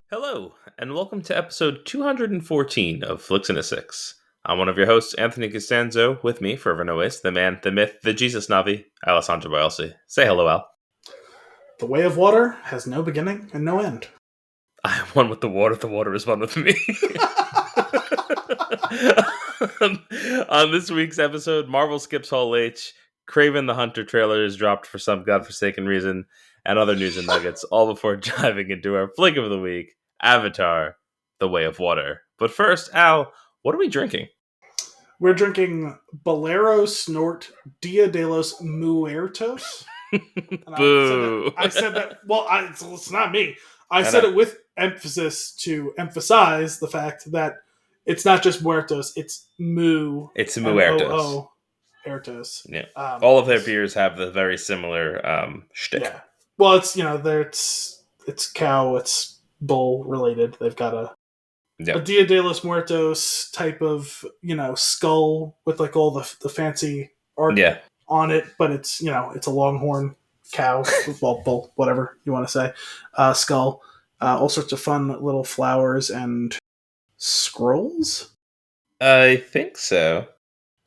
Hello, and welcome to episode 214 of Flix and a Six. I'm one of your hosts, Anthony Costanzo. With me, forever and always, the man, the myth, the Jesus Navi, Alessandro Biolsi. Say hello, Al. The way of water has no beginning and no end. I am one with the water is one with me. On this week's episode, Marvel skips Hall H, Kraven the Hunter trailer is dropped for some godforsaken reason, and other news and nuggets, all before diving into our flick of the week, Avatar, The Way of Water. But first, Al, what are we drinking? We're drinking Bolero, Snort, Dia de los Muertos. Boo. I said that. Well, it's not me. I said it with emphasis to emphasize the fact that it's not just muertos, it's mu. It's muertos. Ertos. Yeah. All of their beers have the very similar shtick. Yeah. Well, it's it's cow, it's bull related. They've got a Dia de los Muertos type of skull with like all the fancy art on it, but it's it's a longhorn cow, well, bull, whatever you want to say, skull, all sorts of fun little flowers and scrolls. I think so.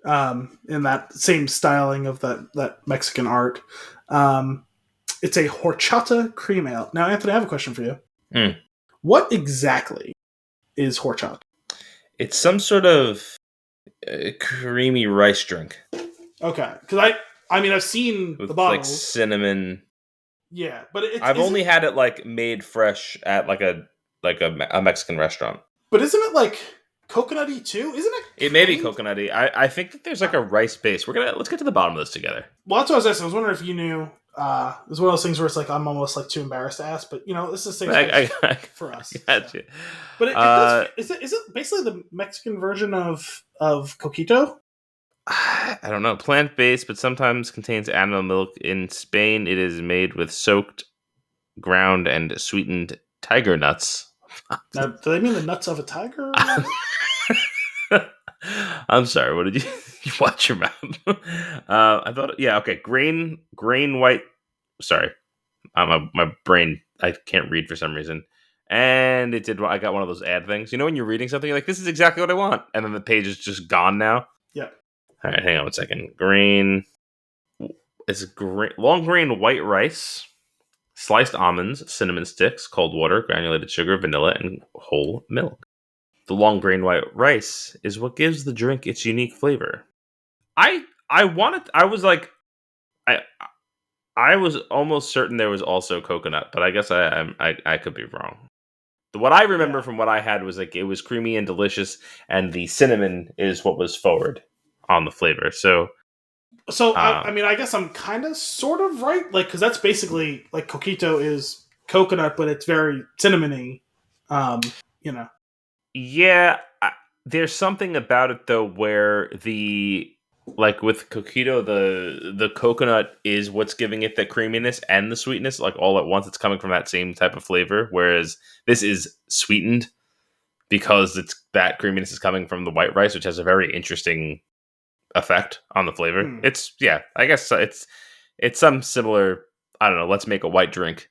In that same styling of that Mexican art. It's a horchata cream ale. Now, Anthony, I have a question for you. What exactly is horchata? It's some sort of creamy rice drink. Okay, because I've seen with the bottles, like cinnamon. Yeah, but I've only had it like made fresh at like a Mexican restaurant. But isn't it like coconutty too? Isn't it? It may be coconutty. I think that there's like a rice base. Let's get to the bottom of this together. Well, that's what I was asking. I was wondering if you knew. It was one of those things where it's like I'm almost like too embarrassed to ask, but this is the same for us. Gotcha. So. But is it basically the Mexican version of coquito? I don't know. Plant-based, but sometimes contains animal milk. In Spain, it is made with soaked, ground, and sweetened tiger nuts. Now, do they mean the nuts of a tiger? I'm sorry. What did you watch your mouth? I thought, okay. Grain white. Sorry, my brain. I can't read for some reason. And it did. I got one of those ad things. You know when you're reading something, you're like, "This is exactly what I want," and then the page is just gone now. Yeah. All right, hang on 1 second. Grain. It's long grain white rice, sliced almonds, cinnamon sticks, cold water, granulated sugar, vanilla, and whole milk. The long grain white rice is what gives the drink its unique flavor. I was almost certain there was also coconut, but I guess I could be wrong. What I remember from what I had was like it was creamy and delicious, and the cinnamon is what was forward on the flavor. So I guess I'm kind of sort of right, like because that's basically like coquito is coconut, but it's very cinnamony. Yeah, there's something about it though where with coquito, the coconut is what's giving it the creaminess and the sweetness, like all at once. It's coming from that same type of flavor, whereas this is sweetened because that creaminess is coming from the white rice, which has a very interesting effect on the flavor. It's I guess it's some similar. I don't know. Let's make a white drink.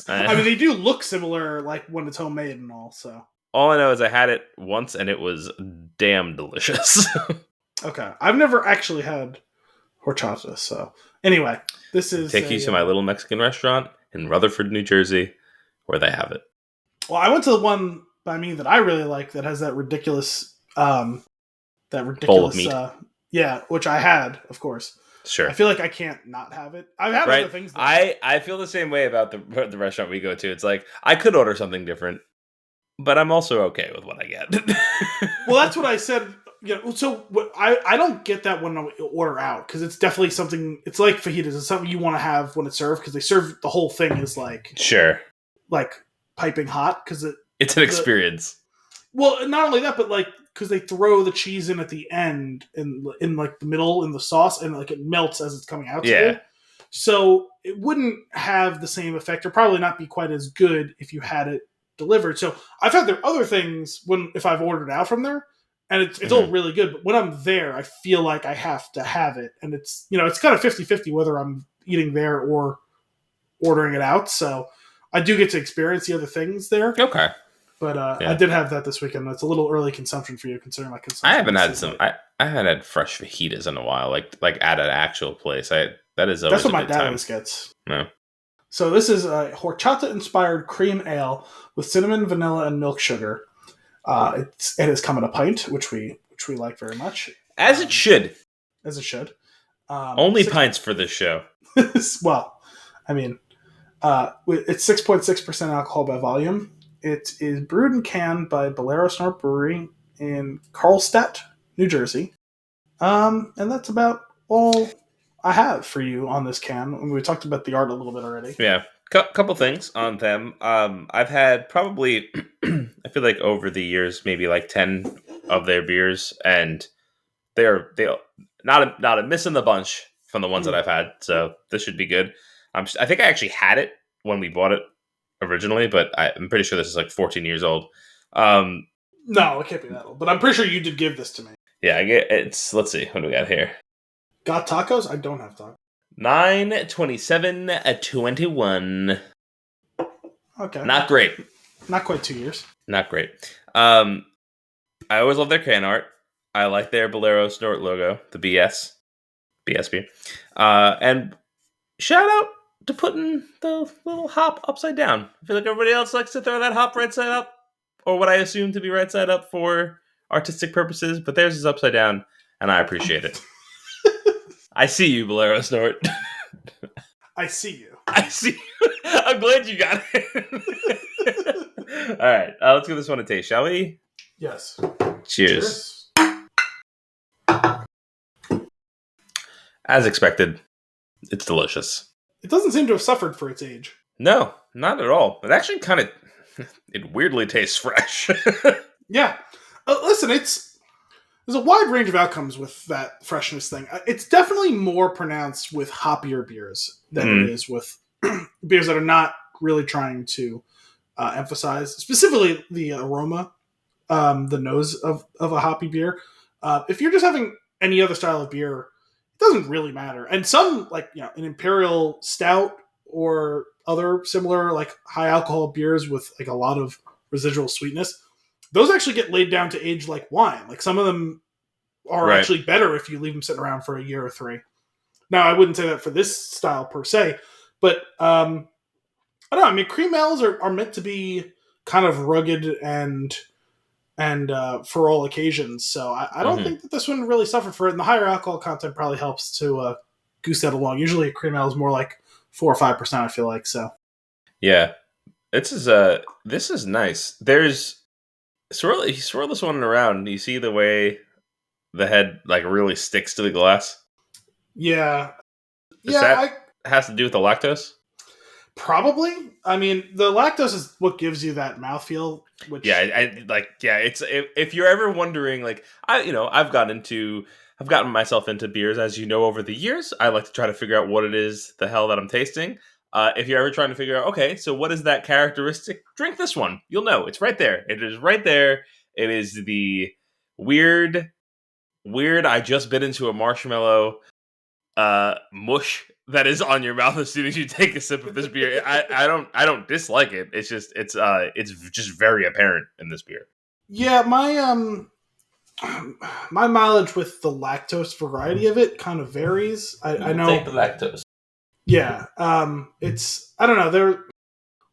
They do look similar, like when it's homemade and all. So all I know is I had it once and it was damn delicious. Okay, I've never actually had horchata. So anyway, this is take you to my little Mexican restaurant in Rutherford, New Jersey, where they have it. Well, I went to the one by me that I really like that has that ridiculous bowl of meat. Which I had, of course. Sure. I feel like I can't not have it. I've had other things. I feel the same way about the restaurant we go to. It's like I could order something different, but I'm also okay with what I get. Well, that's what I said. So I don't get that when I order out because it's definitely something. It's like fajitas. It's something you want to have when it's served because they serve the whole thing is like like piping hot because it's an experience. Well, not only that, but like because they throw the cheese in at the end in like the middle in the sauce and like it melts as it's coming out. Yeah. So it wouldn't have the same effect or probably not be quite as good if you had it delivered. So I've had their other things if I've ordered out from there. And it's all really good, but when I'm there, I feel like I have to have it. And it's, it's kind of 50-50 whether I'm eating there or ordering it out. So I do get to experience the other things there. Okay. But I did have that this weekend. It's a little early consumption for you, considering my consumption. I haven't had some. I haven't had fresh fajitas in a while, like at an actual place. That is always that's what my good dad time. always gets. No. So this is a horchata-inspired cream ale with cinnamon, vanilla, and milk sugar. It has come in a pint, which we like very much, as it should. As it should. Only pints for this show. Well, I mean, it's 6.6% alcohol by volume. It is brewed and canned by Bolero Snort Brewery in Carlstadt, New Jersey. And that's about all I have for you on this can. We talked about the art a little bit already. Yeah. Couple things on them. I've had probably, I feel like over the years, maybe like 10 of their beers, and they're not a miss in the bunch from the ones that I've had. So this should be good. I think I actually had it when we bought it originally, but I'm pretty sure this is like 14 years old. No, it can't be that old. But I'm pretty sure you did give this to me. Yeah, it's. Let's see, what do we got here? Got tacos? I don't have tacos. 9/27/21. Okay. Not great. Not quite 2 years. Not great. I always love their can art. I like their Bolero Snort logo, the BS beer. And shout out to putting the little hop upside down. I feel like everybody else likes to throw that hop right side up, or what I assume to be right side up for artistic purposes, but theirs is upside down, and I appreciate it. I see you, Bolero Snort. I see you. I see you. I'm glad you got it. All right, let's give this one a taste, shall we? Yes. Cheers. As expected, it's delicious. It doesn't seem to have suffered for its age. No, not at all. It actually it weirdly tastes fresh. Yeah. Listen, there's a wide range of outcomes with that freshness thing. It's definitely more pronounced with hoppier beers than it is with beers that are not really trying to emphasize, specifically the aroma, the nose of a hoppy beer. If you're just having any other style of beer, it doesn't really matter. And some, like, an imperial stout or other similar, like, high alcohol beers with like a lot of residual sweetness, those actually get laid down to age like wine. Like, some of them are actually better if you leave them sitting around for a year or three. Now, I wouldn't say that for this style per se, but I don't know. I mean, cream ales are meant to be kind of rugged and for all occasions. So I don't think that this one really suffered for it. And the higher alcohol content probably helps to goose that along. Usually a cream ale is more like 4 or 5%, I feel like. So yeah, this is nice. There's swirl this one around. You see the way the head like really sticks to the glass? Yeah. Has to do with the lactose? Probably. I mean, the lactose is what gives you that mouthfeel. Which it's if you're ever wondering, like, I've gotten myself into beers, as you know, over the years. I like to try to figure out what it is the hell that I'm tasting. If you're ever trying to figure out, okay, so what is that characteristic? Drink this one. You'll know. It's right there. It is right there. It is the weird. I just bit into a marshmallow mush that is on your mouth as soon as you take a sip of this beer. I don't dislike it. It's just very apparent in this beer. Yeah, my mileage with the lactose variety of it kind of varies. I know. Take the lactose. Yeah, it's, I don't know. There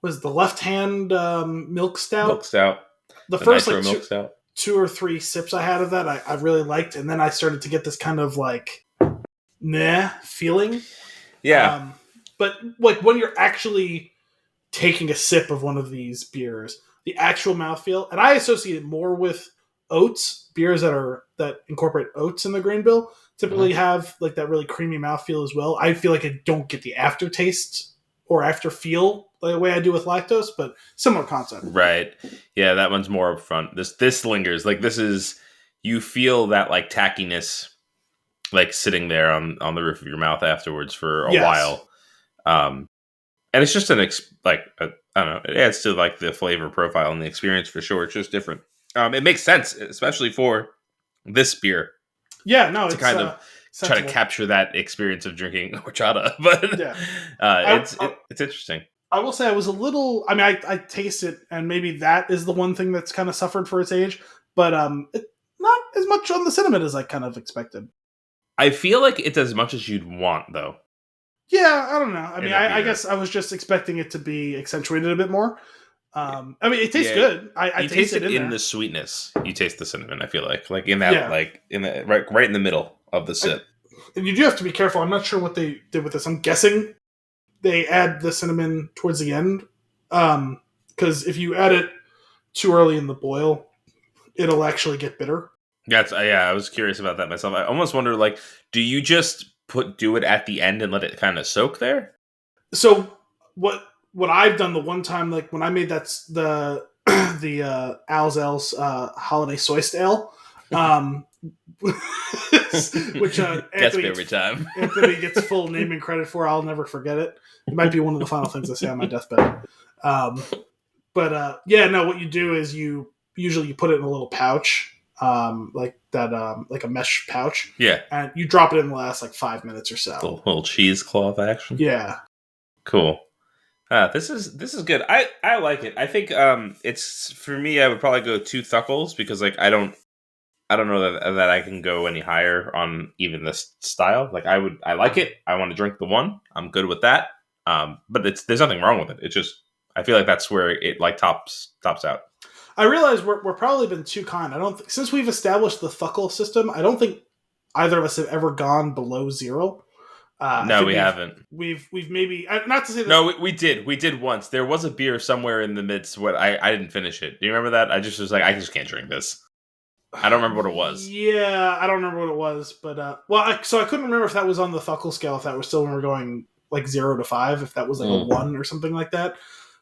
was the left hand milk stout. The first milk stout. 2 or 3 sips I had of that I really liked, and then I started to get this kind of like meh feeling. Yeah. But like when you're actually taking a sip of one of these beers, the actual mouthfeel, and I associate it more with oats, beers that incorporate oats in the grain bill, typically have like that really creamy mouthfeel as well. I feel like I don't get the aftertaste or after feel the way I do with lactose, but similar concept. Right. Yeah, that one's more upfront. This lingers. Like, this is, you feel that like tackiness like sitting there on the roof of your mouth afterwards for a while. And it's just I don't know, it adds to like the flavor profile and the experience for sure. It's just different. It makes sense, especially for this beer. Yeah, no, to it's kind of try to capture that experience of drinking horchata. But it's interesting. I will say I was a little. I mean, I taste it, and maybe that is the one thing that's kind of suffered for its age. But not as much on the cinnamon as I kind of expected. I feel like it's as much as you'd want, though. Yeah, I don't know. I mean, I guess I was just expecting it to be accentuated a bit more. I mean, it tastes good. I taste it in the sweetness. You taste the cinnamon. I feel like in that, like in the right in the middle of the sip. And you do have to be careful. I'm not sure what they did with this. I'm guessing they add the cinnamon towards the end, because if you add it too early in the boil, it'll actually get bitter. That's I was curious about that myself. I almost wonder, like, do you just do it at the end and let it kind of soak there? So what I've done the one time, like when I made that's the Alzel's holiday soy stale, which Anthony every time. Anthony gets full name and credit for. I'll never forget it. It might be one of the final things I say on my deathbed. But what you do is you usually put it in a little pouch, like a mesh pouch. Yeah. And you drop it in the last like 5 minutes or so. Little cheesecloth action. Yeah. Cool. This is good. I like it. I think it's, for me, I would probably go 2 thuckles because like I don't know that I can go any higher on even this style. Like I like it. I want to drink the 1. I'm good with that. But there's nothing wrong with it. It's just I feel like that's where it like tops out. I realize we're probably been too kind. I don't since we've established the thuckle system, I don't think either of us have ever gone below 0. No, we haven't. We've maybe not to say that. No, we did once. There was a beer somewhere in the midst. What I didn't finish it. Do you remember that? I just was like, I just can't drink this. I don't remember what it was. Yeah, I don't remember what it was, but so I couldn't remember if that was on the thuckle scale. If that was still when we were going like 0 to 5, if that was like a 1 or something like that.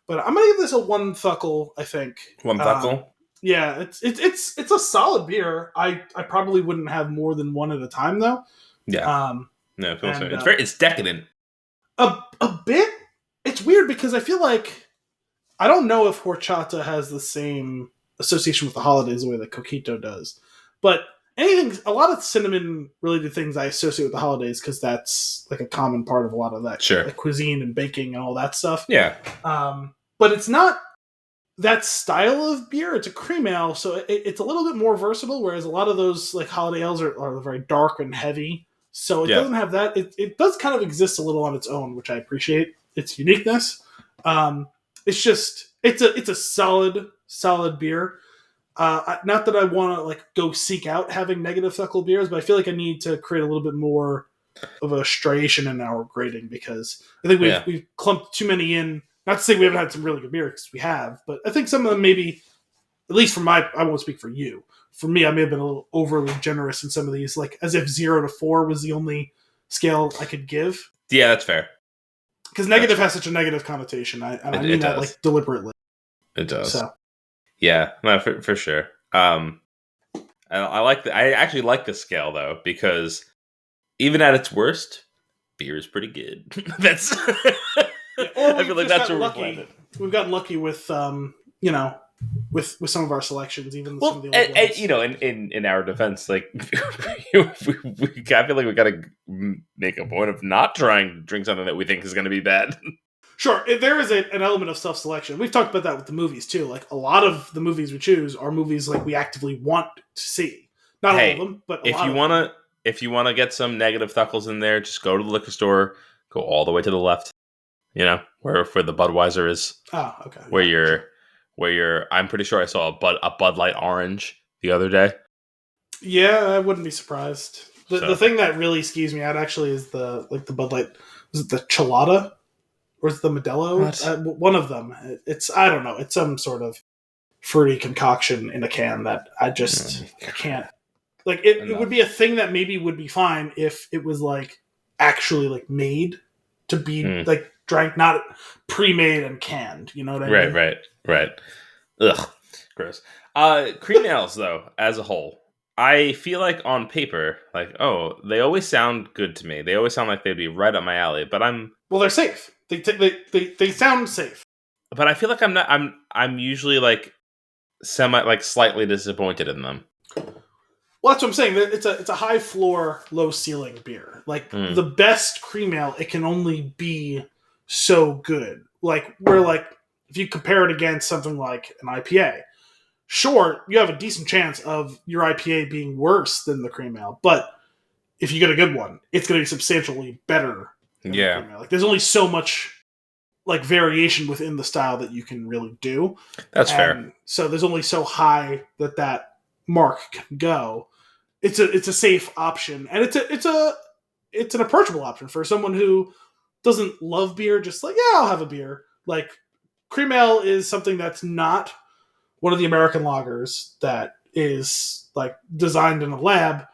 But I'm gonna give this a 1 thuckle. I think 1 thuckle. Yeah, it's a solid beer. I probably wouldn't have more than 1 at a time though. Yeah. No, it feels so. It's decadent. A bit. It's weird because I feel like I don't know if horchata has the same association with the holidays the way that coquito does, but a lot of cinnamon related things I associate with the holidays because that's like a common part of a lot of that like cuisine and baking and all that stuff. Yeah. But it's not that style of beer. It's a cream ale, so it's a little bit more versatile. Whereas a lot of those like holiday ales are very dark and heavy. So it doesn't have that. It does kind of exist a little on its own, which I appreciate its uniqueness. It's just it's a solid beer. Not that I want to like go seek out having negative thuckle beers, but I feel like I need to create a little bit more of a striation in our grading because I think we've clumped too many in. Not to say we haven't had some really good beer because we have, but I think some of them maybe, at least for I won't speak for you. For me, I may have been a little overly generous in some of these, like as if 0 to 4 was the only scale I could give. Yeah, that's fair. Because negative has such a negative connotation. I mean that like deliberately. It does. So. Yeah, no, for sure. I actually like the scale though because even at its worst, beer is pretty good. That's. I feel like that's where we're playing. We've gotten lucky with with some of our selections, even some of the old ones. And, in our defense, like I feel like we got to make a point of not trying to drink something that we think is going to be bad. Sure, there is an element of self-selection. We've talked about that with the movies too. Like a lot of the movies we choose are movies like we actively want to see. Not all of them, but if you wanna get some negative thuckles in there, just go to the liquor store, go all the way to the left. You know where the Budweiser is. Oh, okay. Where you're. I'm pretty sure I saw a Bud Light Orange the other day. Yeah, I wouldn't be surprised. The thing that really skews me out actually is the Bud Light. Was it the Chelada? Or is it the Modelo? One of them. I don't know. It's some sort of fruity concoction in a can that I can't. Like it would be a thing that maybe would be fine if it was like actually like made to be like drank, not pre-made and canned. You know what I mean? Right. Ugh, gross. Cream ales though, as a whole, I feel like on paper, like they always sound good to me. They always sound like they'd be right up my alley. But they're safe. They sound safe. But I feel like I'm usually like slightly disappointed in them. Well, that's what I'm saying. It's a high floor, low ceiling beer. Like the best cream ale, it can only be so good. if you compare it against something like an IPA, sure, you have a decent chance of your IPA being worse than the cream ale, but if you get a good one, it's going to be substantially better than the cream ale. Like, there's only so much like variation within the style that you can really do. That's fair. So there's only so high that mark can go. It's a safe option, and it's an approachable option for someone who doesn't love beer. Just like, yeah, I'll have a beer. Like, cream ale is something that's not one of the American lagers that is like designed in a lab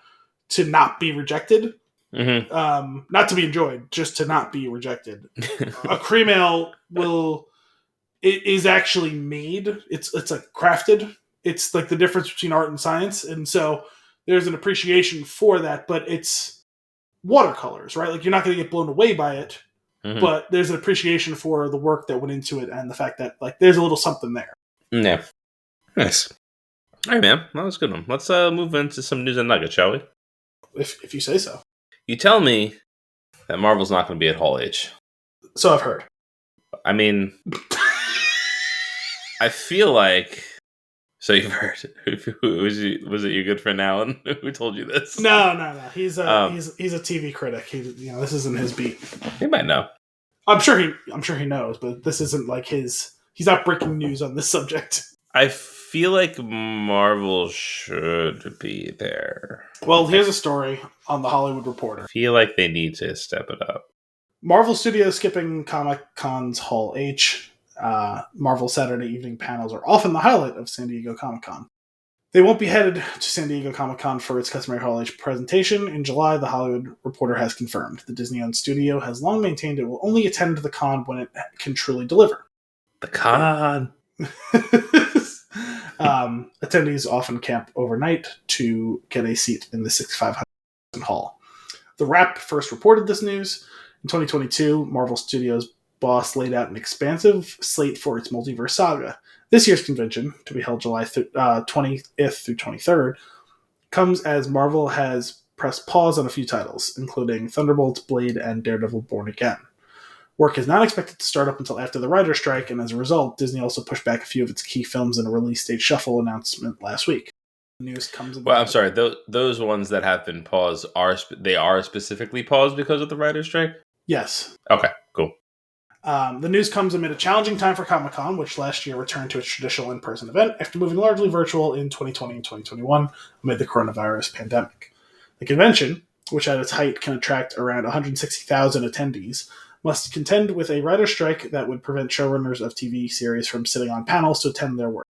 to not be rejected. Mm-hmm. Not to be enjoyed, just to not be rejected. A cream ale is actually made. It's like crafted. It's like the difference between art and science, and so there's an appreciation for that. But it's watercolors, right? Like, you're not going to get blown away by it, but there's an appreciation for the work that went into it and the fact that like there's a little something there. Yeah, nice. All right, man. That was a good one. Let's move into some news and nuggets, shall we? If you say so. You tell me that Marvel's not going to be at Hall H. So I've heard. I mean, I feel like... So you've heard. Was it your good friend Alan who told you this? No. He's a TV critic. This isn't his beat. He might know. I'm sure he knows, but this isn't like his... He's not breaking news on this subject. I feel like Marvel should be there. Well, here's a story on The Hollywood Reporter. I feel like they need to step it up. Marvel Studios skipping Comic-Con's Hall H. Marvel Saturday evening panels are often the highlight of San Diego Comic-Con. They won't be headed to San Diego Comic-Con for its customary Hall H presentation. In July, The Hollywood Reporter has confirmed. The Disney-owned studio has long maintained it will only attend the con when it can truly deliver. The con! Attendees often camp overnight to get a seat in the 6,500 hall. The Wrap first reported this news. In 2022, Marvel Studios' boss laid out an expansive slate for its multiverse saga. This year's convention, to be held July 20th through 23rd, comes as Marvel has pressed pause on a few titles, including Thunderbolts, Blade, and Daredevil Born Again. Work is not expected to start up until after the writer's strike, and as a result, Disney also pushed back a few of its key films in a release date shuffle announcement last week. The news comes. Well, I'm sorry. Those ones that have been paused are specifically paused because of the writer's strike? Yes. Okay, cool. The news comes amid a challenging time for Comic-Con, which last year returned to its traditional in-person event after moving largely virtual in 2020 and 2021 amid the coronavirus pandemic. The convention, which at its height can attract around 160,000 attendees, must contend with a writer's strike that would prevent showrunners of TV series from sitting on panels to attend their work.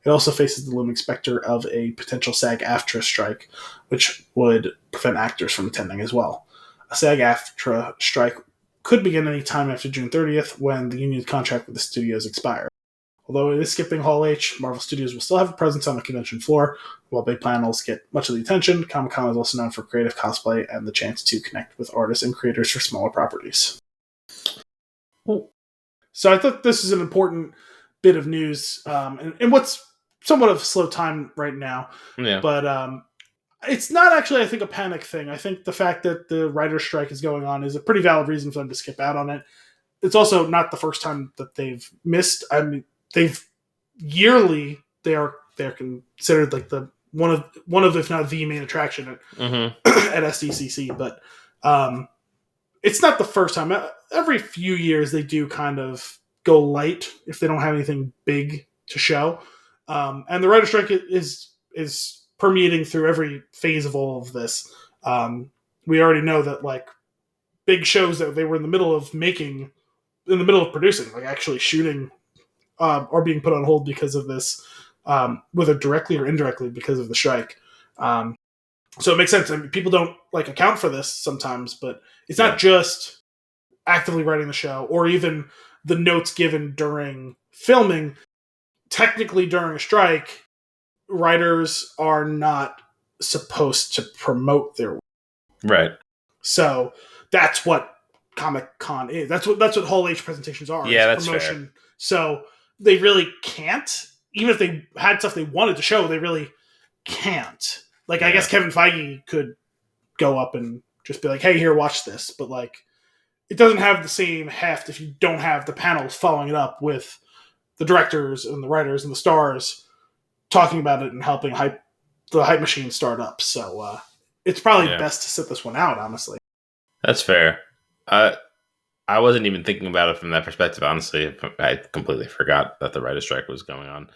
It also faces the looming specter of a potential SAG-AFTRA strike, which would prevent actors from attending as well. A SAG-AFTRA strike could begin any time after June 30th, when the union's contract with the studios expires. Although it is skipping Hall H, Marvel Studios will still have a presence on the convention floor. While big panels get much of the attention, Comic-Con is also known for creative cosplay and the chance to connect with artists and creators for smaller properties. So I thought this is an important bit of news, and what's somewhat of a slow time right now. Yeah. But it's not actually, I think, a panic thing. I think the fact that the writer's strike is going on is a pretty valid reason for them to skip out on it. It's also not the first time that they've missed. I mean, yearly they're considered like the one of if not the main attraction at SDCC, but it's not the first time. Every few years they do kind of go light if they don't have anything big to show. And the writer's strike is permeating through every phase of all of this. We already know that like big shows that they were in the middle of producing, like actually shooting, are being put on hold because of this, whether directly or indirectly because of the strike. So it makes sense. I mean, people don't like account for this sometimes, but it's not just actively writing the show or even the notes given during filming. Technically, during a strike, writers are not supposed to promote their work. Right. So that's what Comic-Con is. That's what Hall H presentations are. Yeah, that's promotion. fair. So they really can't. Even if they had stuff they wanted to show, they really can't. Like, I guess Kevin Feige could go up and just be like, hey, here, watch this. But, like, it doesn't have the same heft if you don't have the panels following it up with the directors and the writers and the stars talking about it and helping the hype machine start up. So it's probably best to sit this one out, honestly. That's fair. I wasn't even thinking about it from that perspective, honestly. I completely forgot that the writer's strike was going on.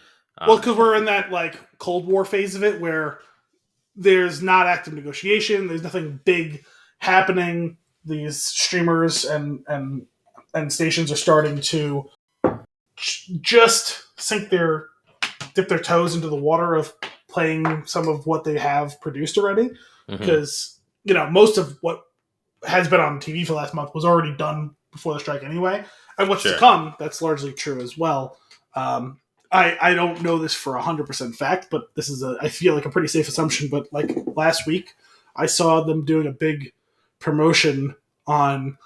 Well, because we're in that like Cold War phase of it where there's not active negotiation, there's nothing big happening. These streamers and stations are starting to just dip their toes into the water of playing some of what they have produced already. Because, most of what has been on TV for the last month was already done before the strike anyway. And what's to come, that's largely true as well. I don't know this for 100% fact, but this is I feel like a pretty safe assumption. But like last week, I saw them doing a big promotion on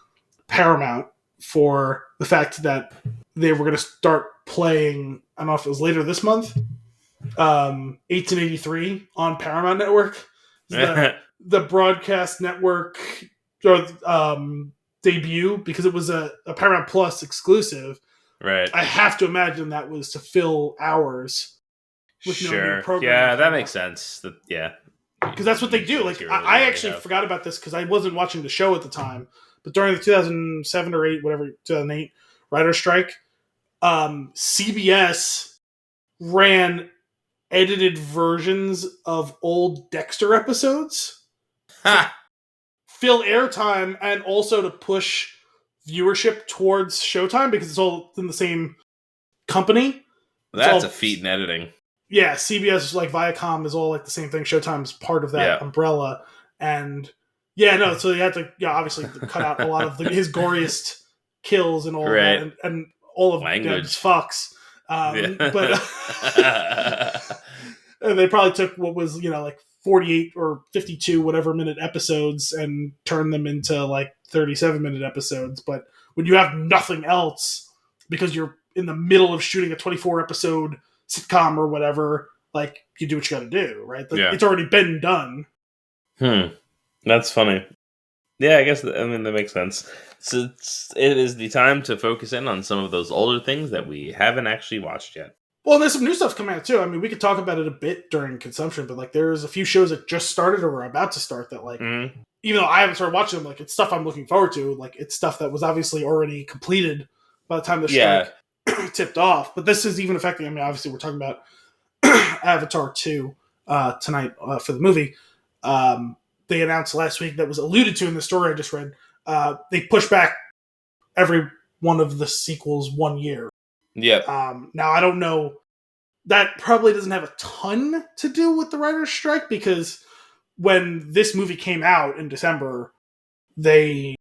Paramount for the fact that they were going to start playing, I don't know if it was later this month, 1883 on Paramount Network. The broadcast network debut, because it was a Paramount Plus exclusive. Right. I have to imagine that was to fill hours with no new programming. Yeah, that makes sense. Because that's what they do. Like I actually forgot about this because I wasn't watching the show at the time. But during the 2007 or 8, whatever, 2008 writer's strike, CBS ran edited versions of old Dexter episodes. Fill airtime and also to push viewership towards Showtime because it's all in the same company. That's a feat in editing. Yeah, CBS, like Viacom, is all like the same thing. Showtime's part of that umbrella. And so they had to obviously cut out a lot of his goriest kills and all that, and all of Deb's fucks. But and they probably took what was like 48 or 52 whatever minute episodes and turned them into like 37-minute episodes. But when you have nothing else because you're in the middle of shooting a 24 episode sitcom or whatever, like you do what you got to do, right? It's already been done. That's funny. Yeah, I guess that makes sense. So it is the time to focus in on some of those older things that we haven't actually watched yet. Well, and there's some new stuff coming out too. I mean, we could talk about it a bit during consumption, but like there's a few shows that just started or are about to start that like, even though I haven't started watching them, like it's stuff I'm looking forward to. Like it's stuff that was obviously already completed by the time the strike tipped off. But this is even affecting. I mean, obviously we're talking about Avatar 2 tonight for the movie. They announced last week that was alluded to in the story I just read. They pushed back every one of the sequels 1 year. Yeah. Now I don't know. That probably doesn't have a ton to do with the writer's strike because when this movie came out in December, they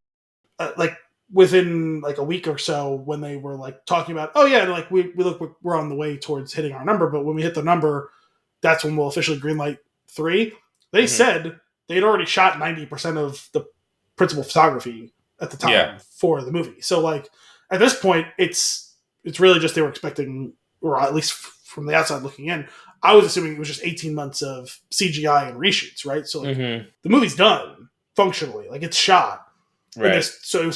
like within like a week or so when they were like talking about, like we're on the way towards hitting our number, but when we hit the number, that's when we'll officially greenlight 3. They said they'd already shot 90% of the principal photography at the time for the movie. So like at this point, it's really just they were expecting, or at least from the outside looking in, I was assuming it was just 18 months of CGI and reshoots, right? So like, the movie's done functionally, like it's shot. Right. So it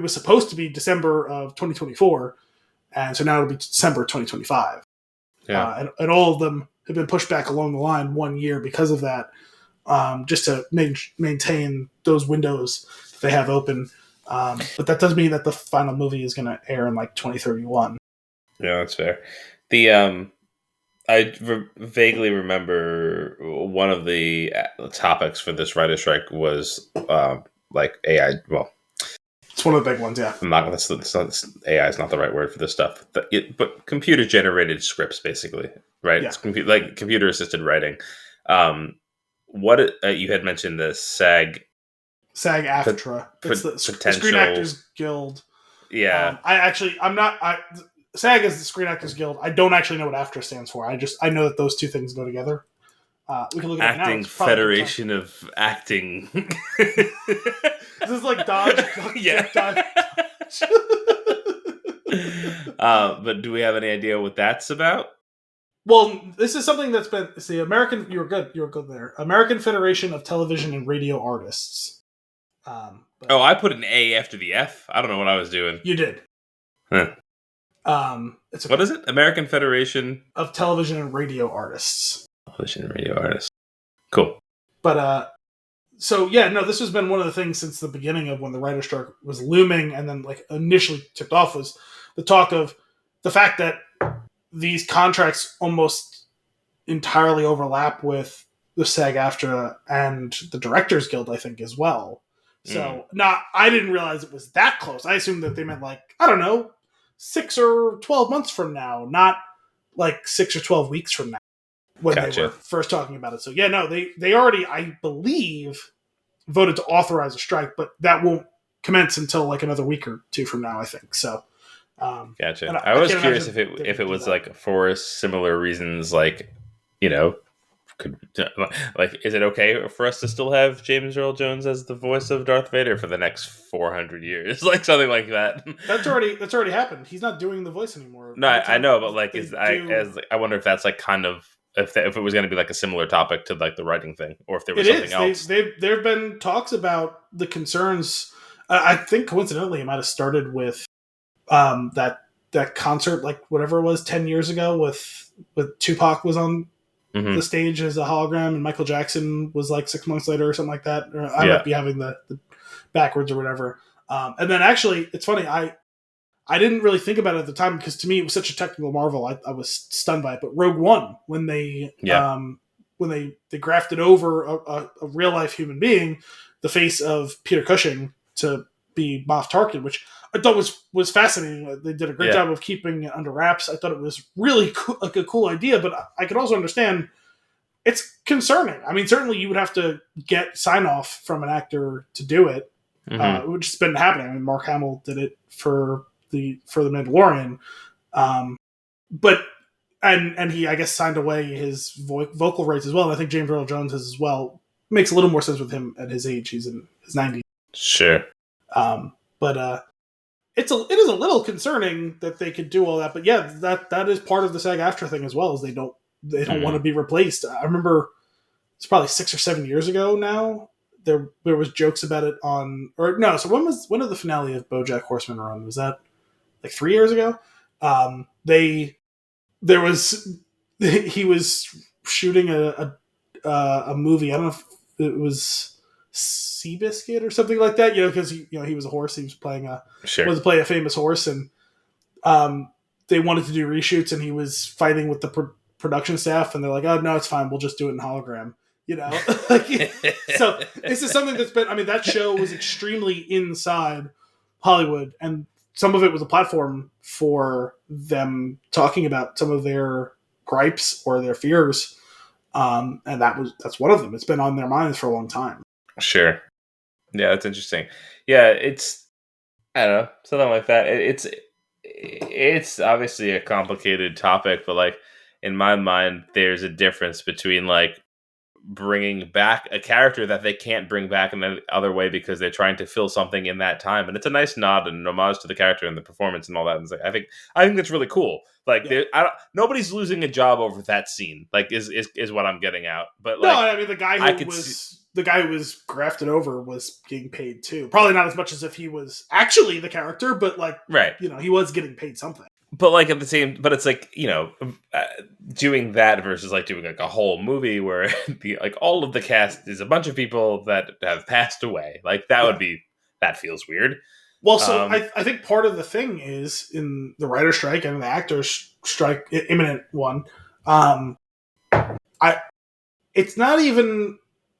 was supposed to be December of 2024, and so now it'll be December 2025. Yeah, and all of them have been pushed back along the line 1 year because of that, just to maintain those windows that they have open. But that does mean that the final movie is going to air in like 2031. Yeah, that's fair. I vaguely remember one of the topics for this writer's strike was like AI. Well, it's one of the big ones. Yeah, AI is not the right word for this stuff, but computer generated scripts, basically, right? Yeah. It's computer assisted writing. What you had mentioned the SAG-AFTRA. It's the Screen Actors Guild. Yeah, I'm not. SAG is the Screen Actors Guild. I don't actually know what AFTRA stands for. I know that those two things go together. We can look at Acting it now. Federation of Acting. This is like Dodge. Yeah. Dodge. But do we have any idea what that's about? Well, this is something that's been the American. You were good there. American Federation of Television and Radio Artists. But, I put an A after the F. I don't know what I was doing. You did. Huh. It's okay. What is it? American Federation of Television and Radio Artists. Television and Radio Artists. Cool. But so yeah, no, this has been one of the things since the beginning of when the writer's strike was looming, and then like initially tipped off was the talk of the fact that these contracts almost entirely overlap with the SAG-AFTRA and the Directors Guild, I think, as well. So I didn't realize it was that close. I assumed that they meant like, I don't know, 6 or 12 months from now, not like 6 or 12 weeks from now when they were first talking about it. So yeah, no, they already, I believe, voted to authorize a strike, but that won't commence until like another week or two from now, I think. So gotcha. I was curious if it was like for similar reasons, like, you know, is it okay for us to still have James Earl Jones as the voice of Darth Vader for the next 400 years, like something like that? That's already happened. He's not doing the voice anymore. No, I know, but like, I wonder if that's like kind of if it was going to be like a similar topic to like the writing thing, or if there was something else. There have been talks about the concerns. I think coincidentally, it might have started with that concert, like whatever it was, 10 years ago, with Tupac was on the stage as a hologram, and Michael Jackson was like 6 months later or something like that. Or I might be having the backwards or whatever. And then actually, it's funny. I didn't really think about it at the time because to me it was such a technical marvel. I was stunned by it. But Rogue One, when they grafted over a real life human being, the face of Peter Cushing to be Moff Tarkin, which I thought was fascinating. They did a great job of keeping it under wraps. I thought it was really cool, like a cool idea, but I could also understand it's concerning. I mean, certainly you would have to get sign off from an actor to do it, which has been happening. I mean, Mark Hamill did it for the Mandalorian, but he, I guess, signed away his vocal rights as well. And I think James Earl Jones has as well. Makes a little more sense with him at his age. He's in his 90s. Sure. But it is a little concerning that they could do all that. But yeah, that is part of the SAG-AFTRA thing as well. Is they don't want to be replaced. I remember it's probably 6 or 7 years ago now. There was jokes about it on, or no. So when did the finale of BoJack Horseman run? Was that like 3 years ago? He was shooting a movie. I don't know if it was Seabiscuit or something like that. Because he was a horse. He was playing wanted to play a famous horse, and they wanted to do reshoots, and he was fighting with the production staff, and they're like, "Oh no, it's fine. We'll just do it in hologram." So this is something that's been. I mean, that show was extremely inside Hollywood, and some of it was a platform for them talking about some of their gripes or their fears, and that's one of them. It's been on their minds for a long time. Sure. Yeah, that's interesting. Yeah, it's, I don't know, something like that. It's obviously a complicated topic, but like in my mind, there's a difference between like bringing back a character that they can't bring back in the other way because they're trying to fill something in that time, and it's a nice nod and an homage to the character and the performance and all that. And it's like, I think that's really cool. Like, nobody's losing a job over that scene. Like, is what I'm getting out. But like, no, I mean, the guy who was grafted over was getting paid too. Probably not as much as if he was actually the character, but like, right, he was getting paid something. But like at the same, but it's like, doing that versus like doing like a whole movie where like all of the cast is a bunch of people that have passed away. Like that feels weird. Well, so I think part of the thing is in the writer's strike and the actors' strike, imminent one. It's not even,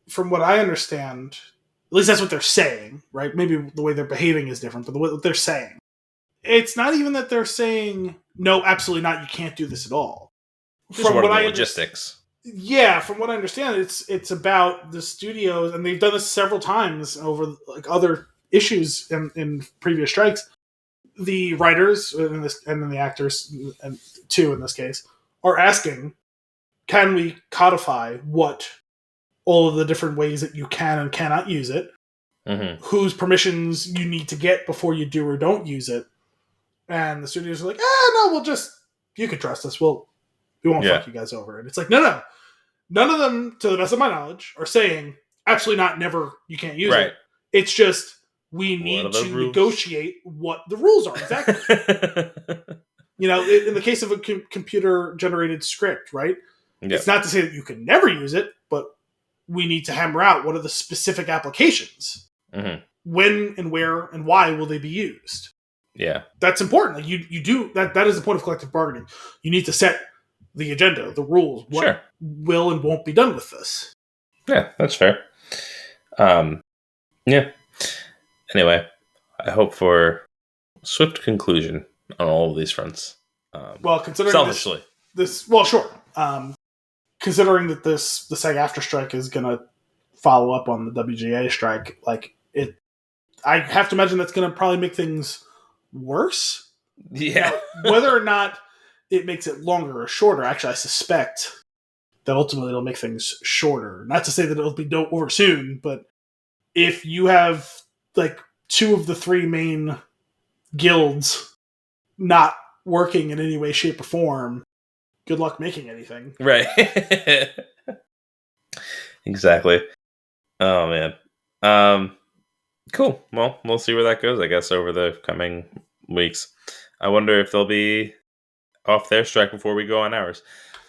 from what I understand, at least that's what they're saying, right? Maybe the way they're behaving is different, but what they're saying. It's not even that they're saying, no, absolutely not, you can't do this at all. From what I logistics. Yeah, from what I understand, it's about the studios, and they've done this several times over like other issues in previous strikes. The writers and then the actors, and too in this case, are asking, can we codify what all of the different ways that you can and cannot use it, whose permissions you need to get before you do or don't use it. And the studios are like, no, you can trust us. We won't fuck you guys over. And it's like, no. None of them, to the best of my knowledge, are saying, absolutely not, never, you can't use it. It's just, we need to rules? Negotiate what the rules are exactly. In the case of a computer-generated script, right? Yep. It's not to say that you can never use it, but we need to hammer out what are the specific applications. Mm-hmm. When and where and why will they be used? Yeah. That's important. Like you do that is the point of collective bargaining. You need to set the agenda, the rules, what will and won't be done with this. Yeah, that's fair. Yeah. Anyway, I hope for swift conclusion on all of these fronts. Considering selfishly, sure. Considering that the SAG-AFTRA strike is going to follow up on the WGA strike, I have to imagine that's going to probably make things worse. Yeah. Now, whether or not it makes it longer or shorter, actually, I suspect that ultimately it'll make things shorter. Not to say that it'll be over soon, but if you have like 2 of the 3 main guilds not working in any way, shape, or form, good luck making anything. Right. Exactly. Oh, man. Cool. Well, we'll see where that goes, I guess, over the coming weeks. I wonder if they'll be off their strike before we go on ours.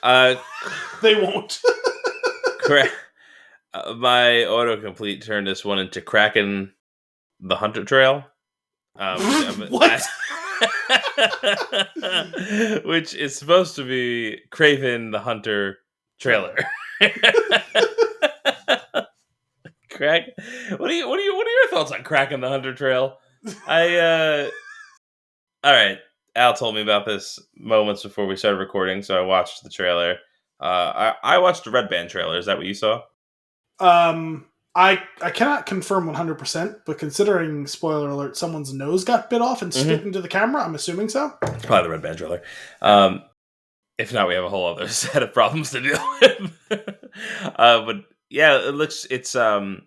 They won't. Correct. My autocomplete turned this one into Kraken the Hunter Trail. What? Which is supposed to be Kraven the Hunter trailer. Crack. What are your thoughts on Kraken the Hunter Trail? All right. Al told me about this moments before we started recording, so I watched the trailer. I watched the Red Band trailer. Is that what you saw? I cannot confirm 100%, but considering, spoiler alert, someone's nose got bit off and spit into the camera, I'm assuming so. It's probably the Red Band trailer. If not, we have a whole other set of problems to deal with. But yeah, it looks so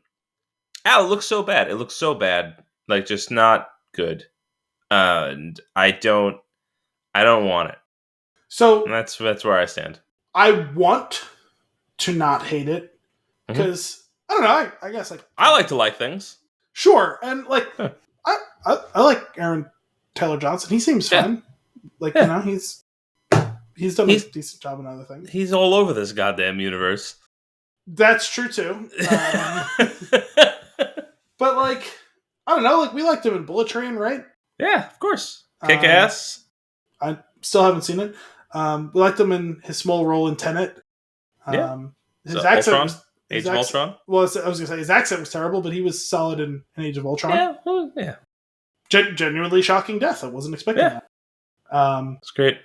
bad. It looks so bad, like just not good. And I don't want it. So and that's where I stand. I want to not hate it because I don't know. I guess I like to like things. Sure, and I like Aaron Taylor Johnson. He seems fun. He's done a decent job in other things. He's all over this goddamn universe. That's true too. But I don't know. We liked him in Bullet Train, right? Yeah, of course. Kick ass. I still haven't seen it. We liked him in his small role in Tenet. His accent was Age of Ultron? Well, I was going to say his accent was terrible, but he was solid in Age of Ultron. Yeah. Genuinely shocking death. I wasn't expecting that. It's great.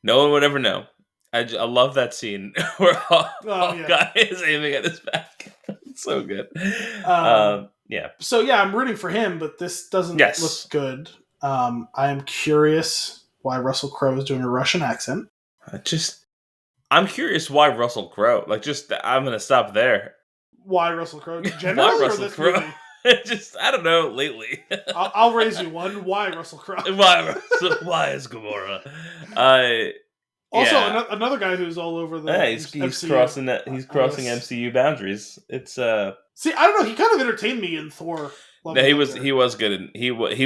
No one would ever know. I love that scene where all guy is aiming at his back. It's so good. Yeah. So yeah, I'm rooting for him, but this doesn't look good. I am curious why Russell Crowe is doing a Russian accent. I'm curious why Russell Crowe. I'm going to stop there. Why Russell Crowe? Generally, why Russell Crowe? I don't know, lately. I'll raise you one. Why Russell Crowe? Why is Gamora? Another guy who's all over the he's crossing MCU boundaries. It's See, I don't know, he kind of entertained me in Thor. He was good. He was he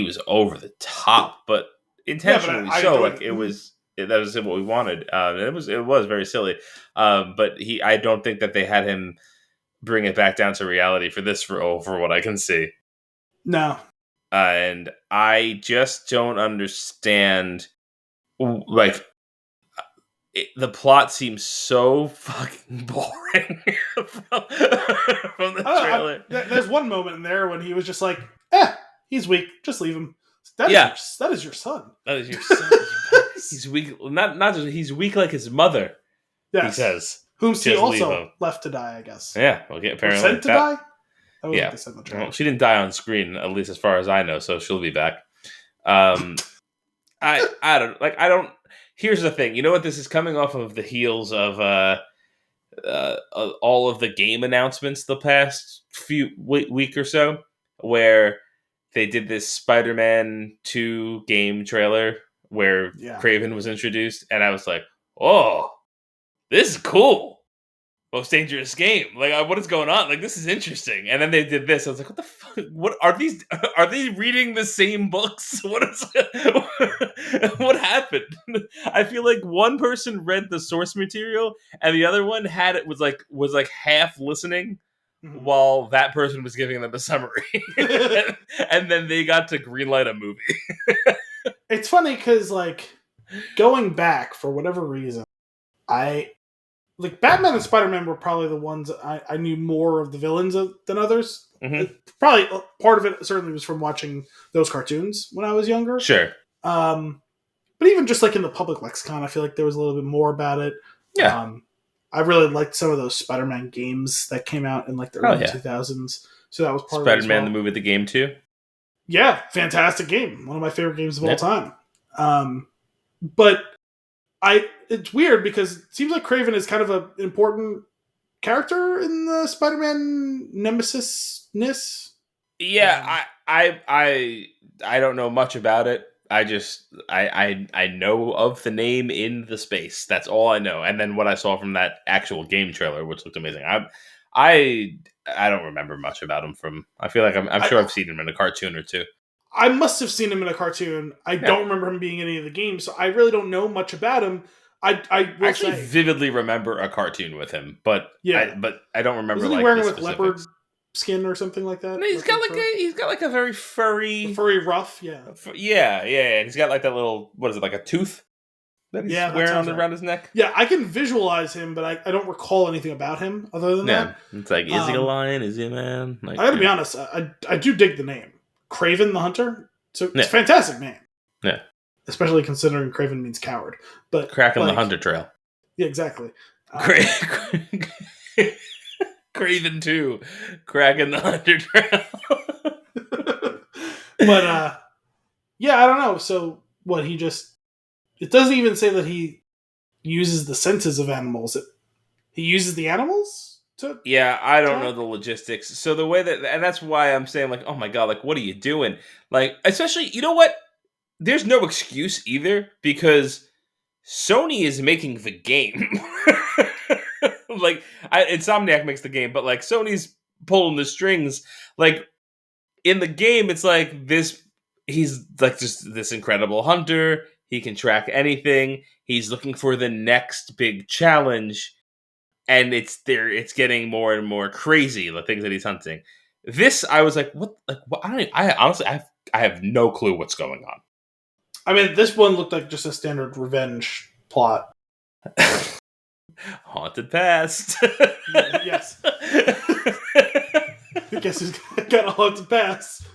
was over the top, but intentionally that was what we wanted. It was very silly. But I don't think that they had him bring it back down to reality for this for what I can see. No. And I just don't understand. The plot seems so fucking boring from the trailer. There's one moment in there when he was just like, he's weak. Just leave him. That is your son. That is your son. He's weak. Not just he's weak like his mother. Yes. He says. Whom he also left to die, I guess. Yeah. Okay. Apparently, sent to die. Well, she didn't die on screen, at least as far as I know. So she'll be back. I don't. Here's the thing. You know what? This is coming off of the heels of all of the game announcements the past few week or so, where they did this Spider-Man 2 game trailer where Kraven was introduced, and I was like, "Oh, this is cool." most dangerous game. Like, what is going on? Like, this is interesting. And then they did this. I was like, what the fuck? What are these? Are they reading the same books? What is? What happened? I feel like one person read the source material, and the other one was like half listening, while that person was giving them a summary, and then they got to greenlight a movie. It's funny because, like, going back for whatever reason, Batman and Spider-Man were probably the ones I knew more of the villains than others. Mm-hmm. Probably part of it certainly was from watching those cartoons when I was younger. Sure. But even just like in the public lexicon, I feel like there was a little bit more about it. Yeah. I really liked some of those Spider-Man games that came out in like the early 2000s. So that was part of it. Spider-Man the movie, the game too. Yeah, fantastic game. One of my favorite games of all time. But it's weird because it seems like Kraven is kind of an important character in the Spider-Man nemesis-ness. Yeah, I don't know much about it. I know of the name in the space. That's all I know. And then what I saw from that actual game trailer, which looked amazing. I don't remember much about him from. I feel like I'm sure I've seen him in a cartoon or two. I must have seen him in a cartoon. I don't remember him being in any of the games, so I really don't know much about him. I actually vividly remember a cartoon with him, but I don't remember. Wasn't he wearing like leopard skin or something like that? No, he's got like a very furry ruff, yeah. And he's got like that little, what is it, like a tooth that he's wearing around his neck. Yeah, I can visualize him, but I don't recall anything about him other than that. It's like, is he a lion? Is he a man? Like, I gotta be honest, I do dig the name. Kraven the Hunter. So it's a fantastic name. Yeah. Especially considering Kraven means coward. But cracking the Hunter Trail. Yeah, exactly. Kraven 2. Cracking the Hunter Trail. But yeah, I don't know. So what, it doesn't even say that he uses the senses of animals. He uses the animals? I don't know the logistics. So the way and that's why I'm saying, like, oh my god, like, what are you doing? Like, especially, you know what? There's no excuse either, because Sony is making the game. Like, Insomniac makes the game, but like Sony's pulling the strings. Like, in the game, it's like he's like just this incredible hunter. He can track anything. He's looking for the next big challenge. And it's getting more and more crazy, the things that he's hunting. This, I was like, what? Like, what? I honestly, I have no clue what's going on. I mean, this one looked like just a standard revenge plot. Haunted past. Yes. I guess he's got a haunted past.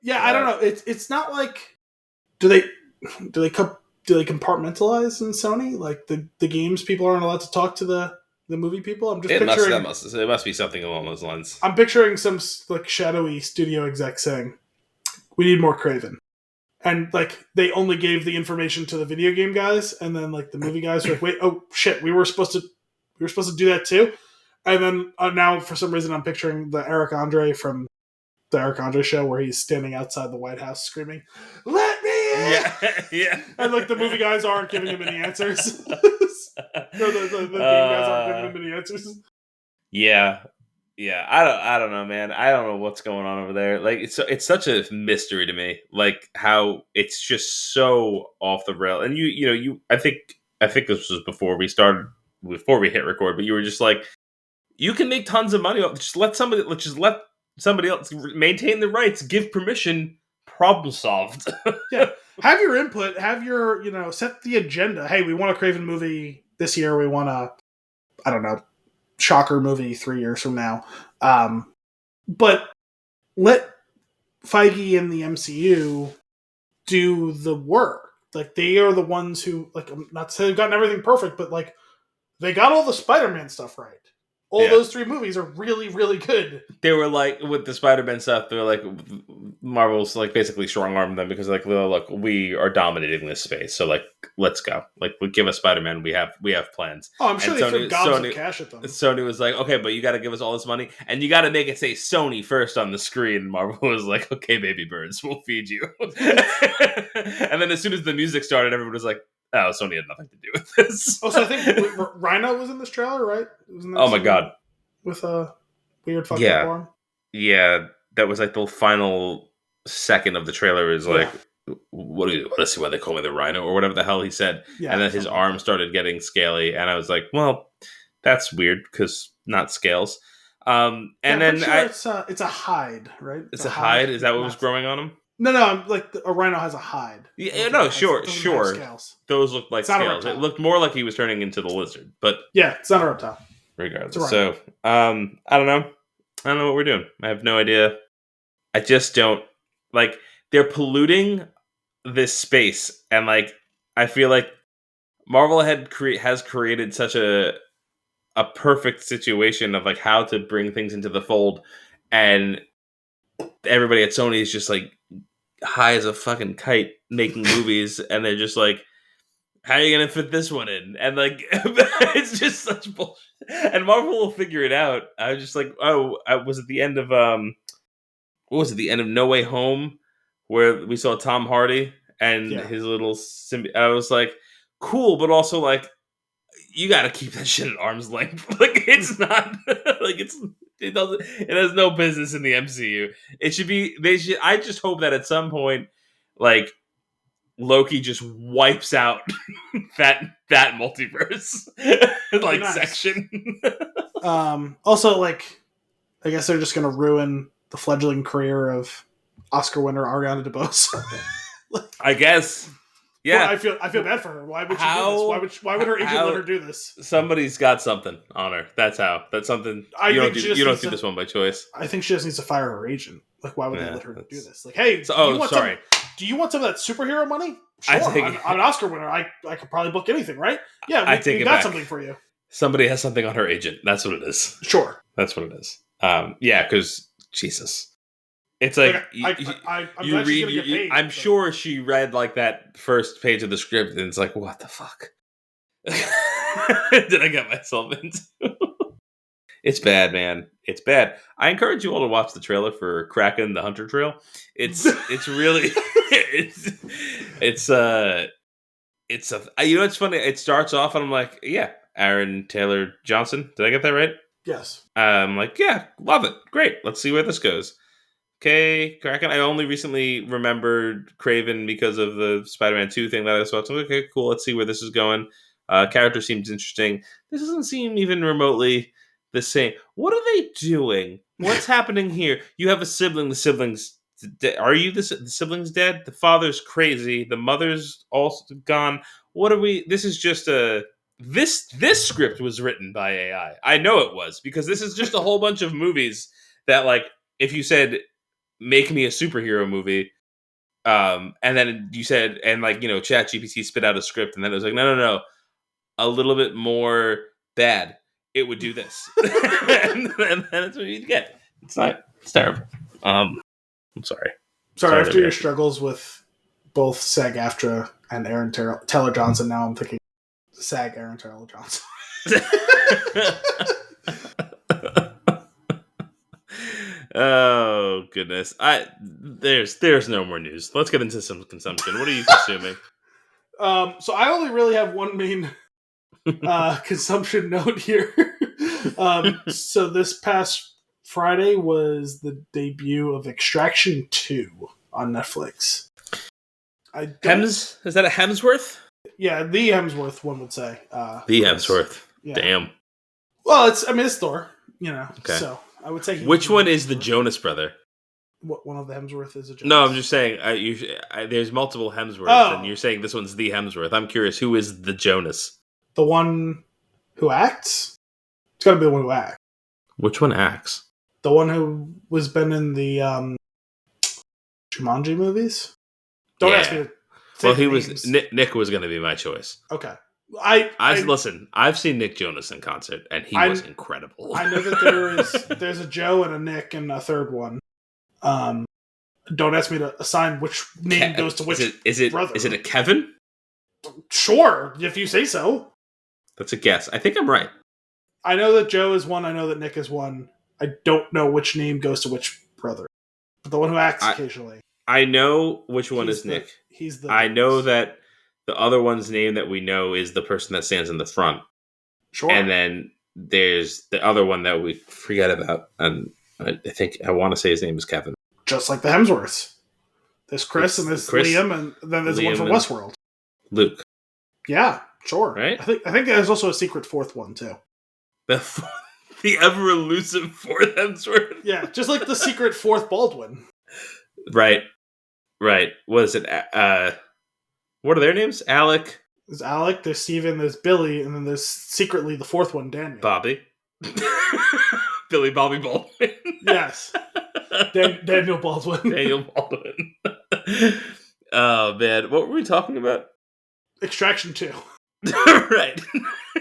Yeah, I don't know. It's not like do they compartmentalize in Sony? Like the games people aren't allowed to talk to the movie people? I'm just picturing... It must be something along those lines. I'm picturing some like shadowy studio exec saying, we need more Kraven. And like they only gave the information to the video game guys, and then like the movie guys were like, wait, oh shit, we were supposed to do that too? And then now for some reason I'm picturing the Eric Andre from the Eric Andre show where he's standing outside the White House screaming, "Let me in!" Yeah. And like the movie guys aren't giving him any answers. The game guys aren't giving him any answers. Yeah. I don't know, man. I don't know what's going on over there. Like, it's such a mystery to me. Like, how it's just so off the rail. And I think this was before we hit record, but you were just like, you can make tons of money off. Just let somebody else maintain the rights, give permission, problem solved. Yeah. Have your input, have your, set the agenda. Hey, we want a Kraven movie this year. We want a, I don't know, Shocker movie 3 years from now. But let Feige and the MCU do the work. Like, they are the ones who, like, I'm not saying they've gotten everything perfect, but like, they got all the Spider-Man stuff right. Those 3 movies are really, really good. They were like, with the Spider-Man stuff, they were like, Marvel's like basically strong-armed them because like, look, we are dominating this space, so like, let's go. Like, give us Spider-Man, we have plans. Oh, I'm sure they threw gobs of cash at them. Sony was like, okay, but you got to give us all this money, and you got to make it say Sony first on the screen. And Marvel was like, okay, baby birds, we'll feed you. And then as soon as the music started, everyone was like, Oh, Sony had nothing to do with this. Also, I think Rhino was in this trailer, right? Oh my god. With a weird fucked up Yeah. arm. Yeah, that was like the final second of the trailer is like, let's see why they call me the Rhino or whatever the hell he said. Yeah, and then his arm started getting scaly, and I was like, well, that's weird because not scales. And then it's a hide, right? It's a hide. Is that what was growing on him? No. Like a rhino has a hide. Yeah, no, sure. Those looked like scales. It looked more like he was turning into the lizard, but yeah, it's not a reptile. Regardless, so I don't know. I don't know what we're doing. I have no idea. I just don't like. They're polluting this space, and like I feel like Marvel has created such a perfect situation of like how to bring things into the fold, and everybody at Sony is just like high as a fucking kite making movies, and they're just like, how are you gonna fit this one in? And like it's just such bullshit. And Marvel will figure it out. I was just like, was it the end of what was it, the end of No Way Home, where we saw Tom Hardy and his little I was like, cool, but also like, you got to keep that shit at arm's length. Like, it's not like it has no business in the MCU. It should be, I just hope that at some point, like, Loki just wipes out that multiverse like section. Also, like, I guess they're just gonna ruin the fledgling career of Oscar winner Ariana DeBose. I guess. Yeah, well, I feel bad for her. Why would she do this? Why would her agent let her do this? Somebody's got something on her. That's how. That's something. You don't do this one by choice. I think she just needs to fire her agent. Like, why would they let her do this? Like, hey, do you want some of that superhero money? Sure. I'm an Oscar winner. I could probably book anything, right? Yeah, we got something for you. Somebody has something on her agent. That's what it is. Sure. That's what it is. Yeah, because Jesus. It's like you read. I'm sure she read like that first page of the script, and it's like, what the fuck did I get myself into? It's bad, man. It's bad. I encourage you all to watch the trailer for Kraken: The Hunter Trail. It's really it's it's funny. It starts off, and I'm like, yeah, Aaron Taylor Johnson. Did I get that right? Yes. I'm like, yeah, love it. Great. Let's see where this goes. Okay, Kraken. I only recently remembered Kraven because of the Spider-Man 2 thing that I saw. So, okay, cool. Let's see where this is going. Character seems interesting. This doesn't seem even remotely the same. What are they doing? What's happening here? You have a sibling. The siblings. Are you the siblings dead? The father's crazy. The mother's also gone. What are we? This is just a. This script was written by AI. I know it was, because this is just a whole bunch of movies that, like, if you said, make me a superhero movie, and then you said, and like, ChatGPT spit out a script, and then it was like, no, a little bit more bad, it would do this. and that's what you'd get. It's terrible. I'm sorry. Sorry, after your struggles with both SAG-AFTRA and Aaron Taylor Johnson, now I'm thinking SAG Aaron Taylor Johnson. Oh goodness! There's no more news. Let's get into some consumption. What are you consuming? So I only really have one main consumption note here. So this past Friday was the debut of Extraction 2 on Netflix. Is that a Hemsworth? Yeah, the Hemsworth, one would say. The Hemsworth. Yeah. Damn. Well, it's Thor, Okay. So I would say. Which one is the Jonas brother? What, one of the Hemsworth is a Jonas? No, I'm just saying. There's multiple Hemsworths, and you're saying this one's the Hemsworth. I'm curious, who is the Jonas? The one who acts? It's got to be the one who acts. Which one acts? The one who was been in the Jumanji movies. Don't ask me to. Well, he was Nick was going to be my choice. Okay. Listen. I've seen Nick Jonas in concert, and he was incredible. I know that there's a Joe and a Nick and a third one. Don't ask me to assign which name goes to which brother. Is it a Kevin? Sure, if you say so. That's a guess. I think I'm right. I know that Joe is one. I know that Nick is one. I don't know which name goes to which brother. But the one who acts occasionally. I know which one is Nick. He's the. I know that The other one's name that we know is the person that stands in the front. Sure. And then there's the other one that we forget about, and I want to say his name is Kevin. Just like the Hemsworths. There's Chris and there's Liam, and then there's one from Westworld. Luke. Yeah, sure. Right? I think there's also a secret fourth one, too. The ever elusive fourth Hemsworth. Yeah, just like the secret fourth Baldwin. Right. What is it? What are their names? Alec. There's Alec, there's Steven, there's Billy, and then there's secretly the fourth one, Daniel. Bobby. Billy Bobby Baldwin. Yes. Daniel Baldwin. Daniel Baldwin. Oh, man. What were we talking about? Extraction 2. Right.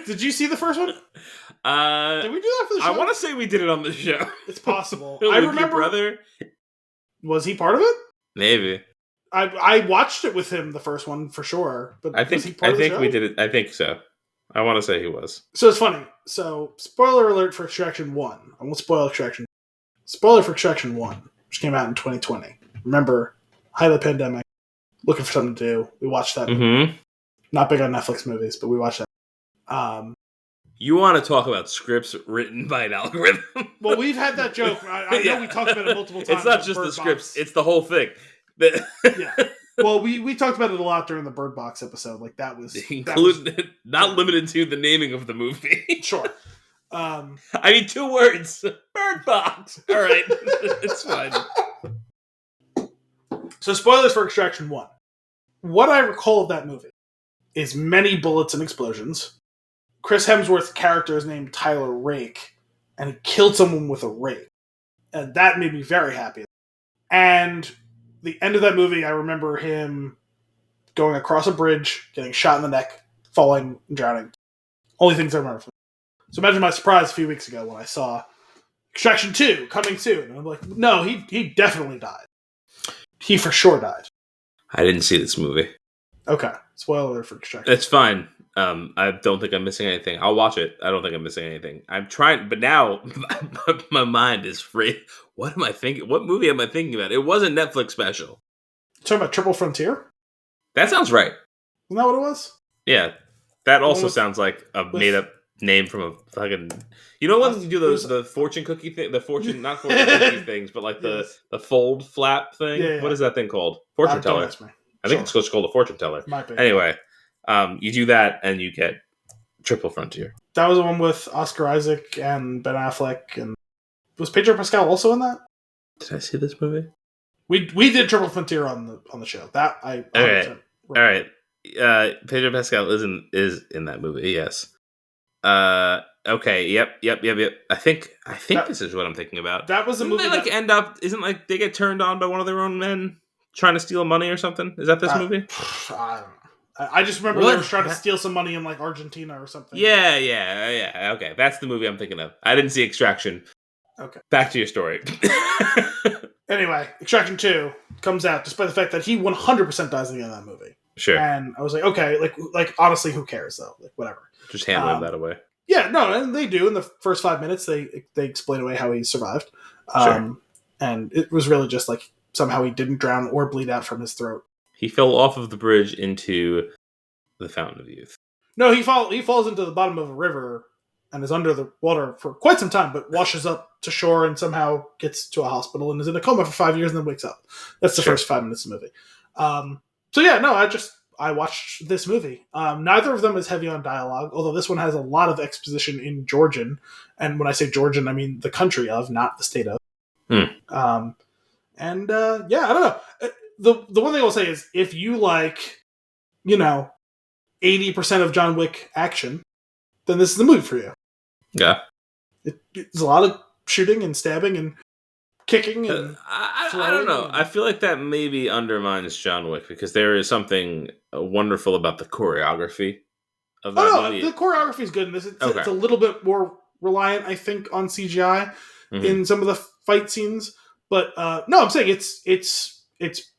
Did you see the first one? Did we do that for the show? I want to say we did it on the show. It's possible. I remember. Your brother? Was he part of it? Maybe. I watched it with him, the first one, for sure. But I think we did it. I think so. I want to say he was. So it's funny. So, spoiler alert for Extraction 1. I won't spoil Extraction. Spoiler for Extraction 1, which came out in 2020. Remember, height of the pandemic, looking for something to do. We watched that movie. Not big on Netflix movies, but we watched that. You want to talk about scripts written by an algorithm? Well, we've had that joke. I know we talked about it multiple times. It's not just the scripts; it's the whole thing. Yeah. Well, we talked about it a lot during the Bird Box episode. Like that was not limited to the naming of the movie. Sure. I mean, 2 words. Bird Box. All right, it's fine. So, spoilers for Extraction 1. What I recall of that movie is many bullets and explosions. Chris Hemsworth's character is named Tyler Rake, and he killed someone with a rake. And that made me very happy. And the end of that movie, I remember him going across a bridge, getting shot in the neck, falling and drowning. Only things I remember from it. So imagine my surprise a few weeks ago when I saw Extraction 2 coming soon. And I'm like, no, he definitely died. He for sure died. I didn't see this movie. Okay. Spoiler for Extraction. It's fine. I don't think I'm missing anything. I'll watch it. I don't think I'm missing anything. I'm trying, but now my mind is free. What am I thinking? What movie am I thinking about? It was a Netflix special. You talking about Triple Frontier? That sounds right. Isn't that what it was? Yeah. That also sounds like a made-up name from a fucking... You know when you do the fortune cookie thing? The fortune, not fortune cookie things, but like the fold flap thing? Yeah. What is that thing called? Fortune teller. I think it's just called a fortune teller. Might be. Anyway, you do that and you get Triple Frontier. That was the one with Oscar Isaac and Ben Affleck. And was Pedro Pascal also in that? Did I see this movie? We did Triple Frontier on the show. That I all right. Pedro Pascal is in that movie. Yes. Okay. Yep. I think this is what I'm thinking about. That was a movie. Isn't they get turned on by one of their own men trying to steal money or something? Is that this movie? I don't know. I just remember they were trying to steal some money in like Argentina or something. Yeah. Okay, that's the movie I'm thinking of. I didn't see Extraction. Okay. Back to your story. Anyway, Extraction 2 comes out despite the fact that he 100% dies at the end of that movie. Sure. And I was like, okay, like honestly, who cares though? Like whatever. Just handling that away. Yeah, no, and they do in the first 5 minutes. They explain away how he survived. Sure. And it was really just like somehow he didn't drown or bleed out from his throat. He fell off of the bridge into the Fountain of Youth. No, he falls into the bottom of a river and is under the water for quite some time, but washes up to shore and somehow gets to a hospital and is in a coma for 5 years and then wakes up. That's the first 5 minutes of the movie. So yeah, no, I watched this movie. Neither of them is heavy on dialogue, although this one has a lot of exposition in Georgian. And when I say Georgian, I mean the country of, not the state of. Yeah, I don't know. The one thing I'll say is if you like, 80% of John Wick action, then this is the movie for you. Yeah. It's a lot of shooting and stabbing and kicking and I don't know. I feel like that maybe undermines John Wick because there is something wonderful about the choreography of that movie. The choreography is good in this. It's a little bit more reliant, I think, on CGI in some of the fight scenes. But no, I'm saying it's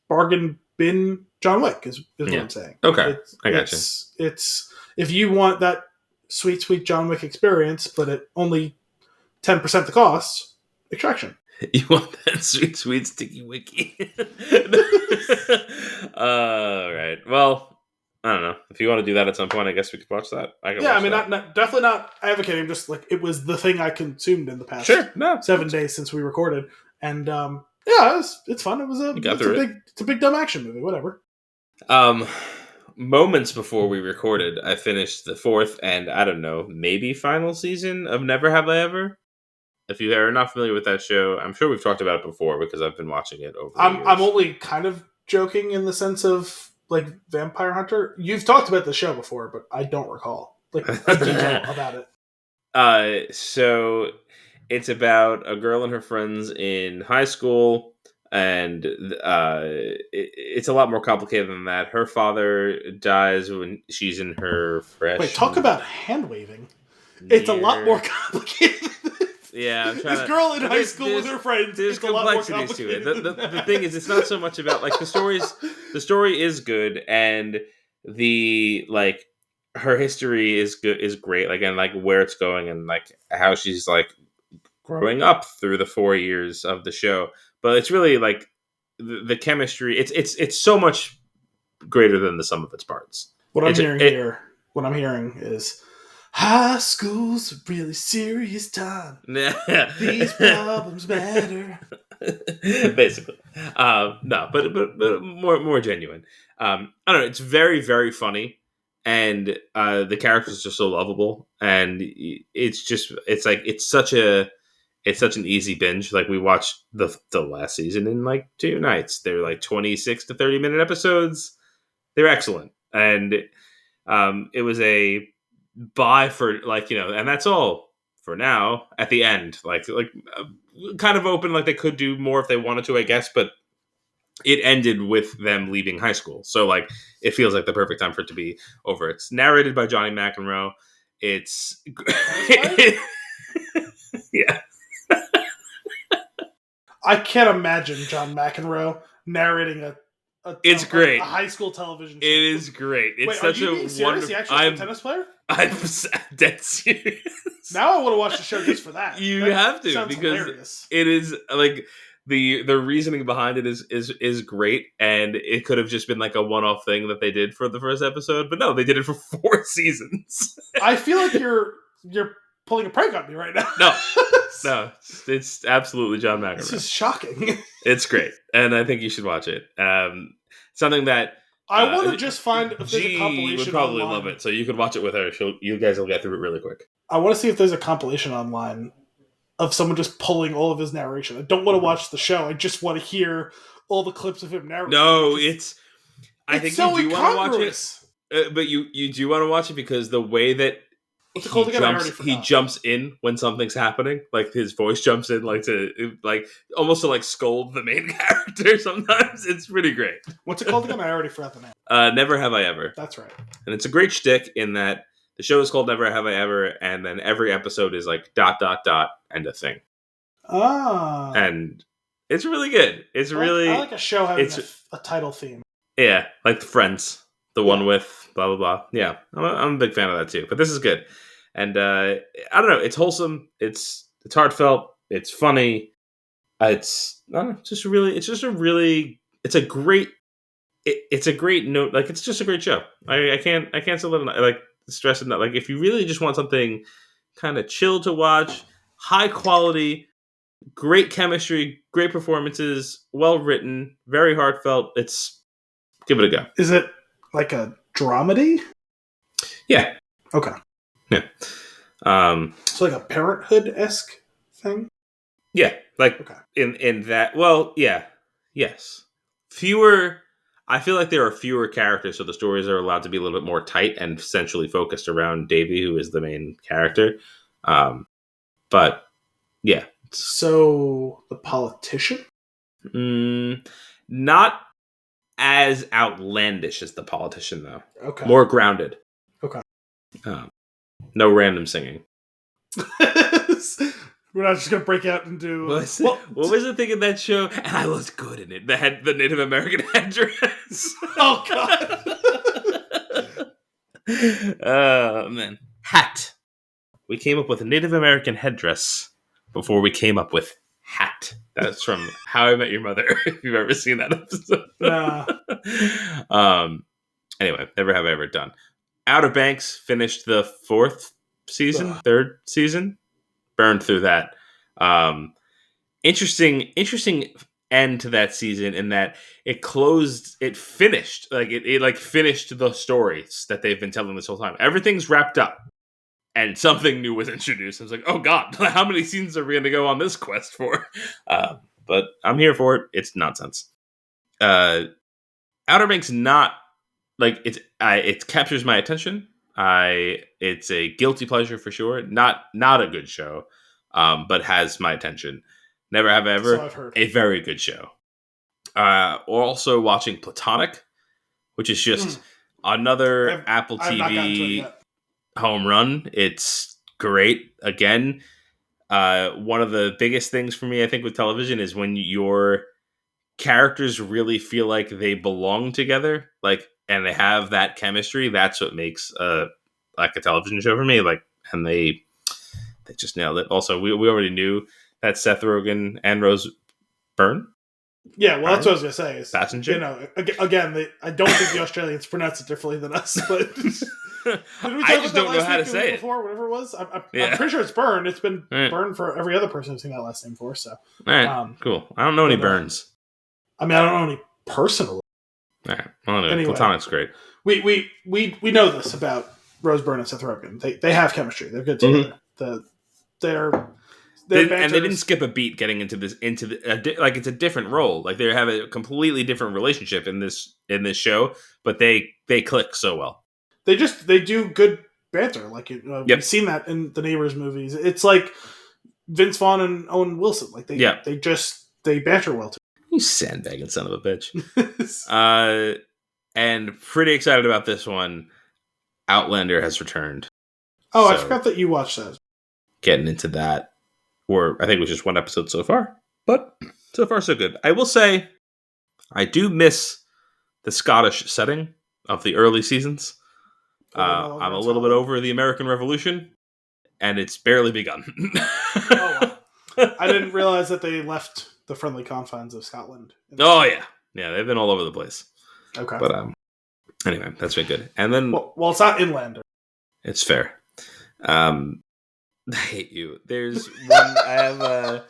bargain bin John Wick is what I'm saying. Okay, I got you. It's if you want that sweet John Wick experience, but at only 10% the cost, Extraction. You want that sweet sticky wicky? All right. Well, I don't know. If you want to do that at some point, I guess we could watch that. I can Yeah, watch I mean, that. not definitely not advocating. Just like it was the thing I consumed in the past Sure, no, 7 days since we recorded, and yeah, it's fun. you got through it. It's a big dumb action movie. Whatever. Moments before we recorded, I finished the 4th and I don't know, maybe final season of Never Have I Ever. If you are not familiar with that show, I'm sure we've talked about it before because I've been watching it over the years. I'm only kind of joking in the sense of like Vampire Hunter. You've talked about the show before, but I don't recall like a detail about it. So it's about a girl and her friends in high school, and it's a lot more complicated than that. Her father dies when she's in her freshman. Wait, talk about hand waving. It's a lot more complicated. Yeah, I'm trying this girl in high school with her friends. There's complexities to it. The thing is, it's not so much about like the story is good, and the like her history is great, like, and like where it's going, and like how she's like growing up through the 4 years of the show. But it's really like the chemistry. It's so much greater than the sum of its parts. What I'm hearing is high school's a really serious time. These problems matter. Basically, no, but more genuine. I don't know. It's very, very funny, and the characters are so lovable, and it's such an easy binge. Like we watched the last season in like 2 nights. They're like 26 to 30-minute episodes. They're excellent, and it was a buy for like, and that's all for now. At the end, kind of open, like they could do more if they wanted to, I guess, but it ended with them leaving high school, so like it feels like the perfect time for it to be over. It's narrated by Johnny McEnroe. It's yeah. I can't imagine John McEnroe narrating a great. A high school television show. It is great. It's such a wonderful. He actually is a tennis player? I'm dead serious. Now I want to watch the show just for that. You have to, because hilarious. It is like the reasoning behind it is great, and it could have just been like a one-off thing that they did for the first episode, but no, they did it for 4 seasons. I feel like you're pulling a prank on me right now. No, it's absolutely John McEnroe. This is shocking. It's great, and I think you should watch it. Something that I want to just find if there's a G compilation. Would probably online. love it, so you could watch it with her. You guys will get through it really quick. I want to see if there's a compilation online of someone just pulling all of his narration. I don't want to watch the show. I just want to hear all the clips of him narrating. No, I think so you do want to watch it, but you do want to watch it because the way that he jumps in when something's happening, like his voice jumps in, like to almost to like scold the main character. Sometimes it's pretty great. What's it called again? I already forgot the name. Never Have I Ever. That's right. And it's a great shtick in that the show is called Never Have I Ever, and then every episode is like ... and a thing. Ah. And it's really good. It's I like a show having a title theme. Yeah, like Friends, the one with blah blah blah. Yeah, I'm a big fan of that too. But this is good, and I don't know. It's wholesome. It's heartfelt. It's funny. It's a great note. Like it's just a great show. I can't say like stress enough. Like if you really just want something kind of chill to watch, high quality, great chemistry, great performances, well written, very heartfelt. Give it a go. Is it like a dramedy? Yeah. Okay. Yeah. So like a Parenthood-esque thing? Yeah. Like in that. Well, yeah. Yes. I feel like there are fewer characters, so the stories are allowed to be a little bit more tight and centrally focused around Davy, who is the main character. But yeah. So the politician? Not as outlandish as the politician, though. Okay. More grounded. Okay. No random singing. We're not just going to break out and do... What was the thing in that show? And I was good in it. The Native American headdress. Oh, God. Oh, man. Hat. We came up with a Native American headdress before we came up with hat. That's from How I Met Your Mother, if you've ever seen that episode. Nah. Anyway, never have I ever done. Outer Banks finished the third season. Burned through that. Interesting end to that season in that it finished the stories that they've been telling this whole time. Everything's wrapped up and something new was introduced. I was like, oh god, how many seasons are we going to go on this quest for? But I'm here for it. It's nonsense. Outer Banks not like it captures my attention. It's a guilty pleasure for sure. Not a good show, but has my attention. Never have I ever. So I've heard. A very good show. Also watching Platonic, which is just another Apple TV home run. It's great. Again, one of the biggest things for me, I think, with television is when your characters really feel like they belong together, and they have that chemistry. That's what makes a television show for me. And they just nailed it. Also, we already knew that Seth Rogen and Rose Byrne. Yeah, well, that's what I was gonna say. Is, passenger. Again, I don't think the Australians pronounce it differently than us, but I just don't know how to say it. Before, whatever it was, I'm pretty sure it's Byrne. It's been Byrne for every other person I've seen that last name for. So, all right, cool. I don't know any Burns. I don't know any personally. All right, well, anyway, Platonic's great. We know this about Rose Byrne and Seth Rogen. They have chemistry. They're good together. And they didn't skip a beat getting into it's a different role. Like they have a completely different relationship in this show, but they click so well. They do good banter. We've seen that in the Neighbors movies. It's like Vince Vaughn and Owen Wilson. They banter well too. You sandbagging son of a bitch. And pretty excited about this one. Outlander has returned. Oh, so, I forgot that you watched that. Getting into that. Or I think it was just one episode so far. But so far so good. I will say, I do miss the Scottish setting of the early seasons. I'm a little bit over the American Revolution. And it's barely begun. Oh, wow. I didn't realize that they left the friendly confines of Scotland. Oh, yeah. Yeah, they've been all over the place. Okay. But anyway, that's been good. And then... Well, it's not inland. It's fair. I hate you. There's one... I have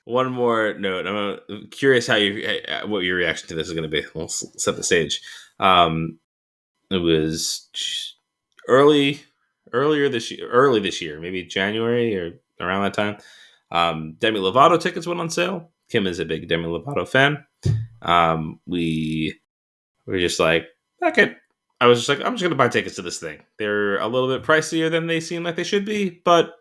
one more note. I'm curious what your reaction to this is going to be. We'll set the stage. It was early this year, maybe January or around that time. Demi Lovato tickets went on sale. Kim is a big Demi Lovato fan. We were just like, fuck it. I was just like, I'm just going to buy tickets to this thing. They're a little bit pricier than they seem like they should be, but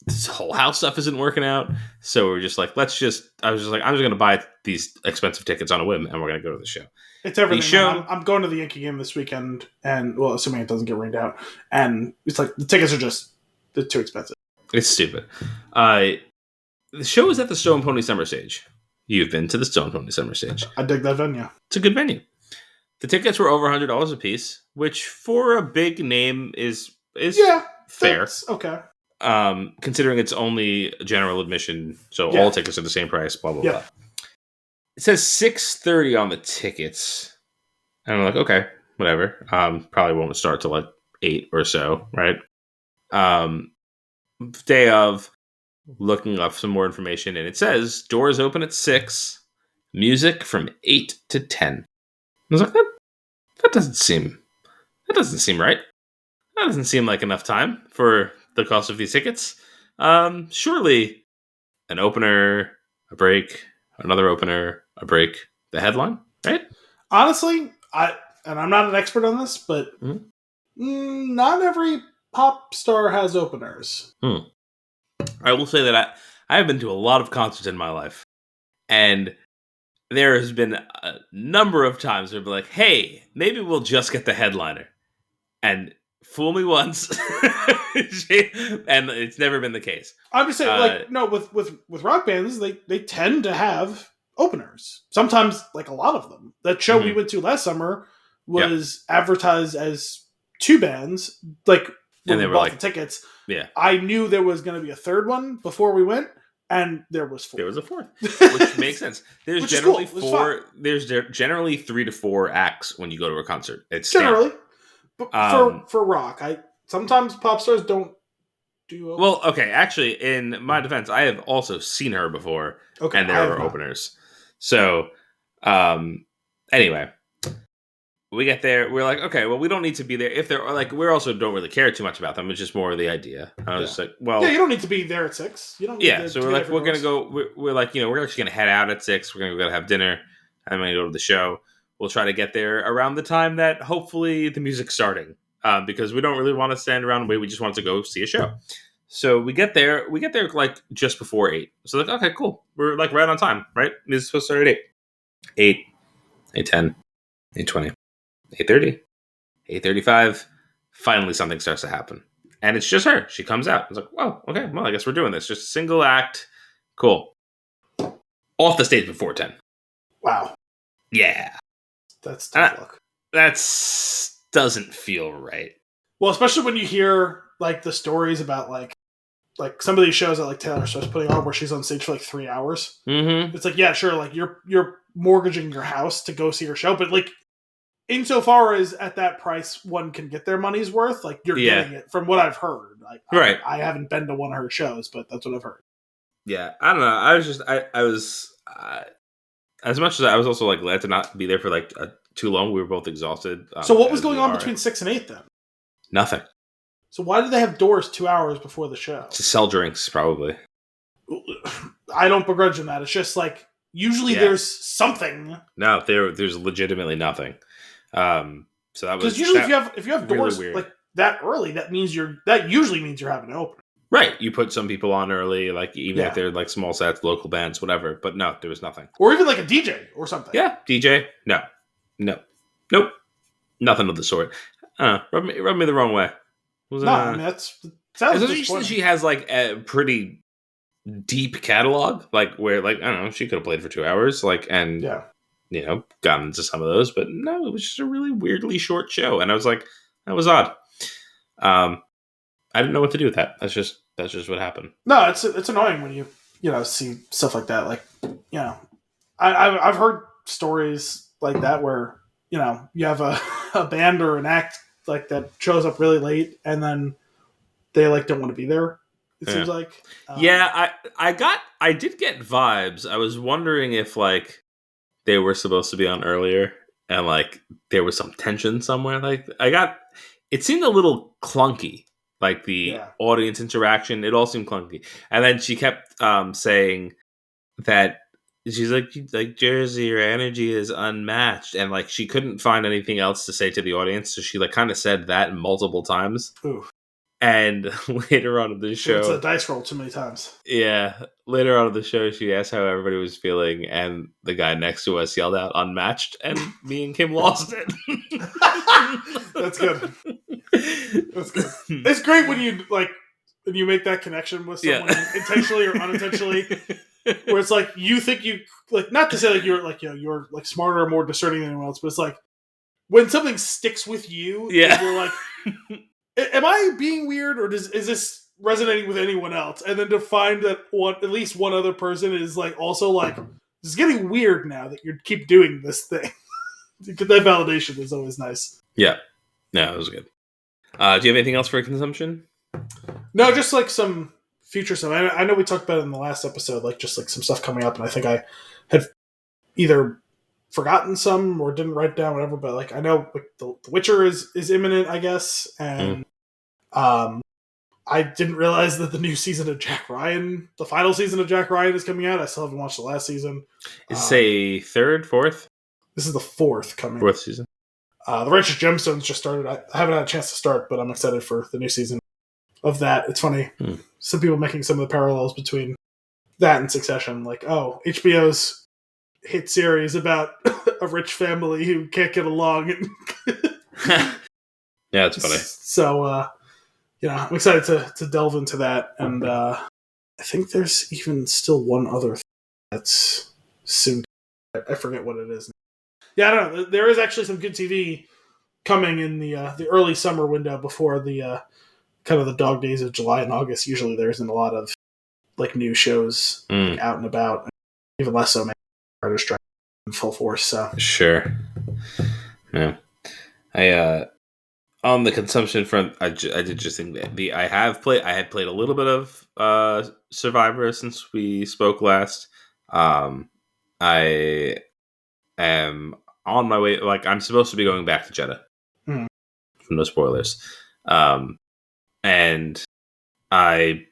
this whole house stuff isn't working out. So we're just like, I'm just going to buy these expensive tickets on a whim, and we're going to go to the show. It's everything. I'm going to the Yankee game this weekend, and well, assuming it doesn't get rained out, and it's like the tickets are they're too expensive. It's stupid. The show is at the Stone Pony Summer Stage. You've been to the Stone Pony Summer Stage. I dig that venue. It's a good venue. The tickets were over $100 a piece, which for a big name is fair. Okay. Considering it's only general admission, so all tickets are the same price, blah, blah, blah. It says $630 on the tickets. And I'm like, okay, whatever. Probably won't start till like 8 or so, right? Day of, looking up some more information, and it says doors open at 6, music from 8 to 10. I was like, that doesn't seem right. That doesn't seem like enough time for the cost of these tickets. Surely an opener, a break, another opener, a break, the headline, right? Honestly, I'm not an expert on this, but not every pop star has openers. I will say that I have been to a lot of concerts in my life, and there has been a number of times where I've been like, hey, maybe we'll just get the headliner. And fool me once. And it's never been the case. I'm just saying, with rock bands, they tend to have openers. Sometimes, like a lot of them. That show we went to last summer was advertised as 2 bands. Like, when we bought the tickets, I knew there was going to be a third one before we went. And there was 4. There was a 4th, which makes sense. There's Which generally is cool. 4. There's generally 3 to 4 acts when you go to a concert. It's generally, but for rock, sometimes pop stars don't do. Well, okay. Actually, in my defense, I have also seen her before, and there were openers. So, anyway. We get there. We're like, okay, well, we don't need to be there. If they're like, we also don't really care too much about them. It's just more of the idea. I was just like, well, yeah, you don't need to be there at 6. You don't. Need so we're like, we're gonna go. We're like, we're actually gonna head out at 6. We're gonna go have dinner. I'm gonna go to the show. We'll try to get there around the time that hopefully the music's starting, because we don't really want to stand around and wait. We just want to go see a show. So we get there. We get there like just before 8. So like, okay, cool. We're like right on time, right? It's supposed to start at 8. 8:10. 8:20. 8:30, 8:35. Finally, something starts to happen, and it's just her. She comes out. It's like, whoa, okay, well, I guess we're doing this. Just a single act, cool. Off the stage before 10. Wow. Yeah, that's tough luck. That doesn't feel right. Well, especially when you hear like the stories about like some of these shows that like Taylor Swift's putting on, where she's on stage for like 3 hours. Mm-hmm. It's like, yeah, sure, like you're mortgaging your house to go see her show, but like, insofar as at that price one can get their money's worth, like you're getting it from what I've heard. Like, right. I haven't been to one of her shows, but that's what I've heard. Yeah, I don't know. I was just I was as much as I was also like glad to not be there for like too long. We were both exhausted. So what was going on between 6 and 8 then? Nothing. So why did they have doors 2 hours before the show? To sell drinks, probably. I don't begrudge them that. It's just like usually there's something. No, there's legitimately nothing. So that was because usually if you have doors really like that early, that usually means you're having an opener. Right, you put some people on early, like even if they're like small sets, local bands, whatever. But no, there was nothing, or even like a DJ or something. Yeah, DJ. No, nope, nothing of the sort. Rub me the wrong way. I mean she has like a pretty deep catalog, like where like I don't know, she could have played for 2 hours, like and gotten into some of those, but no, it was just a really weirdly short show, and I was like, that was odd. I didn't know what to do with that. That's just what happened. No, it's annoying when you see stuff like that. Like I've heard stories like that where you have a band or an act like that shows up really late, and then they like don't want to be there. It seems like. I did get vibes. I was wondering if like they were supposed to be on earlier, and like there was some tension somewhere. Like it seemed a little clunky. Like the audience interaction, it all seemed clunky. And then she kept saying that she's like Jersey, your energy is unmatched, and like she couldn't find anything else to say to the audience, so she like kind of said that multiple times. Ooh. And later on in the show, it's a dice roll too many times. Yeah, later on in the show, she asked how everybody was feeling, and the guy next to us yelled out "unmatched," and me and Kim lost it. That's good. That's good. It's great when you make that connection with someone intentionally or unintentionally, where it's like you think you like not to say like you're like you're like smarter or more discerning than anyone else, but it's like when something sticks with you, and you're like. Am I being weird, or is this resonating with anyone else? And then to find that at least one other person is like also like it's getting weird now that you keep doing this thing. That validation is always nice. Yeah, it was good. Do you have anything else for consumption? No, just like some future stuff. I know we talked about it in the last episode, like just like some stuff coming up, and I think I had either forgotten some or didn't write down whatever, but like I know like, the Witcher is imminent, I guess, and I didn't realize that the new season of Jack Ryan, the final season of Jack Ryan, is coming out. I still haven't watched the last season. Is this a third, fourth? This is the fourth season. The Righteous Gemstones just started. I haven't had a chance to start, but I'm excited for the new season of that. It's funny. Some people making some of the parallels between that and Succession, like HBO's hit series about a rich family who can't get along. Yeah, it's funny. So, I'm excited to delve into that. And I think there's even still one other thing that's soon. I forget what it is. Yeah, I don't know. There is actually some good TV coming in the early summer window before the kind of the dog days of July and August. Usually there isn't a lot of like new shows like, out and about. Even less so, maybe writers strike in full force. So sure, yeah. I on the consumption front, I did just think that I had played a little bit of Survivor since we spoke last. I am on my way. Like I'm supposed to be going back to Jeddah. No spoilers. And I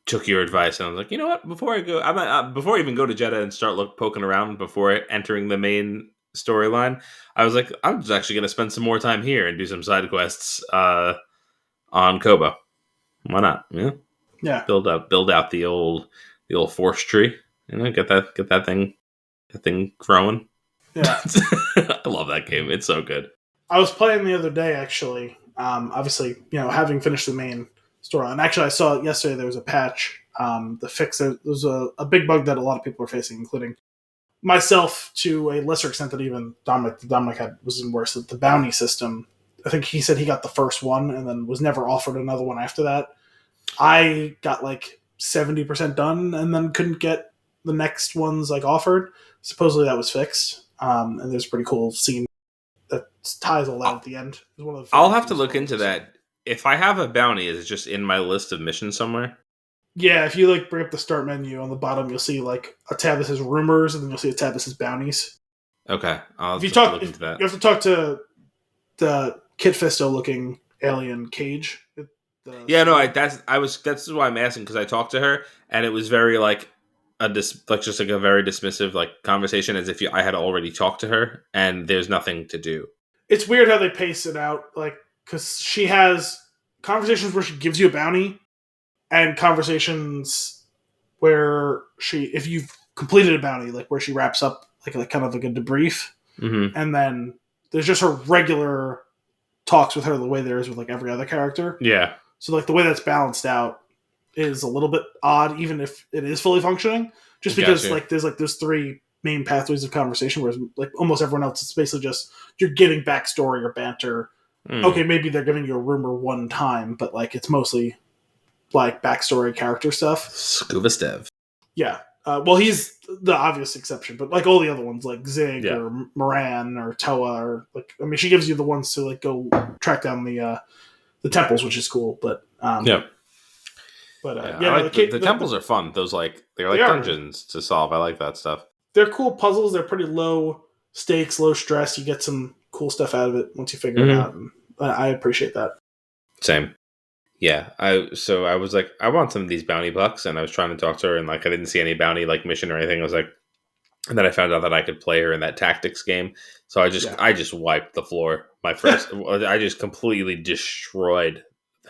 took your advice and I was like, you know what? Before I go, before I even go to Jeddah and start poking around before entering the main storyline, I was like, I'm just actually going to spend some more time here and do some side quests on Koba. Why not? Yeah. Yeah. Build out the old force tree. You know, get that thing growing. Yeah. I love that game. It's so good. I was playing the other day, actually. Obviously, having finished the main story. And actually, I saw it yesterday. There was a patch. The fix. There was a big bug that a lot of people are facing, including myself to a lesser extent than even Dominic. Dominic was even worse. The bounty system. I think he said he got the first one and then was never offered another one after that. I got like 70% done and then couldn't get the next ones like offered. Supposedly that was fixed. And there's a pretty cool scene that ties all that at the end. I'll have to look into that. If I have a bounty, is it just in my list of missions somewhere? Yeah, if you like bring up the start menu on the bottom, you'll see like a tab that says rumors, and then you'll see a tab that says bounties. Okay, I'll look into that. You have to talk to the Kit Fisto looking alien Cage. That's why I'm asking, because I talked to her and it was very like just like a very dismissive like conversation, as if I had already talked to her and there's nothing to do. It's weird how they pace it out, like because she has conversations where she gives you a bounty and conversations where if you've completed a bounty, like where she wraps up like kind of like a debrief, and then there's just her regular talks with her the way there is with like every other character. Yeah. So like the way that's balanced out is a little bit odd, even if it is fully functioning. Just because like there's three main pathways of conversation, whereas like almost everyone else, it's basically just you're getting backstory or banter. Okay, maybe they're giving you a rumor one time, but like it's mostly like backstory character stuff. Scuba Stev. Yeah. Well, he's the obvious exception, but like all the other ones, like Zig or Moran or Toa, or like she gives you the ones to like go track down the temples, which is cool. But the temples are fun. Those they're dungeons to solve. I like that stuff. They're cool puzzles. They're pretty low stakes, low stress. You get some cool stuff out of it once you figure it out. And I appreciate that. Same. Yeah, I was like, I want some of these bounty bucks, and I was trying to talk to her, and like I didn't see any bounty like mission or anything. I was like, and then I found out that I could play her in that tactics game, so I just wiped the floor. I just completely destroyed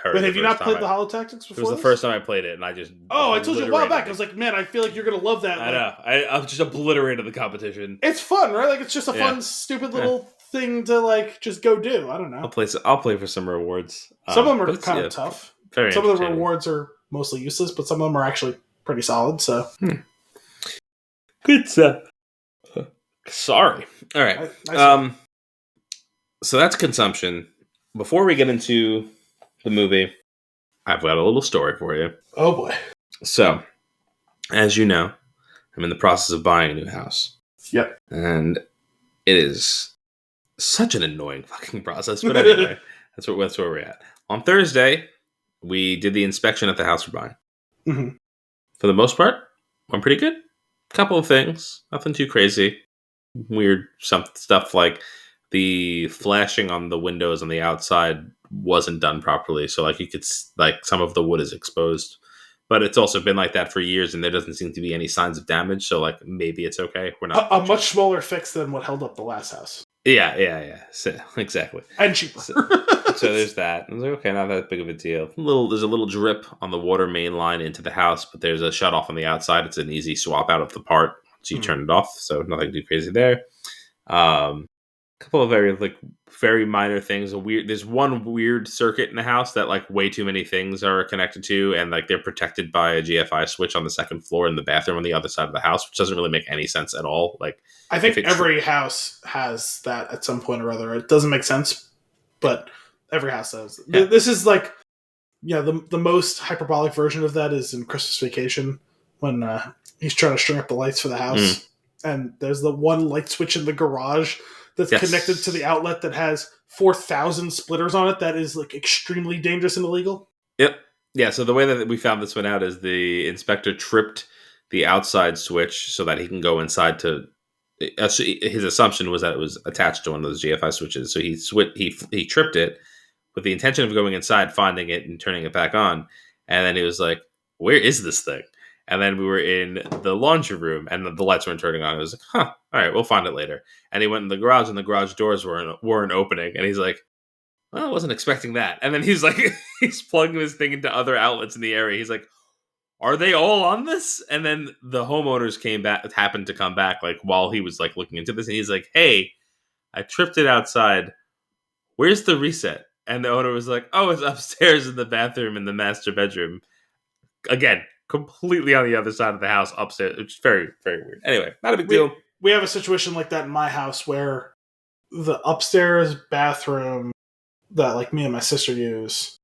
her. But have you not played the Holo Tactics before? It was the first time I played it, and I just I told you a while back. I was like, man, I feel like you're gonna love that. I know. I just obliterated the competition. It's fun, right? Like it's just a fun, stupid little thing to like just go do. I don't know. I'll play for some rewards. Some of them are kind of tough. Some of the rewards are mostly useless, but some of them are actually pretty solid. So good stuff. Sorry. All right. So that's consumption. Before we get into the movie, I've got a little story for you. Oh boy. So, as you know, I'm in the process of buying a new house. Yep. And it is such an annoying fucking process. But anyway, that's where we're at. On Thursday, we did the inspection at the house we're buying. Mm-hmm. For the most part, went pretty good. Couple of things, nothing too crazy. Weird stuff like the flashing on the windows on the outside wasn't done properly, so like you could like some of the wood is exposed. But it's also been like that for years, and there doesn't seem to be any signs of damage. So like maybe it's okay. We're not a much smaller fix than what held up the last house. Yeah. So, exactly. And cheaper. So there's that. I was like, okay, not that big of a deal. There's a little drip on the water main line into the house, but there's a shut off on the outside. It's an easy swap out of the part once you turn it off. So nothing too crazy there. Couple of very minor things. There's one weird circuit in the house that like way too many things are connected to, and like they're protected by a GFI switch on the second floor in the bathroom on the other side of the house, which doesn't really make any sense at all. Like I think every house has that at some point or other. It doesn't make sense, but every house does. Yeah. This is like Yeah, the most hyperbolic version of that is in Christmas Vacation when he's trying to string up the lights for the house, and there's the one light switch in the garage that's connected to the outlet that has 4,000 splitters on it. That is like extremely dangerous and illegal. Yep. Yeah. So the way that we found this one out is the inspector tripped the outside switch so that he can go inside to. His assumption was that it was attached to one of those GFI switches, so he tripped it with the intention of going inside, finding it, and turning it back on. And then he was like, "Where is this thing?" And then we were in the laundry room, and the lights weren't turning on. It was like, "Huh, all right, we'll find it later." And he went in the garage, and the garage doors weren't opening. And he's like, "Well, I wasn't expecting that." And then he's like, he's plugging this thing into other outlets in the area. He's like, "Are they all on this?" And then the homeowners happened to come back like while he was like looking into this, and he's like, "Hey, I tripped it outside. Where's the reset?" And the owner was like, "Oh, it's upstairs in the bathroom in the master bedroom." Again, completely on the other side of the house upstairs. It's very, very weird. Anyway, not a big deal. We have a situation like that in my house where the upstairs bathroom that like me and my sister use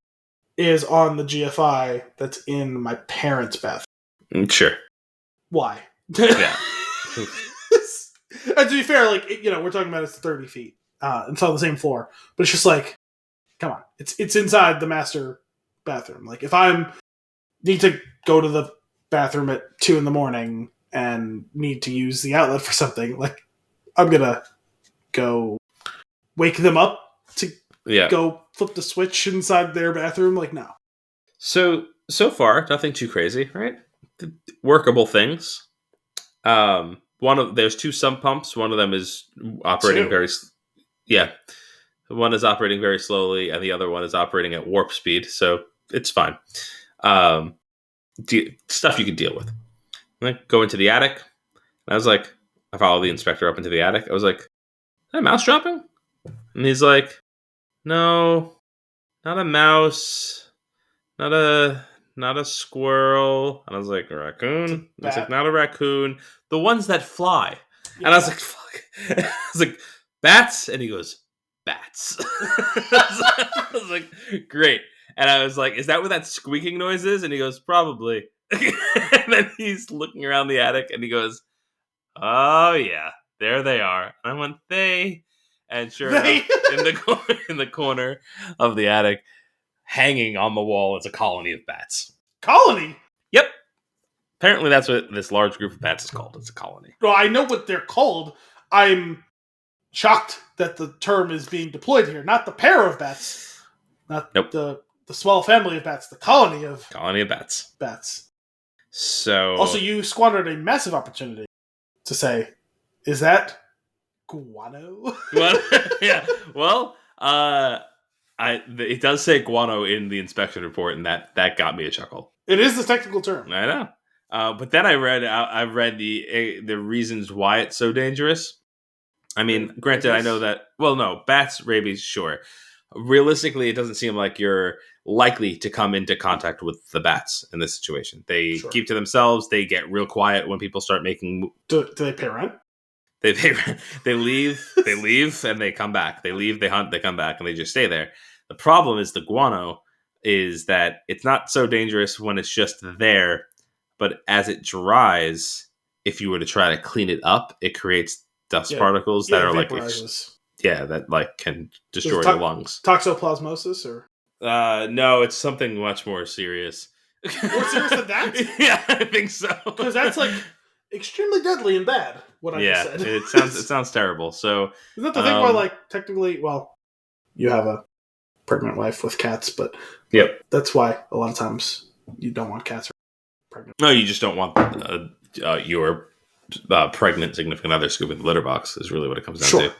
is on the GFI that's in my parents' bathroom. Sure. Why? Yeah. And to be fair, like, we're talking about it's 30 feet. It's on the same floor. But it's just like, come on. It's inside the master bathroom. Like, if I need to go to the bathroom at 2 a.m. and need to use the outlet for something, like, I'm going to go wake them up to go flip the switch inside their bathroom. Like, no. So far, nothing too crazy, right? Workable things. There's 2 sump pumps. One of them is operating one is operating very slowly, and the other one is operating at warp speed. So it's fine. Stuff you can deal with. Like, go into the attic. And I was like, I followed the inspector up into the attic. I was like, "Is that mouse dropping?" And he's like, "No, not a mouse, not a squirrel." And I was like, "A raccoon?" And he's like, "Not a raccoon. The ones that fly." Yeah. And I was like, "Fuck." I was like, "Bats?" And he goes, "Bats." I was like, "Great." And I was like, "Is that what that squeaking noise is?" And he goes, "Probably." And then he's looking around the attic and he goes, "Oh yeah, there they are." And I went, "They?" And sure enough, in the corner of the attic, hanging on the wall, is a colony of bats. Colony? Yep. Apparently that's what this large group of bats is called. It's a colony. Well, I know what they're called. I'm shocked that the term is being deployed here. Not the pair of bats. Not the small family of bats. The colony of bats. Bats. So also, you squandered a massive opportunity to say, "Is that guano?" Yeah. Well, it does say guano in the inspection report, and that got me a chuckle. It is the technical term. I know. But then I read the reasons why it's so dangerous. I mean, granted, I know that. Well, no, bats, rabies, sure. Realistically, it doesn't seem like you're likely to come into contact with the bats in this situation. They keep to themselves. They get real quiet when people start making. Do they pay rent? They leave, and they come back. They leave, they hunt, they come back, and they just stay there. The problem is the guano is that it's not so dangerous when it's just there, but as it dries, if you were to try to clean it up, it creates dust particles that are that like can destroy your lungs. Toxoplasmosis or no, it's something much more serious. More serious than that? Yeah, I think so. Because that's like extremely deadly and bad. What I just said. it sounds terrible. So isn't that the thing why, like, technically, well, you have a pregnant wife with cats, but that's why a lot of times you don't want cats pregnant. No, you just don't want your pregnant significant other scooping the litter box is really what it comes down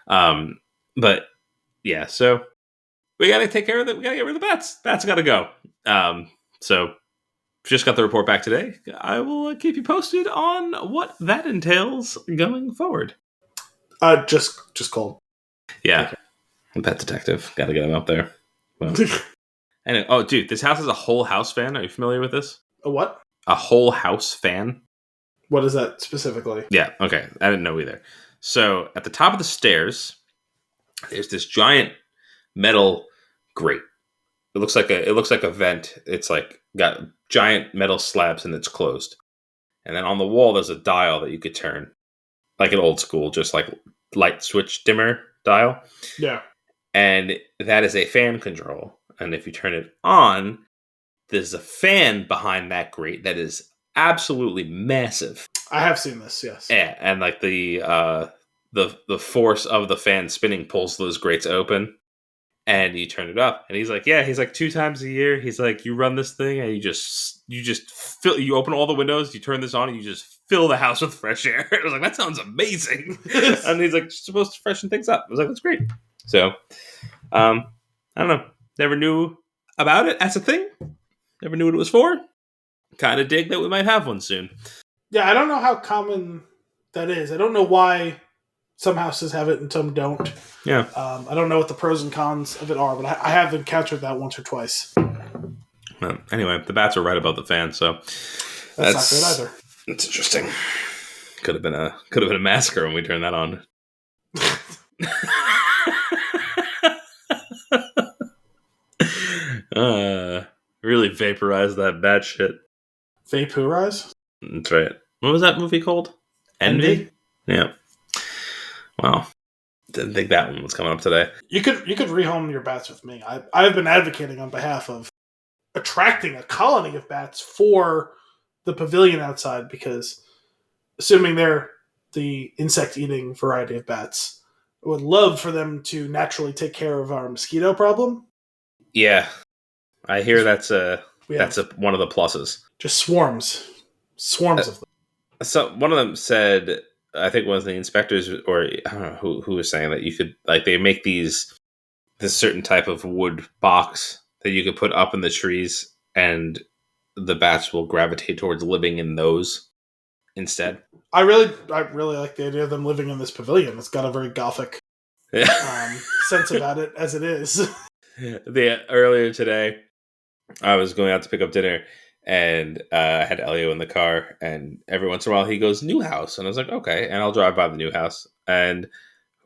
to. But yeah, so we got to take care of that. We got to get rid of the bats. Bats got to go. So just got the report back today. I will keep you posted on what that entails going forward. Just called. Yeah. Okay. Pet detective. Got to get him up there. Well. Anyway, oh, dude, this house has a whole house fan. Are you familiar with this? A what? A whole house fan. What is that specifically? Yeah, okay. I didn't know either. So at the top of the stairs, there's this giant metal grate. It looks like a vent. It's like got giant metal slabs and it's closed. And then on the wall there's a dial that you could turn, like an old school, just like light switch dimmer dial. Yeah. And that is a fan control. And if you turn it on, there's a fan behind that grate that is absolutely massive. I have seen this, yes. Yeah, and like the force of the fan spinning pulls those grates open, and you turn it up. And he's like, 2 times a year. He's like, you run this thing, and you just fill. You open all the windows, you turn this on, and you just fill the house with fresh air. I was like, that sounds amazing. And he's like, supposed to freshen things up. I was like, that's great. So, I don't know. Never knew about it as a thing. Never knew what it was for. Kind of dig that we might have one soon. Yeah, I don't know how common that is. I don't know why some houses have it and some don't. Yeah. I don't know what the pros and cons of it are, but I have encountered that once or twice. Well, anyway, the bats are right above the fan, so that's not good either. It's interesting. Could have been a massacre when we turned that on. Really vaporized that bad shit. Vaporize? That's right. What was that movie called? Envy? Yeah. Wow. Didn't think that one was coming up today. You could rehome your bats with me. I've been advocating on behalf of attracting a colony of bats for the pavilion outside, because assuming they're the insect-eating variety of bats, I would love for them to naturally take care of our mosquito problem. Yeah. I hear that's one of the pluses. Just swarms of them. So one of them said, I think one of the inspectors, or I don't know who was saying that you could, like, they make this certain type of wood box that you could put up in the trees, and the bats will gravitate towards living in those instead. I really like the idea of them living in this pavilion. It's got a very gothic sense about it as it is. Earlier today, I was going out to pick up dinner, and I had Elio in the car, and every once in a while he goes, "New house," and I was like, okay, and I'll drive by the new house, and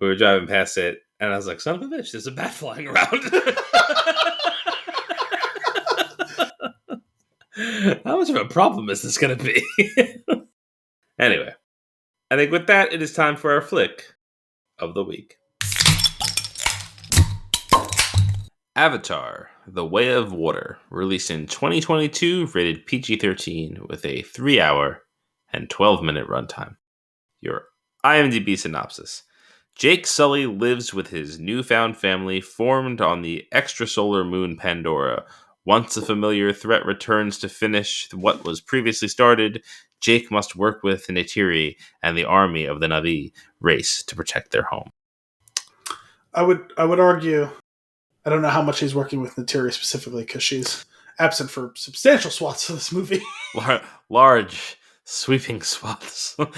we were driving past it, and I was like, son of a bitch, there's a bat flying around. How much of a problem is this going to be? Anyway, I think with that, it is time for our flick of the week. Avatar: The Way of Water, released in 2022, rated PG-13, with a 3-hour and 12-minute runtime. Your IMDb synopsis. Jake Sully lives with his newfound family formed on the extrasolar moon Pandora. Once a familiar threat returns to finish what was previously started, Jake must work with Neytiri and the army of the Na'vi race to protect their home. I would argue, I don't know how much he's working with Neytiri specifically, because she's absent for substantial swaths of this movie. Large, sweeping swaths. Let's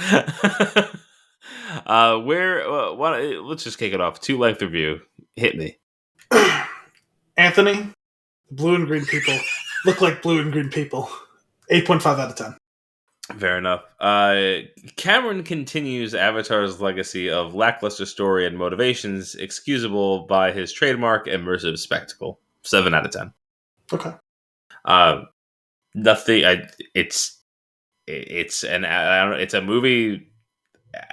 just kick it off. Toot-length review. Hit me. Anthony, blue and green people look like blue and green people. 8.5 out of 10. Fair enough. Cameron continues Avatar's legacy of lackluster story and motivations, excusable by his trademark immersive spectacle. 7 out of 10. Okay. Nothing. It's a movie.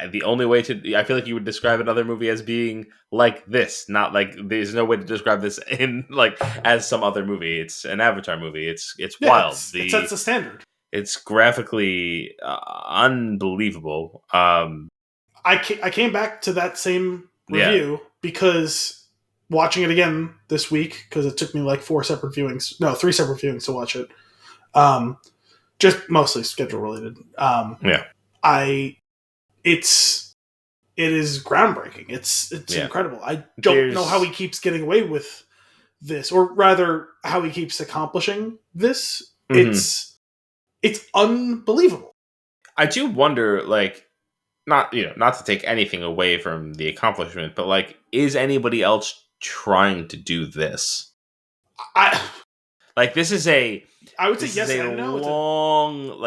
The only way I feel like you would describe another movie as being like this, not like there's no way to describe this in like as some other movie. It's an Avatar movie. It's wild. It sets the standard. It's graphically unbelievable. I came back to that same review because watching it again this week, because it took me like 3 separate viewings to watch it. Just mostly schedule related. It is groundbreaking. It's incredible. I don't know how he keeps getting away with this, or rather how he keeps accomplishing this. Mm-hmm. It's unbelievable. I do wonder, like, not to take anything away from the accomplishment, but like, is anybody else trying to do this? This is a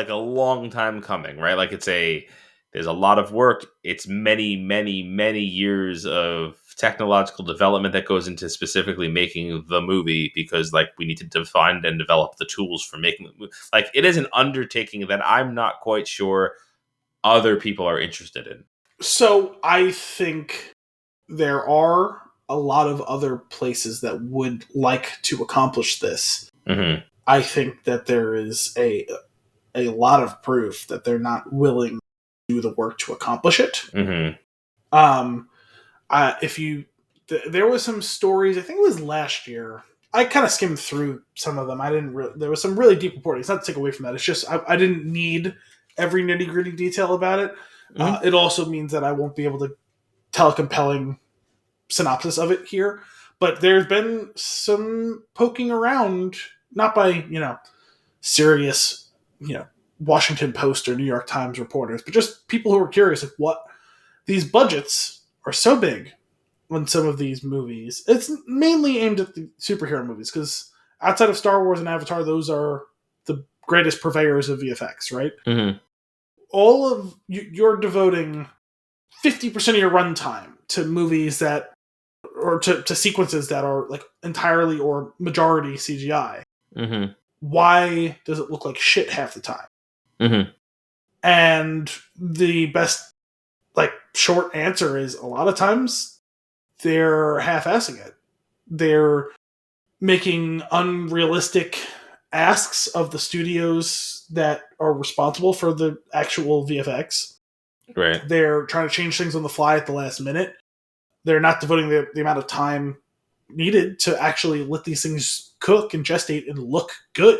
long time coming, right? Like, there's a lot of work. It's many, many, many years of technological development that goes into specifically making the movie, because like we need to define and develop the tools for making the movie. Like it is an undertaking that I'm not quite sure other people are interested in. So I think there are a lot of other places that would like to accomplish this. Mm-hmm. I think that there is a lot of proof that they're not willing to do the work to accomplish it. Mm-hmm. There was some stories, I think it was last year. I kind of skimmed through some of them. There was some really deep reporting. It's not to take away from that. It's just I didn't need every nitty gritty detail about it. Mm-hmm. It also means that I won't be able to tell a compelling synopsis of it here. But there's been some poking around, not by serious Washington Post or New York Times reporters, but just people who are curious of what these budgets are so big on some of these movies. It's mainly aimed at the superhero movies, because outside of Star Wars and Avatar, those are the greatest purveyors of VFX, right? Mm-hmm. All of you're devoting 50% of your runtime to movies that, or to sequences that are like entirely or majority CGI. Mm-hmm. Why does it look like shit half the time? Mm-hmm. And the best short answer is, a lot of times they're half-assing it. They're making unrealistic asks of the studios that are responsible for the actual VFX. Right. They're trying to change things on the fly at the last minute. They're not devoting the amount of time needed to actually let these things cook and gestate and look good.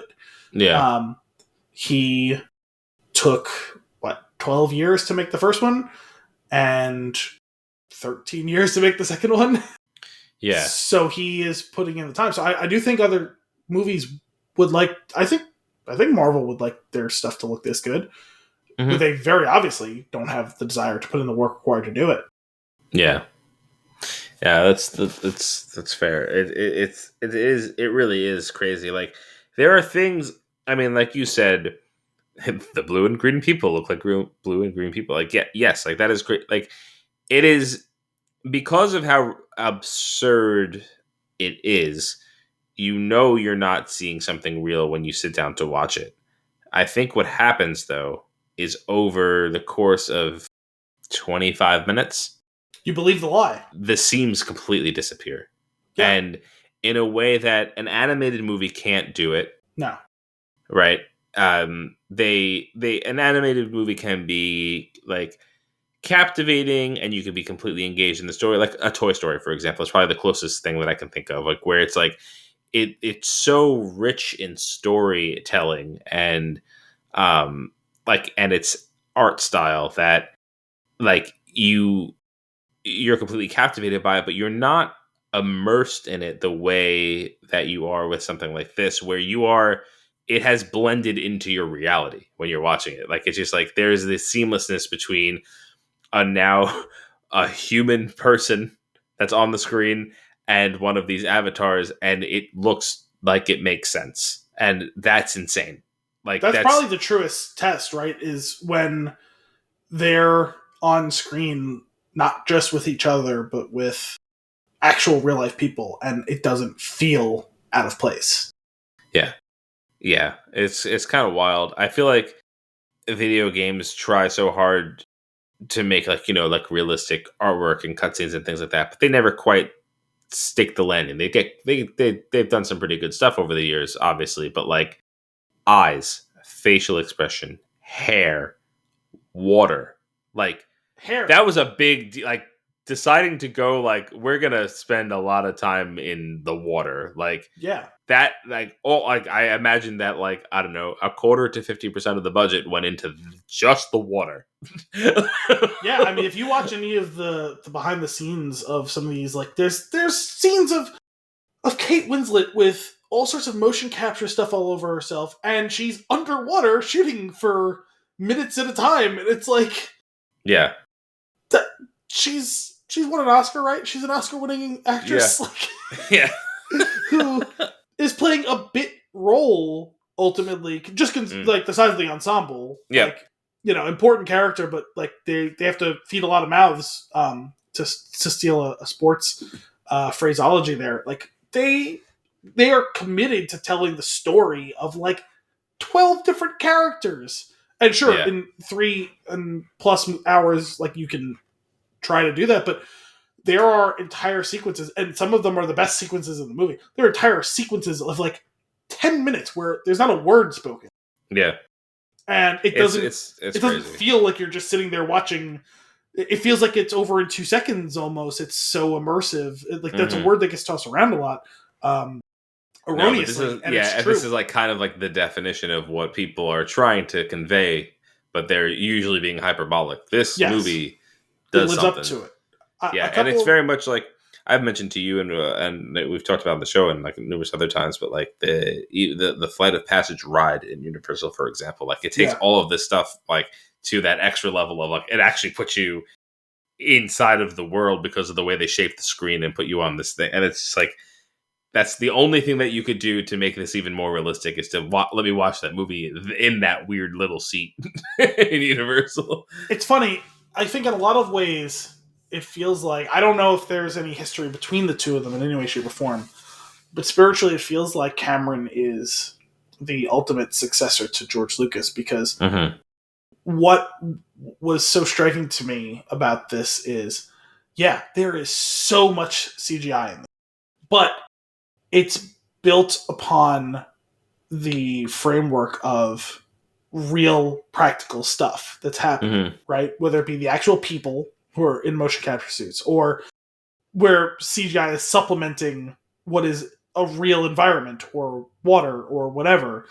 Yeah. He took 12 years to make the first one and 13 years to make the second one. Yeah. So he is putting in the time. So I do think other movies would I think Marvel would like their stuff to look this good. Mm-hmm. But they very obviously don't have the desire to put in the work required to do it. Yeah. Yeah, that's fair. It really is crazy. Like, there are things, I mean, like you said, the blue and green people look like blue and green people. Like, yeah, yes, like that is great. Like, it is, because of how absurd it is, you're not seeing something real when you sit down to watch it. I think what happens, though, is over the course of 25 minutes, you believe the lie. The seams completely disappear. Yeah. And in a way that an animated movie can't do it. No. Right? An animated movie can be like captivating, and you can be completely engaged in the story. Like a Toy Story, for example, is probably the closest thing that I can think of. Like, where it's like it's so rich in storytelling and and its art style that like you're completely captivated by it, but you're not immersed in it the way that you are with something like this, where it has blended into your reality when you're watching it. Like, it's just like there's this seamlessness between a human person that's on the screen and one of these avatars, and it looks like it makes sense. And that's insane. Like, that's probably the truest test, right? Is when they're on screen, not just with each other, but with actual real life people, and it doesn't feel out of place. Yeah. Yeah. It's kind of wild. I feel like video games try so hard to make like realistic artwork and cutscenes and things like that, but they never quite stick the landing. They've done some pretty good stuff over the years, obviously, but like eyes, facial expression, hair, water, like hair. That was a big deciding to go like, we're gonna spend a lot of time in the water. Like, yeah, that I imagine that I don't know, a quarter to 50% of the budget went into just the water. Yeah, I mean, if you watch any of the behind the scenes of some of these, like there's scenes of Kate Winslet with all sorts of motion capture stuff all over herself, and she's underwater shooting for minutes at a time, and it's like, yeah, she's won an Oscar, right? She's an Oscar-winning actress, yeah. Who is playing a bit role ultimately, just like the size of the ensemble. Yeah, important character, but like they have to feed a lot of mouths to steal a sports phraseology there, like they are committed to telling the story of like 12 different characters. And sure, in 3 and plus hours, like you can try to do that, but there are entire sequences, and some of them are the best sequences in the movie. There are entire sequences of like 10 minutes where there's not a word spoken. Yeah. And it doesn't it doesn't feel like you're just sitting there watching. It feels like it's over in 2 seconds almost. It's so immersive. Like that's a word that gets tossed around a lot. Erroneously, this is like kind of like the definition of what people are trying to convey, but they're usually being hyperbolic. This movie does lives something up to it. And it's very much like I've mentioned to you, and we've talked about on the show and like numerous other times. But like the Flight of Passage ride in Universal, for example, like it takes all of this stuff like to that extra level of like it actually puts you inside of the world because of the way they shape the screen and put you on this thing, and it's just like. That's the only thing that you could do to make this even more realistic is to let me watch that movie in that weird little seat in Universal. It's funny. I think in a lot of ways, it feels like, I don't know if there's any history between the two of them in any way, shape, or form, but spiritually it feels like Cameron is the ultimate successor to George Lucas because what was so striking to me about this is, there is so much CGI in this, but it's built upon the framework of real practical stuff that's happening, right? Whether it be the actual people who are in motion capture suits or where CGI is supplementing what is a real environment or water or whatever.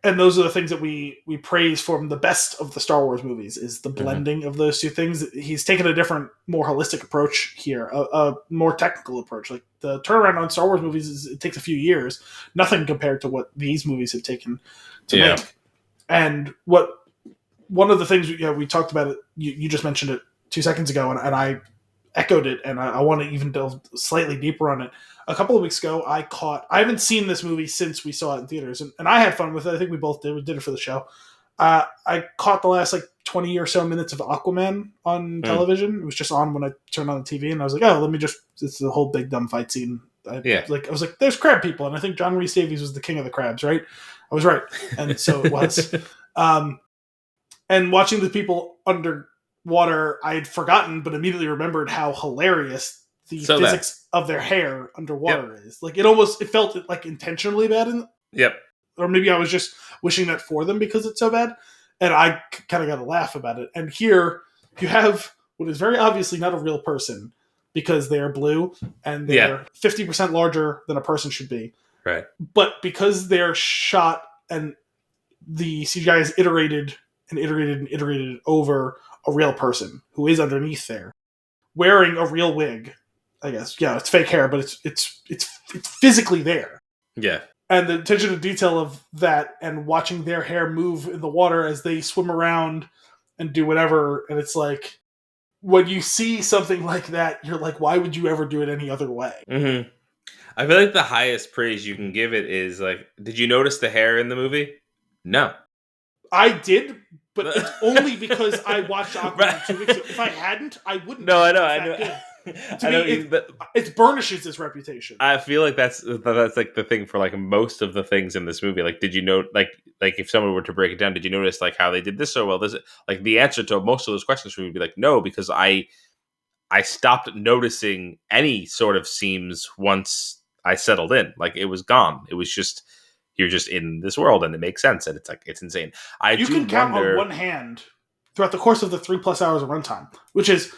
And those are the things that we praise from the best of the Star Wars movies is the blending of those two things. He's taken a different, more holistic approach here, a more technical approach. Like the turnaround on Star Wars movies it takes a few years, nothing compared to what these movies have taken to make. And one of the things we talked about it, you just mentioned it 2 seconds ago, and I echoed it, and I want to even delve slightly deeper on it. A couple of weeks ago, I haven't seen this movie since we saw it in theaters, and I had fun with it. I think we both did. We did it for the show. I caught the last 20 or so minutes of Aquaman on television. It was just on when I turned on the TV, and I was like, oh, it's the whole big dumb fight scene. I was like, there's crab people, and I think John Rhys Davies was the king of the crabs, right? I was right, and so it was. And watching the people underwater, I had forgotten, but immediately remembered how hilarious the physics of their hair underwater is. Like it felt like intentionally bad. Or maybe I was just wishing that for them because it's so bad. And I kind of got a laugh about it. And here you have what is very obviously not a real person because they are blue and they're 50% larger than a person should be. Right. But because they're shot and the CGI is iterated and iterated and iterated over a real person who is underneath there, wearing a real wig. I guess it's fake hair, but it's physically there. Yeah, and the attention to detail of that, and watching their hair move in the water as they swim around and do whatever, and it's like when you see something like that, you're like, why would you ever do it any other way? Mm-hmm. I feel like the highest praise you can give it is like, did you notice the hair in the movie? No. I did, but it's only because I watched Aquaman 2 weeks ago. If I hadn't, I wouldn't. No, I know. It burnishes its reputation. I feel like that's like the thing for like most of the things in this movie. Like, did you know, like if someone were to break it down, did you notice like how they did this so well? This like the answer to most of those questions for me would be like, no, because I stopped noticing any sort of seams once I settled in. Like it was gone. It was just. You're just in this world, and it makes sense, and it's insane. You can count on one hand throughout the course of the 3+ hours of runtime, which is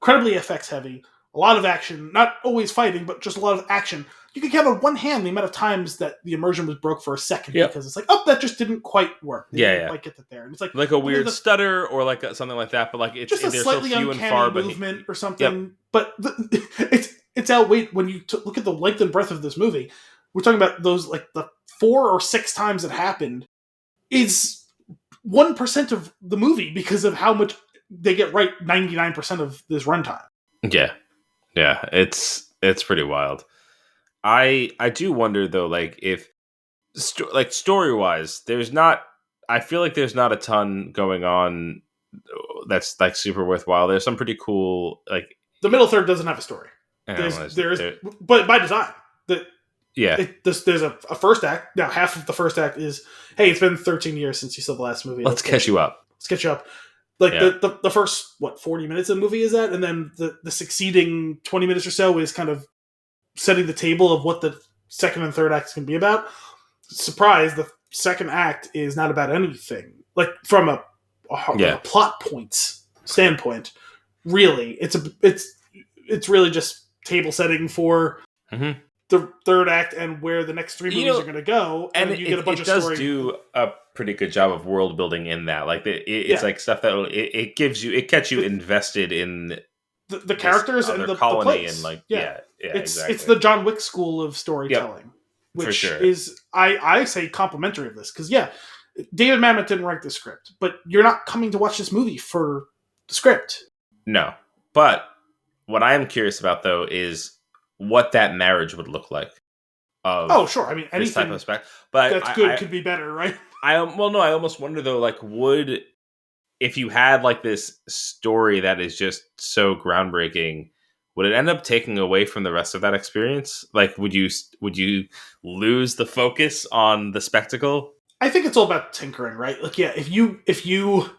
incredibly effects heavy, a lot of action, not always fighting, but just a lot of action. You can count on one hand the amount of times that the immersion was broke for a second because it's like, oh, that just didn't quite work. They didn't quite get it there, and it's like a weird stutter or like something like that. But like it's just a slightly so few uncanny and far, movement or something. But it's outweighed when you look at the length and breadth of this movie. We're talking about those like the 4 or 6 times it happened is 1% of the movie because of how much they get right 99% of this runtime. Yeah. It's pretty wild. I do wonder though, like if story wise, I feel like there's not a ton going on that's like super worthwhile. There's some pretty cool like the middle third doesn't have a story. There's but by design. There's a first act. Now half of the first act is, hey, it's been 13 years since you saw the last movie. Let's catch you up. Let's catch you up. Like the first 40 minutes of the movie is that, and then the succeeding 20 minutes or so is kind of setting the table of what the second and third acts can be about. Surprise, the second act is not about anything. Like from a plot points standpoint, really, it's really just table setting for the third act and where the next three movies are going to go, and then you get a bunch of story. It does do a pretty good job of world building in that. Like it's like stuff that it gets you invested in the characters and the colony and like exactly. It's the John Wick school of storytelling, which is I say complimentary of this because David Mamet didn't write the script, but you're not coming to watch this movie for the script. No, but what I am curious about though is what that marriage would look like. Sure. I mean, anything type of spec, but that's good could be better, right? I almost wonder though, like, if you had like this story that is just so groundbreaking, would it end up taking away from the rest of that experience? Like, would you lose the focus on the spectacle? I think it's all about tinkering, right? Like, if you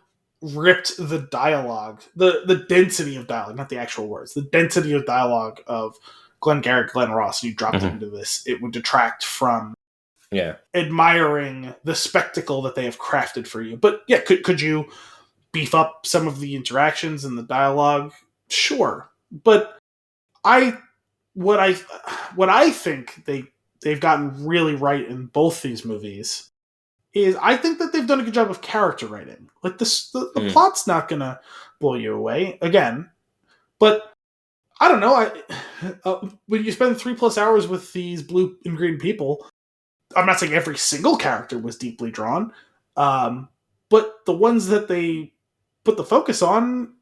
ripped the dialogue, the density of dialogue, not the actual words, the density of dialogue of Glenn Garrett, Glenn Ross, and you dropped it into this, it would detract from admiring the spectacle that they have crafted for you. But could you beef up some of the interactions and the dialogue? Sure. But what I think they've gotten really right in both these movies is I think that they've done a good job of character writing. Like the plot's not gonna blow you away again, but I don't know. When you spend 3+ hours with these blue and green people, I'm not saying every single character was deeply drawn, but the ones that they put the focus on,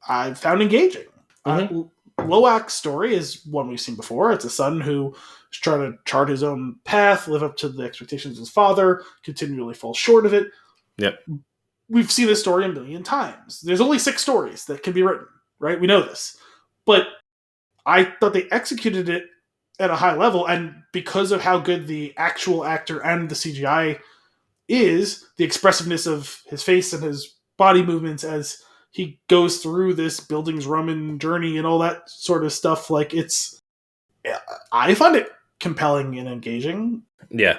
I found engaging. Loak's story is one we've seen before. It's a son who is trying to chart his own path, live up to the expectations of his father, continually falls short of it. Yep. We've seen this story a million times. There's only 6 stories that can be written, right? We know this. But I thought they executed it at a high level, and because of how good the actual actor and the CGI is, the expressiveness of his face and his body movements as he goes through this buildings Roman journey and all that sort of stuff, like I find it compelling and engaging. Yeah,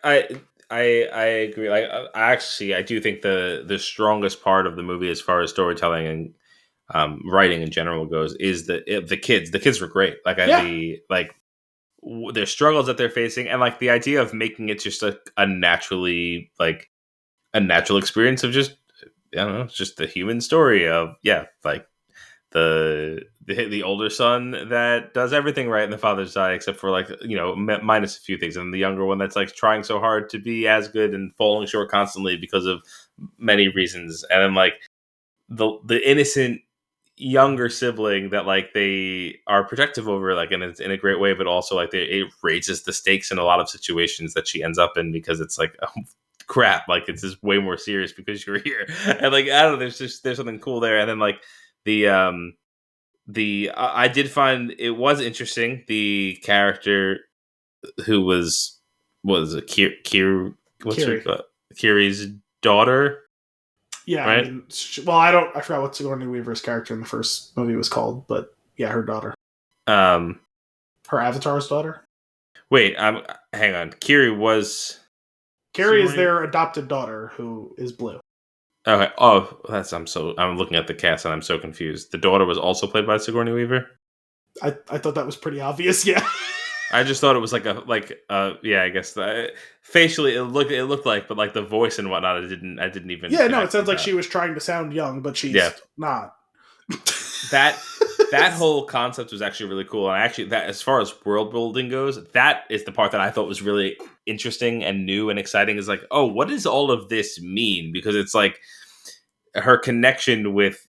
I agree. Like, I do think the strongest part of the movie, as far as storytelling and writing in general goes, is the kids. The kids were great. Like their struggles that they're facing, and like the idea of making it just a natural experience of just, I don't know, it's just the human story of like the older son that does everything right in the father's side except for like, minus a few things, and the younger one that's like trying so hard to be as good and falling short constantly because of many reasons, and then like the innocent younger sibling that like they are protective over, like in a great way, but also like it raises the stakes in a lot of situations that she ends up in, because it's like, oh, crap, like it's just way more serious because you're here, and like I don't know, there's something cool there. And then like I did find it was interesting, the character who was Kiri's daughter. Yeah, right? I forgot what Sigourney Weaver's character in the first movie was called, but yeah, her daughter. Her Avatar's daughter. Wait, hang on. Kiri is their adopted daughter who is blue. Okay. Oh, I'm looking at the cast and I'm so confused. The daughter was also played by Sigourney Weaver? I thought that was pretty obvious, yeah. I just thought it was I guess facially it looked like, but like the voice and whatnot, I didn't even. Yeah, no, it sounds like she was trying to sound young, but she's not. That whole concept was actually really cool, and actually, that as far as world building goes, that is the part that I thought was really interesting and new and exciting. Is like, oh, what does all of this mean? Because it's like her connection with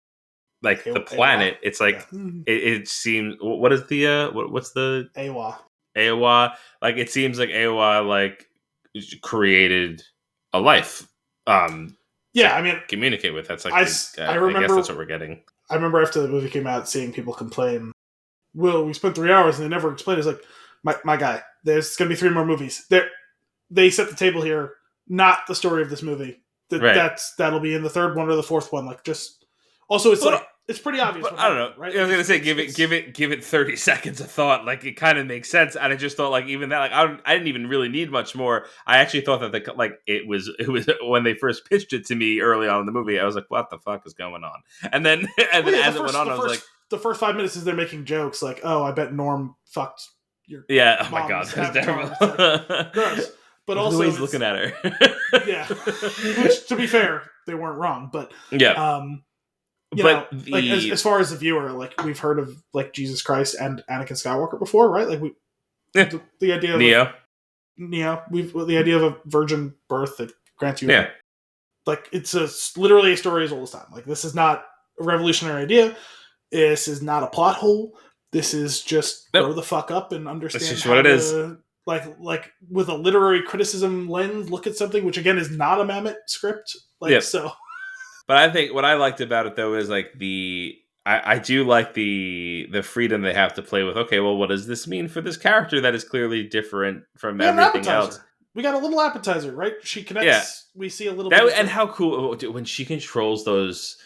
like the planet. It's like it seems. What is the what's the Awa? Awa, like it seems like Awa like created a life. communicate with. That's like I guess remember that's what we're getting. I remember after the movie came out, seeing people complain. Well, we spent 3 hours and they never explained. It's like, my guy, there's going to be 3 more movies. They set the table here, not the story of this movie. That'll be in the 3rd one or the 4th one. Like, just also, it's pretty obvious. But I don't know. Right? I was gonna say, give it 30 seconds of thought. Like, it kind of makes sense, and I just thought, like, even that, like, I didn't even really need much more. I actually thought that it was when they first pitched it to me early on in the movie. I was like, what the fuck is going on? And then as it went on, I was like, the first 5 minutes is they're making jokes, like, oh, I bet Norm fucked your oh my god, that's terrible. Like, gross. But also, the way he's looking at her. Yeah. Which, to be fair, they weren't wrong. But yeah. As far as the viewer, like, we've heard of, like, Jesus Christ and Anakin Skywalker before, right? Like, the idea of Neo. The idea of a virgin birth that grants you, like, it's literally a story as old as time. Like, this is not a revolutionary idea. This is not a plot hole. This is just grow the fuck up and understand. That's just what it is. Like with a literary criticism lens, look at something, which again is not a Mamet script. So. But I think what I liked about it, though, is like I do like the freedom they have to play with. Okay, well, what does this mean for this character that is clearly different from everything else? We got a little appetizer, right? She connects. Yeah. We see a little bit. And how cool when she controls those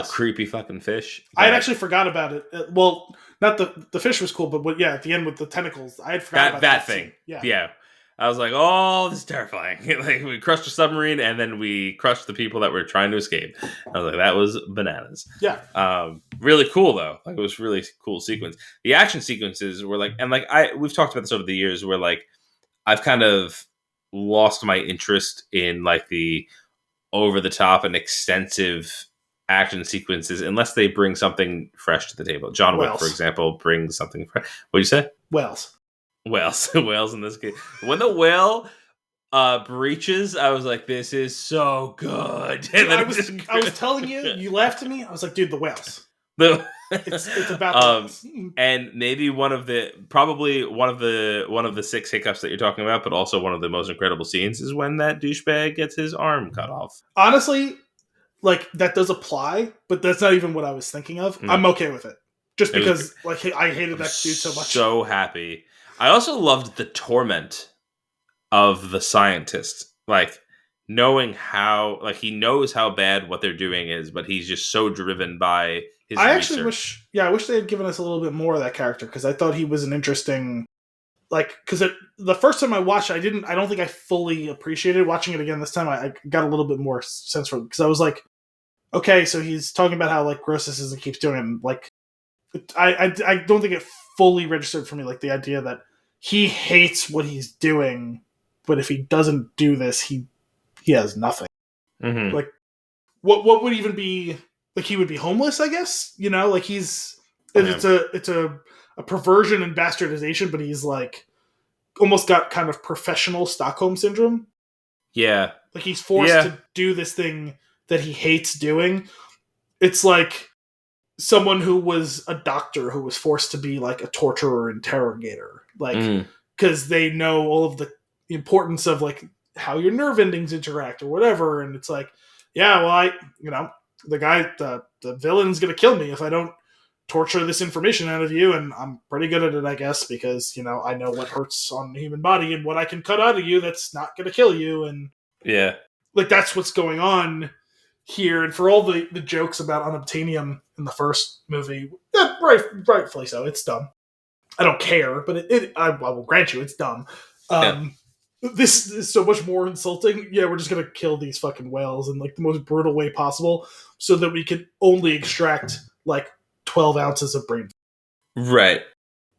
creepy fucking fish. I had actually forgot about it. Well, not the fish was cool, but at the end with the tentacles, I had forgot about that thing. Yeah. I was like, oh, this is terrifying. Like, we crushed a submarine, and then we crushed the people that were trying to escape. I was like, that was bananas. Yeah. Really cool, though. Like, it was really cool sequence. The action sequences were like, and like, we've talked about this over the years, where like, I've kind of lost my interest in like the over-the-top and extensive action sequences unless they bring something fresh to the table. John Wick, for example, brings something fresh. What do you say? Whales in this case. When the whale breaches, I was like, this is so good. And I was telling you, you laughed at me. I was like, dude, the whales. It's about the whales. And maybe one of the 6 hiccups that you're talking about, but also one of the most incredible scenes is when that douchebag gets his arm cut off. Honestly, like, that does apply, but that's not even what I was thinking of. No. I'm okay with it. Just because I hated that dude so much. So happy. I also loved the torment of the scientist. Like, knowing how, like, he knows how bad what they're doing is, but he's just so driven by his research. Actually wish they had given us a little bit more of that character, because I thought he was an interesting, like, because the first time I watched it, I don't think I fully appreciated. Watching it again this time, I got a little bit more sense for it, because I was like, okay, so he's talking about how, like, gross this is and keeps doing it. Like, I don't think it fully registered for me, like, the idea that he hates what he's doing, but if he doesn't do this, he has nothing. Mm-hmm. Like, what would even be, like, he would be homeless, I guess, like, it's a perversion and bastardization, but he's like almost got kind of professional Stockholm syndrome. Yeah, like, he's forced to do this thing that he hates doing. It's like someone who was a doctor who was forced to be like a torturer interrogator, like, because they know all of the importance of, like, how your nerve endings interact or whatever. And it's like, yeah, well, the villain's going to kill me if I don't torture this information out of you. And I'm pretty good at it, I guess, because, I know what hurts on the human body and what I can cut out of you that's not going to kill you. And like, that's what's going on here. And for all the jokes about unobtainium in the first movie, rightfully so, it's dumb. I don't care, but I will grant you it's dumb. This is so much more insulting. Yeah, we're just going to kill these fucking whales in, like, the most brutal way possible so that we can only extract, like, 12 ounces of brain. Right.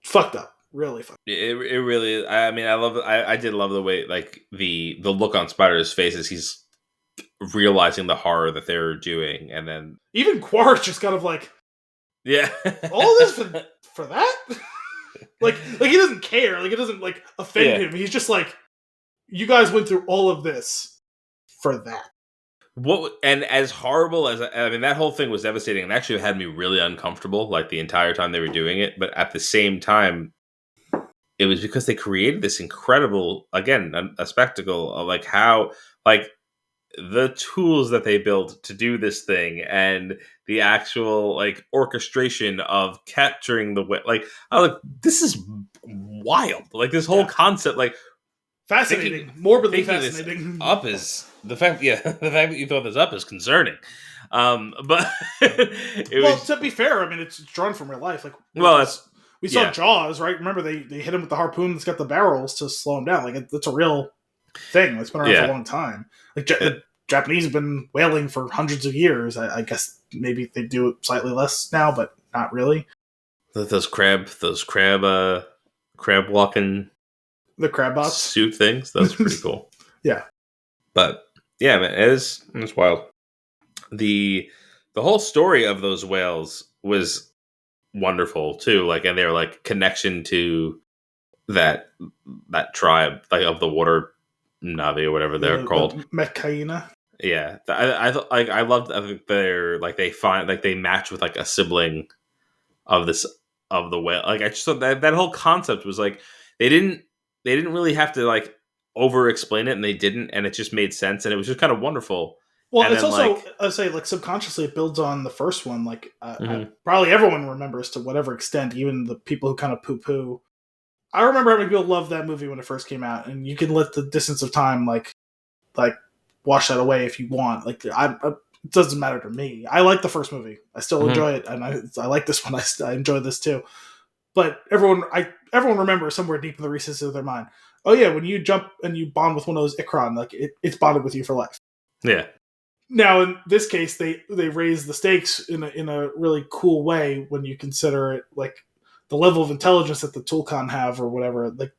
Fucked up. Really fucked up. It really is. I mean, I did love the way, like, the look on Spider's face as he's realizing the horror that they're doing, and then even Quaritch just kind of like, all this for that? like he doesn't care. Like, it doesn't, like, offend him. He's just like, you guys went through all of this for that. And as horrible as, I mean, that whole thing was devastating and actually had me really uncomfortable, like, the entire time they were doing it. But at the same time, it was because they created this incredible, again, a spectacle of, like, how, like, the tools that they built to do this thing and the actual like orchestration of capturing the like, I was like, this is wild. Like this whole concept, like fascinating, morbidly this fascinating. up is the fact, the fact that you thought this up is concerning. But to be fair, I mean, it's drawn from real life. Like, we saw Jaws, right? Remember they hit him with the harpoon that's got the barrels to slow him down. Like, it's a real thing that's been around for a long time. Like, the Japanese have been whaling for hundreds of years. I guess maybe they do it slightly less now, but not really. Those crab walking, the crab bots suit things. That's pretty cool. Yeah, but yeah, man, it's wild. The whole story of those whales was wonderful too. Like, and they're like connection to that tribe, like of the water Navi or whatever they're called, Meccaina. Yeah, I loved. I think they're like they match with like a sibling of the whale. Like I just thought that whole concept was like they didn't really have to like over explain it, and they didn't, and it just made sense, and it was just kind of wonderful. Well, and it's then, also like, I say like subconsciously it builds on the first one. Like probably everyone remembers to whatever extent, even the people who kind of poo poo. I remember how many people loved that movie when it first came out, and you can let the distance of time like wash that away if you want. Like it doesn't matter to me. I like the first movie. I still enjoy it, and I like this one. I enjoy this too. But everyone remembers somewhere deep in the recesses of their mind. Oh yeah, when you jump and you bond with one of those Ikron, like it's bonded with you for life. Yeah. Now in this case, they raise the stakes in a really cool way when you consider it like the level of intelligence that the Tulkhan have or whatever. Like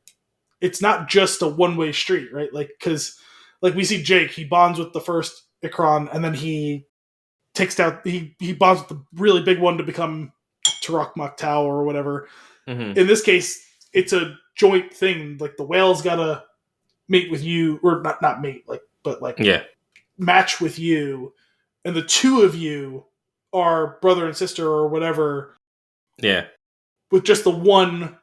it's not just a one-way street, right? Like because like we see Jake, he bonds with the first Ikron, and then he takes out he bonds with the really big one to become Turok Maktau or whatever. Mm-hmm. In this case, it's a joint thing. Like the whale's gotta mate with you, or not mate, but match with you, and the two of you are brother and sister or whatever. Yeah. With just the one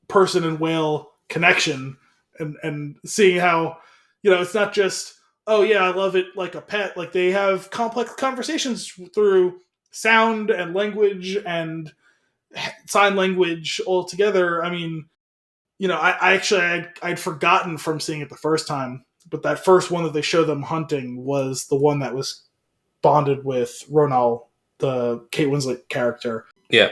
person and whale connection, and seeing how it's not just oh yeah I love it like a pet. Like they have complex conversations through sound and language and sign language all together. I mean, I'd forgotten from seeing it the first time, but that first one that they show them hunting was the one that was bonded with Ronal, the Kate Winslet character. Yeah.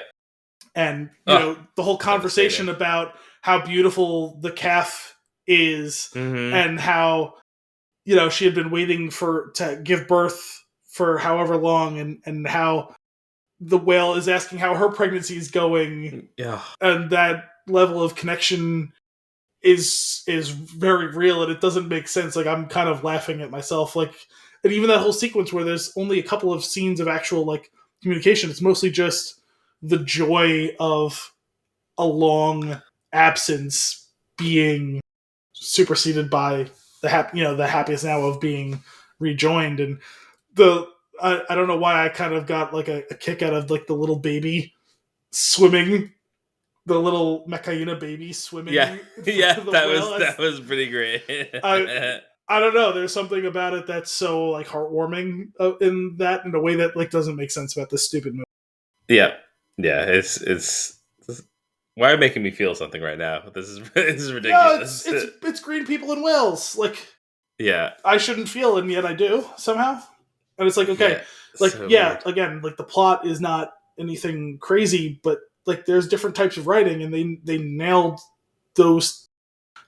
And, the whole conversation about how beautiful the calf is and how, she had been waiting to give birth for however long and how the whale is asking how her pregnancy is going. Yeah. And that level of connection is very real, and it doesn't make sense. Like I'm kind of laughing at myself. Like, and even that whole sequence where there's only a couple of scenes of actual like communication, it's mostly just the joy of a long absence being superseded by the happiest now of being rejoined. And I don't know why I kind of got like a kick out of like the little baby swimming, the little Meccaina baby swimming. Yeah, that was pretty great. I don't know. There's something about it that's so like heartwarming in a way that like doesn't make sense about this stupid movie. Yeah. It's why are you making me feel something right now? This is ridiculous. Yeah, it's green people in Wales. Like, yeah, I shouldn't feel, and yet I do somehow. And it's like, okay, again, like the plot is not anything crazy, but like there's different types of writing, and they nailed those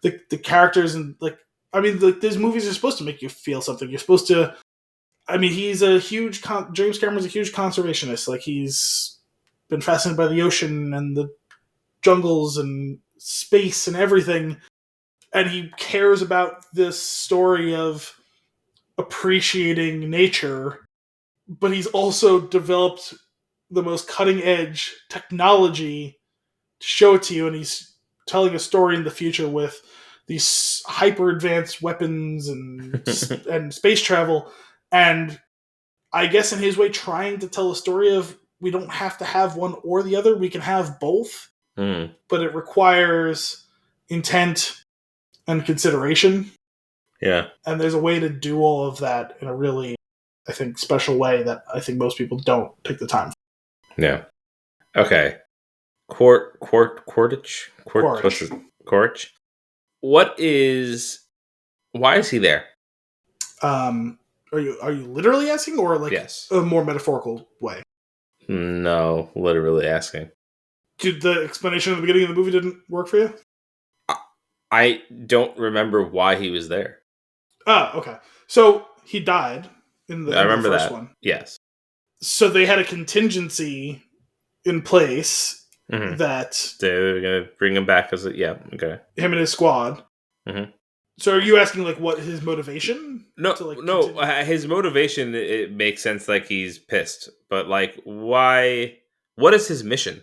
the characters, and like I mean, these movies are supposed to make you feel something. You're supposed to. I mean, he's a huge James Cameron's a huge conservationist. Like he's been fascinated by the ocean and the jungles and space and everything, and he cares about this story of appreciating nature, but he's also developed the most cutting edge technology to show it to you, and he's telling a story in the future with these hyper advanced weapons and and space travel, and I guess in his way trying to tell a story of we don't have to have one or the other, we can have both. But it requires intent and consideration. Yeah. And there's a way to do all of that in a really, I think, special way that I think most people don't take the time for. Yeah. Okay. Quaritch? Quaritch? Why is he there? Are you literally asking, or like yes. a more metaphorical way? No, literally asking. Did the explanation at the beginning of the movie didn't work for you? I don't remember why he was there. Oh, okay. So he died in the I remember first that. one. Yes. So they had a contingency in place that they were gonna bring him back as okay. Him and his squad. So are you asking like what his motivation? No, to, like, no. continue? His motivation, it makes sense. Like he's pissed, but like, why? What is his mission?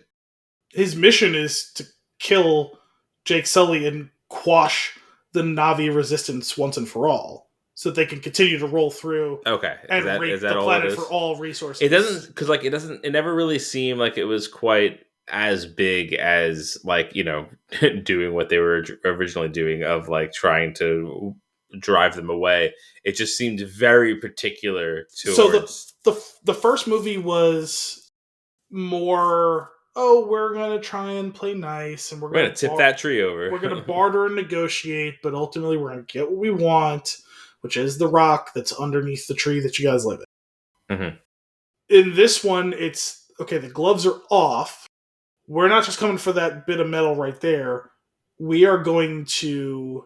His mission is to kill Jake Sully and quash the Na'vi resistance once and for all, so that they can continue to roll through. Okay, and rape the planet for all resources. It doesn't because like it never really seemed like it was quite as big as like doing what they were originally doing of like trying to drive them away. It just seemed very particular towards. So the first movie was more, oh, we're gonna try and play nice, and we're gonna tip that tree over. We're gonna barter and negotiate, but ultimately we're gonna get what we want, which is the rock that's underneath the tree that you guys live in. In this one, it's okay. The gloves are off. We're not just coming for that bit of metal right there. We are going to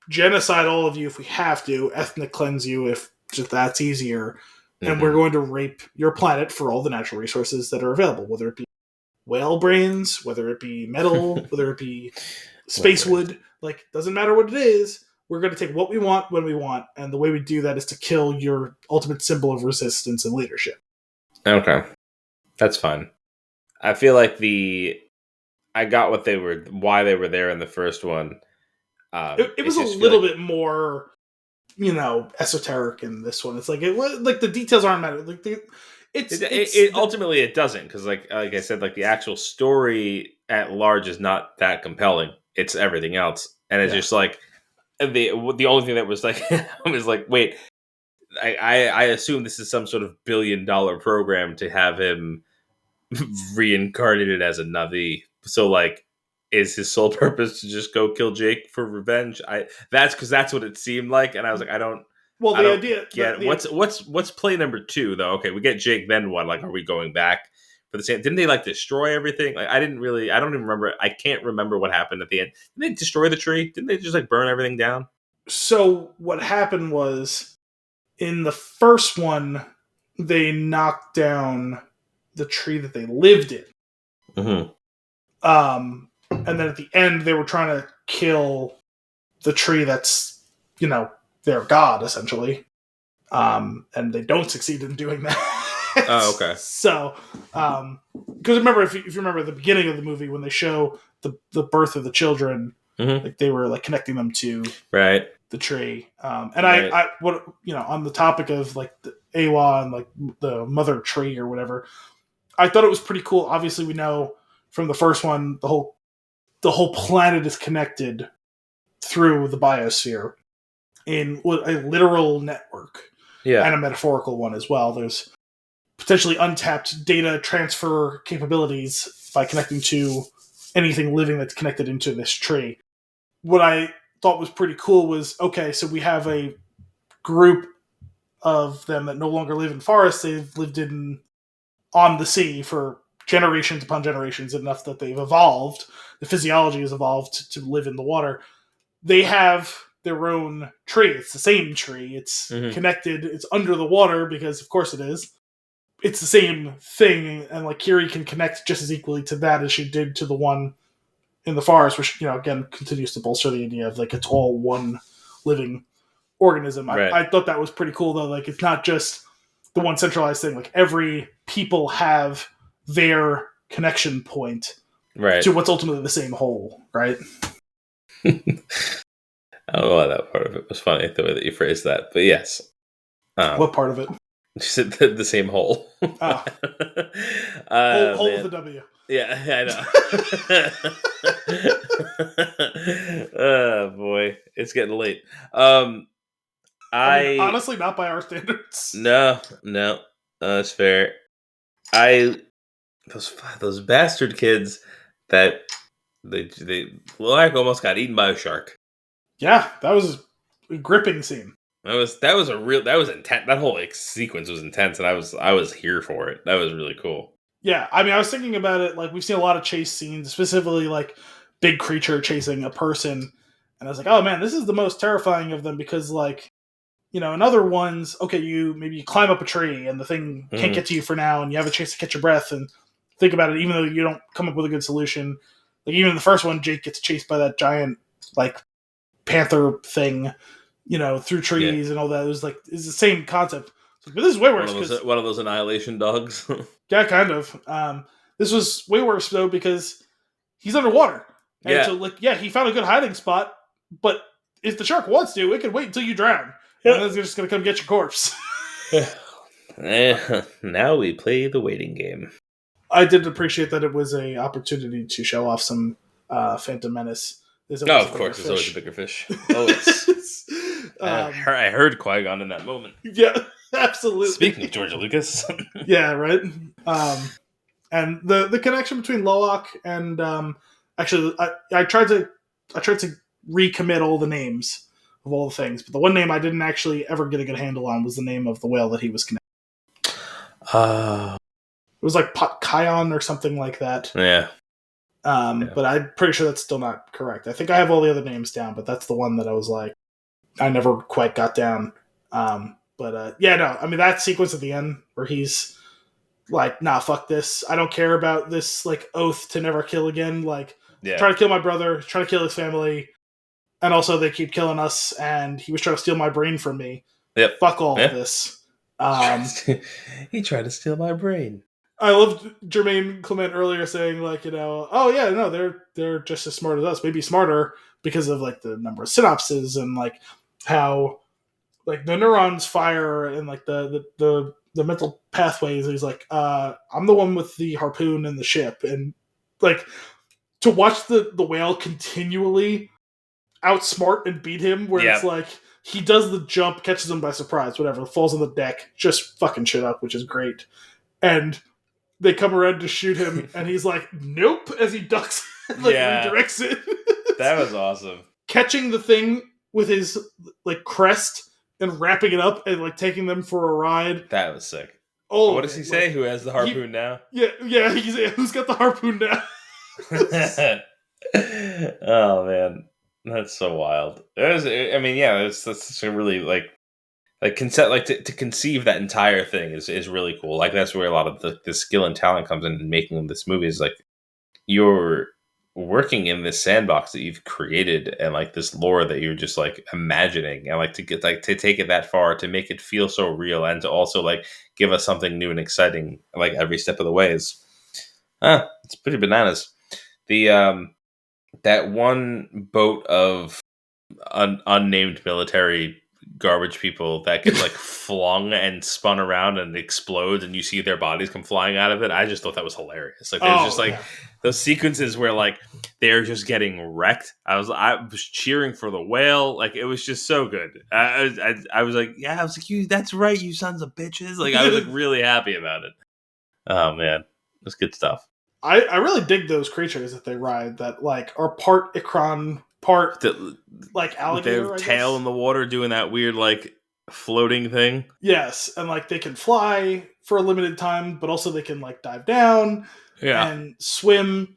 genocide all of you if we have to, ethnic cleanse you if just that's easier, and we're going to rape your planet for all the natural resources that are available, whether it be whale brains, whether it be metal, whether it be space wood. Like, doesn't matter what it is. We're going to take what we want when we want, and the way we do that is to kill your ultimate symbol of resistance and leadership. Okay, that's fine. I feel like I got why they were there in the first one. It was a little bit more, esoteric in this one. It's like like the details aren't matter. Like it ultimately it doesn't, because like I said, like the actual story at large is not that compelling. It's everything else, and it's just like the only thing that was like I was like, wait, I assume this is some sort of $1 billion program to have him reincarnated as a Navi. So like, is his sole purpose to just go kill Jake for revenge? That's what it seemed like, and I was like, I don't. Well, I the don't idea. get what's play number 2 though. Okay, we get Jake. Then what? Like, are we going back for the same? Didn't they like destroy everything? Like, I don't even remember. I can't remember what happened at the end. Didn't they destroy the tree? Didn't they just like burn everything down? So what happened was, in the first one, they knocked down the tree that they lived in. And then at the end, they were trying to kill the tree that's, their god, essentially. And they don't succeed in doing that. Oh, okay. So, because remember, if you remember the beginning of the movie, when they show the birth of the children, like they were like connecting them to the tree. And I on the topic of like the Awa and like the mother tree or whatever, I thought it was pretty cool. Obviously, we know from the first one, the whole planet is connected through the biosphere in a literal network, and a metaphorical one as well. There's potentially untapped data transfer capabilities by connecting to anything living that's connected into this tree. What I thought was pretty cool was, okay, so we have a group of them that no longer live in forests. They've lived on the sea for generations upon generations, enough that they've evolved. The physiology has evolved to live in the water. They have their own tree. It's the same tree. It's connected. It's under the water because, of course, it is. It's the same thing, and like Kiri can connect just as equally to that as she did to the one in the forest, which again continues to bolster the idea of like it's all one living organism. Right. I thought that was pretty cool though. Like it's not just the one centralized thing. Like every people have their connection point to what's ultimately the same whole, right? I don't know why that part of it was funny, the way that you phrased that, but yes. What part of it? You said the same hole. Oh. Hole with a W. Yeah, I know. Oh boy, it's getting late. I mean, honestly, not by our standards. No, that's fair. Those bastard kids that they Loak almost got eaten by a shark. Yeah, that was a gripping scene. That was intense. That whole sequence was intense, and I was here for it. That was really cool. Yeah, I mean, I was thinking about it, like, we've seen a lot of chase scenes, specifically, like, big creature chasing a person, and I was like, oh man, this is the most terrifying of them, because, like, in other ones, okay, maybe you climb up a tree, and the thing can't get to you for now, and you have a chance to catch your breath, and think about it, even though you don't come up with a good solution. Like, even in the first one, Jake gets chased by that giant, like, panther thing, through trees and all that. It was like, it's the same concept. But this is way worse. One of those annihilation dogs. Yeah, kind of. This was way worse, though, because he's underwater. And so, like, yeah, he found a good hiding spot, but if the shark wants to, it can wait until you drown. Yeah. And then it's just going to come get your corpse. Now we play the waiting game. I did appreciate that it was an opportunity to show off some Phantom Menace. Of course, there's always a bigger fish. Always. I heard Qui-Gon in that moment. Yeah, absolutely. Speaking of George Lucas. Yeah, right? And the connection between Loak and... actually, I tried to recommit all the names of all the things, but the one name I didn't actually ever get a good handle on was the name of the whale that he was connected. It was like Kion or something like that. Yeah. But I'm pretty sure that's still not correct. I think I have all the other names down, but that's the one that I was like, I never quite got down. I mean, that sequence at the end where he's like, nah, fuck this. I don't care about this, like, oath to never kill again. Like, trying to kill my brother, trying to kill his family, and also they keep killing us, and he was trying to steal my brain from me. Yep. Fuck all of this. He tried to steal my brain. I loved Jermaine Clement earlier saying, like, oh yeah, no, they're just as smart as us, maybe smarter because of, like, the number of synapses and, like, how, like, the neurons fire and, like, the mental pathways. He's like, I'm the one with the harpoon and the ship, and, like, to watch the whale continually outsmart and beat him, where it's like he does the jump, catches him by surprise, whatever, falls on the deck, just fucking shit up, which is great, and they come around to shoot him, and he's like, nope, as he ducks and, like, redirects it. That was awesome. Catching the thing with his, like, crest and wrapping it up and, like, taking them for a ride. That was sick. Oh, what does he say? Who has the harpoon now? Yeah. He's who's got the harpoon now? Oh man, that's so wild. That's a really to conceive that entire thing is really cool. Like, that's where a lot of the skill and talent comes in making this movie. Is like you're working in this sandbox that you've created, and, like, this lore that you're just, like, imagining, and, like, to get, like, to take it that far, to make it feel so real, and to also, like, give us something new and exciting, like, every step of the way is it's pretty bananas. The that one boat of unnamed military garbage people that gets, like, flung and spun around and explodes, and you see their bodies come flying out of it. I just thought that was hilarious. Like, there's just, like, those sequences where, like, they're just getting wrecked. I was cheering for the whale. Like, it was just so good. I was like, yeah, I was like, that's right, you sons of bitches. Like, I was, like, really happy about it. Oh man, that's good stuff. I really dig those creatures that they ride that, like, are part Ikran, part like alligator. Their tail in the water doing that weird, like, floating thing. Yes, and, like, they can fly for a limited time, but also they can, like, dive down and swim.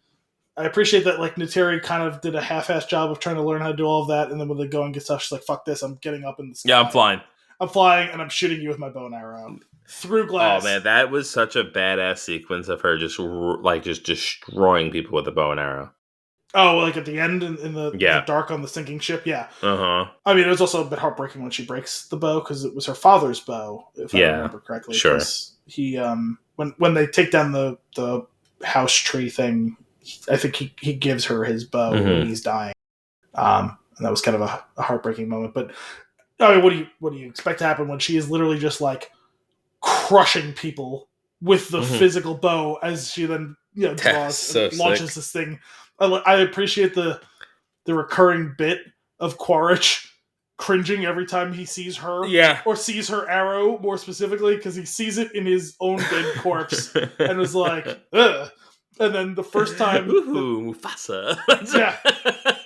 I appreciate that, like, Neytiri kind of did a half-assed job of trying to learn how to do all of that, and then when they go and get stuff, she's like, fuck this, I'm getting up in the sky. Yeah, I'm flying, and I'm shooting you with my bow and arrow through glass. Oh man, that was such a badass sequence of her just destroying people with a bow and arrow. Oh, like at the end in the dark on the sinking ship? Yeah. Uh-huh. I mean, it was also a bit heartbreaking when she breaks the bow, because it was her father's bow, if I remember correctly. Sure. He, when they take down the house tree thing, I think he gives her his bow when he's dying. And that was kind of a heartbreaking moment. But, I mean, what do you expect to happen when she is literally just, like, crushing people with the physical bow as she then draws and launches this thing? I appreciate the recurring bit of Quaritch cringing every time he sees her. Yeah. Or sees her arrow, more specifically, because he sees it in his own dead corpse and was like, ugh. And then the first time... Ooh, Mufasa. Yeah.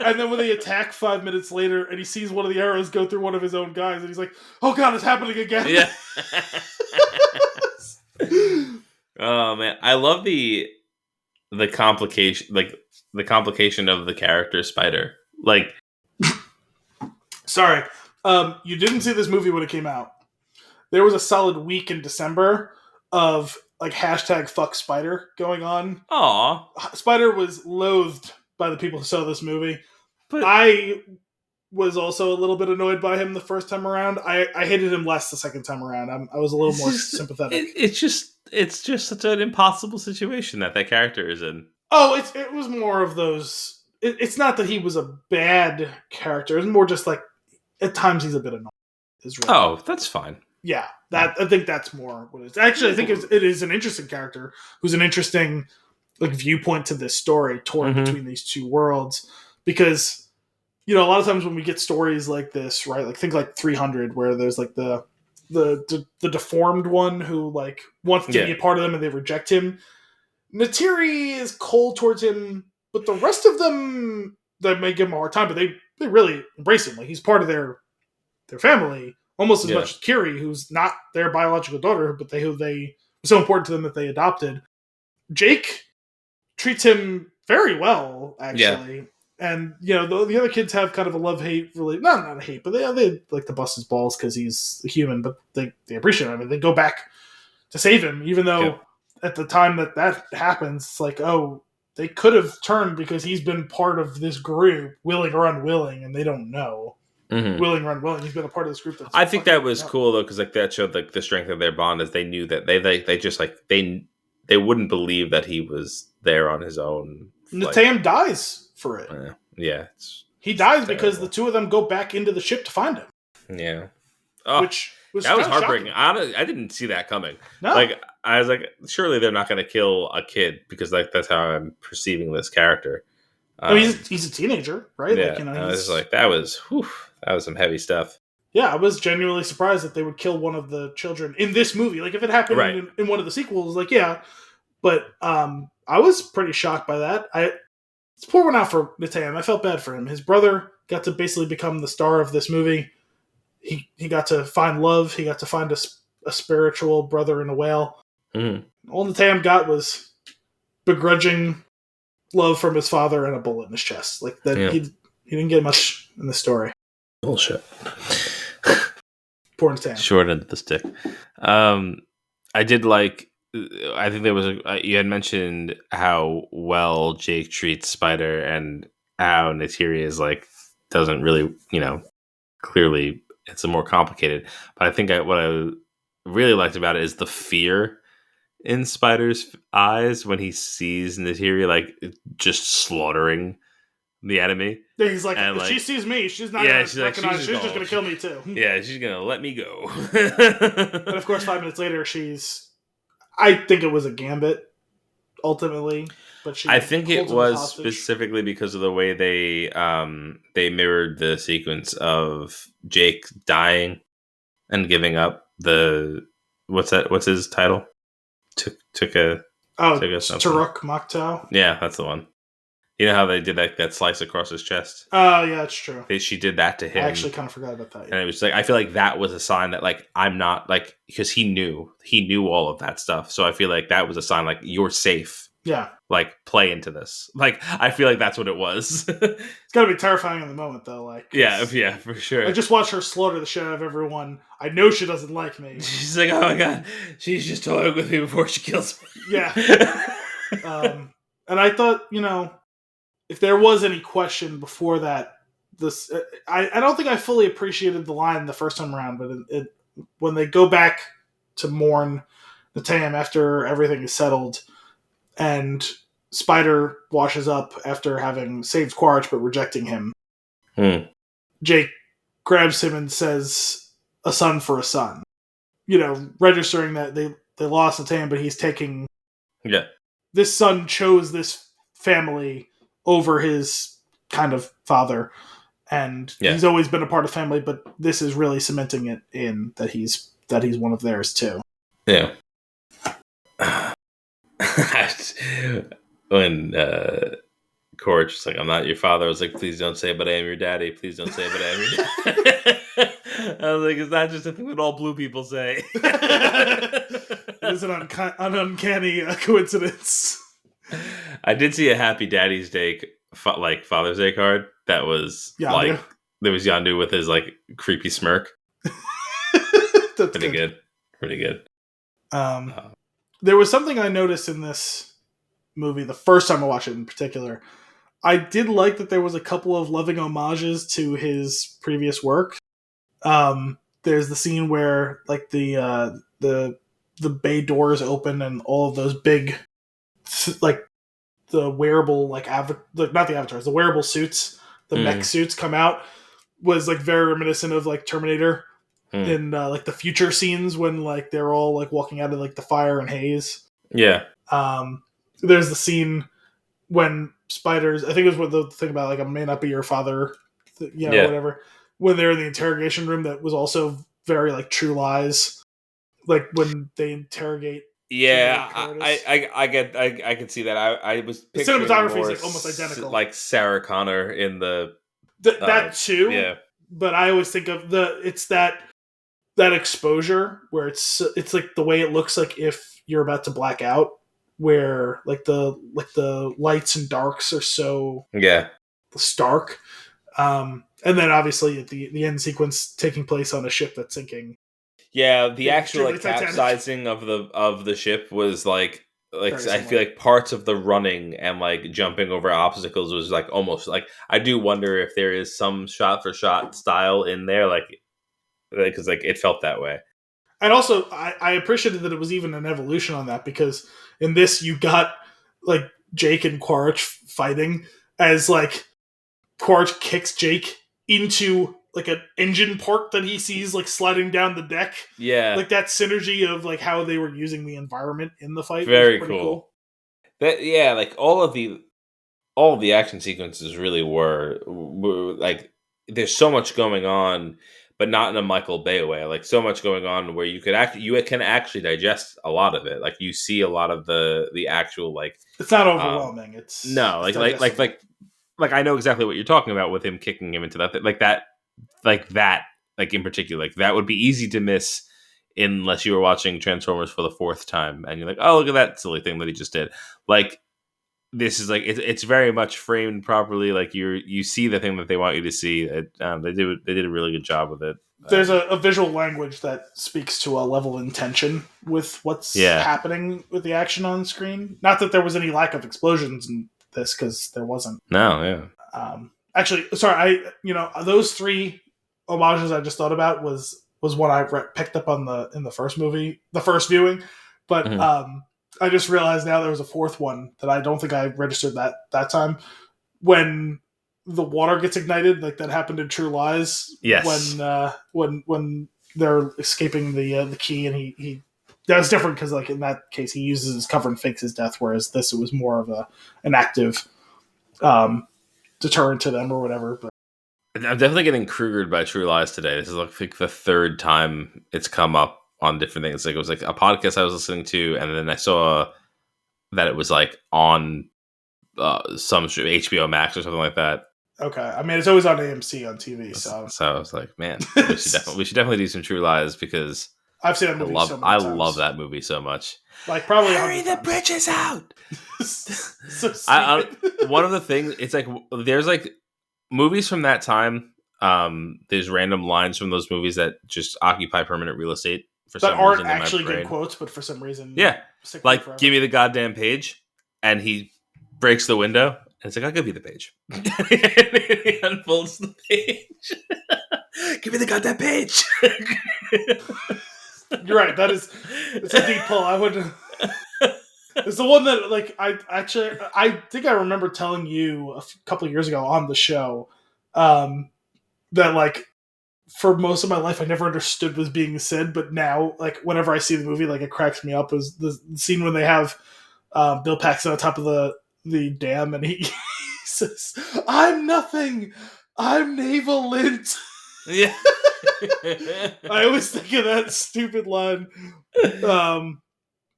And then when they attack 5 minutes later and he sees one of the arrows go through one of his own guys and he's like, oh god, it's happening again. Yeah. Oh man, I love the complication, like the complication of the character Spider. Like, sorry, you didn't see this movie when it came out. There was a solid week in December of like hashtag fuck Spider going on. aw, Spider was loathed by the people who saw this movie. but I was also a little bit annoyed by him the first time around. I hated him less the second time around. I was a little more sympathetic. It's just such an impossible situation that character is in. Oh, it was more of those. It's not that he was a bad character. It's more just like at times he's a bit annoying. Oh, that's fine. Yeah, I think that's more what it is. Actually, I think it is an interesting character who's an interesting like viewpoint to this story, torn between these two worlds. Because a lot of times when we get stories like this, right? Like think like 300, where there's like the deformed one who like wants to be a part of them and they reject him. Neytiri is cold towards him, but the rest of them that may give him a hard time, but they really embrace him. Like he's part of their family almost as much as Kiri, who's not their biological daughter, but they was so important to them that they adopted. Jake treats him very well, actually. Yeah. And the other kids have kind of a love-hate, really not a hate, but they like to bust his balls because he's a human, but they appreciate him. I mean, they go back to save him, even though at the time that happens, it's like, oh, they could have turned because he's been part of this group, willing or unwilling, and they don't know. Mm-hmm. Willing or unwilling, he's been a part of this group. I think that was cool though, because like that showed like the strength of their bond, as they knew that they just like they wouldn't believe that he was there on his own. Natam dies for it. Yeah, he dies because the two of them go back into the ship to find him. Yeah, which was that was heartbreaking. I didn't see that coming. No. Like I was like, surely they're not going to kill a kid, because like that's how I'm perceiving this character. I mean, he's a teenager, right? Yeah, like, I was like, that was some heavy stuff. Yeah, I was genuinely surprised that they would kill one of the children in this movie. Like if it happened in one of the sequels, like but I was pretty shocked by that. It's poor one out for Natam. I felt bad for him. His brother got to basically become the star of this movie. He got to find love. He got to find a spiritual brother in a whale. Mm-hmm. All Natam got was begrudging love from his father and a bullet in his chest. Like that, he didn't get much in the story. Bullshit. Poor Natam. Short end of the stick. I did like. I think there was you had mentioned how well Jake treats Spider and how Neytiri is like doesn't really, clearly it's a more complicated. But I think what I really liked about it is the fear in Spider's eyes when he sees Neytiri like just slaughtering the enemy. Yeah, he's like, if she sees me, she's not going to recognize. She's just going to kill me too. Yeah, she's going to let me go. But of course, 5 minutes later, I think it was a gambit, ultimately. But I think it was specifically because of the way they mirrored the sequence of Jake dying and giving up what's his title? Taruk Makto. Yeah, that's the one. You know how they did that slice across his chest? Oh, yeah, that's true. She did that to him. I actually kind of forgot about that. Yeah. And it was like, I feel like that was a sign that like, I'm not like, because he knew all of that stuff. So I feel like that was a sign like, you're safe. Yeah. Like, play into this. Like, I feel like that's what it was. It's got to be terrifying in the moment, though. Like, yeah, for sure. I just watched her slaughter the shit out of everyone. I know she doesn't like me. She's like, oh my god, she's just toying with me before she kills me. Yeah. And I thought, if there was any question before that, I don't think I fully appreciated the line the first time around, but when they go back to mourn Natam after everything is settled, and Spider washes up after having saved Quaritch but rejecting him, Jake grabs him and says, "A son for a son," registering that they lost Natam, but he's taking. Yeah, this son chose this family over his kind of father, and he's always been a part of family, but this is really cementing it in that he's one of theirs too. Yeah. When Corch was like, "I'm not your father," I was like, "Please don't say, but I am your daddy. Please don't say, but I am your daddy." I was like, "It's not just a thing that all blue people say." It is an uncanny coincidence. I did see a Happy Daddy's Day, like Father's Day card. That was Yondu. like, there was Yondu with his like creepy smirk. That's pretty good. Pretty good. There was something I noticed in this movie the first time I watched it in particular. I did like that there was a couple of loving homages to his previous work. There's the scene where like the bay doors open and all of those big like the wearable like not the avatars, the wearable suits, the mech suits come out, was like very reminiscent of like Terminator in like the future scenes when like they're all like walking out of like the fire and haze. Yeah. There's the scene when spiders, I think it was what the thing about like, I may not be your father, whatever, when they're in the interrogation room, that was also very like True Lies, like when they interrogate. Yeah, I can see that. I was picturing the cinematography is like almost identical, like Sarah Connor in the that too. Yeah, but I always think of it's that exposure where it's like the way it looks like if you're about to black out, where like the lights and darks are so stark, and then obviously at the end sequence taking place on a ship that's sinking. Yeah, the actual like capsizing of the ship was like I feel like parts of the running and like jumping over obstacles was like almost like, I do wonder if there is some shot for shot style in there, like because like it felt that way. And also I appreciated that it was even an evolution on that, because in this you got like Jake and Quaritch fighting as like Quaritch kicks Jake into like an engine part that he sees like sliding down the deck. Yeah. Like that synergy of like how they were using the environment in the fight. Very cool. That like all of the action sequences really were like, there's so much going on, but not in a Michael Bay way. Like so much going on where you can actually digest a lot of it. Like you see a lot of the actual like, it's not overwhelming. It's like I know exactly what you're talking about with him kicking him into that like in particular, like that would be easy to miss unless you were watching Transformers for the fourth time and you're like, oh, look at that silly thing that he just did. Like this is like it's very much framed properly. Like you see the thing that they want you to see. They did a really good job with it. There's a visual language that speaks to a level of intention with what's happening with the action on screen. Not that there was any lack of explosions in this, because there wasn't. No, yeah. Actually, sorry, those three homages I just thought about was what I picked up on in the first movie, the first viewing, but I just realized now there was a fourth one that I don't think I registered that time, when the water gets ignited, like that happened in True Lies. Yes. When they're escaping the key, and he that was different because like in that case he uses his cover and fakes his death, whereas this it was more of an active deterrent to them or whatever. But I'm definitely getting Krugered by True Lies today. This is like the third time it's come up on different things. Like it was like a podcast I was listening to, and then I saw that it was like on some HBO Max or something like that. Okay, I mean it's always on AMC on TV. So I was like, man, we should definitely do some True Lies, because I've seen that movie so many times. I love that movie so much. Like probably hurry the bridges out. So one of the things, it's like there's like movies from that time. There's random lines from those movies that just occupy permanent real estate for some reason. That aren't actually good quotes, but for some reason, like give me the goddamn page, and he breaks the window. And it's like, I'll give you the page. He unfolds the page. Give me the goddamn page. You're right. It's a deep pull. I would. It's the one that, like, I think I remember telling you a couple of years ago on the show that, like, for most of my life, I never understood was being said, but now, like, whenever I see the movie, like, it cracks me up. Is the scene when they have Bill Paxton on top of the dam, and he says, "I'm nothing. I'm Naval Lint. Yeah. I always think of that stupid line.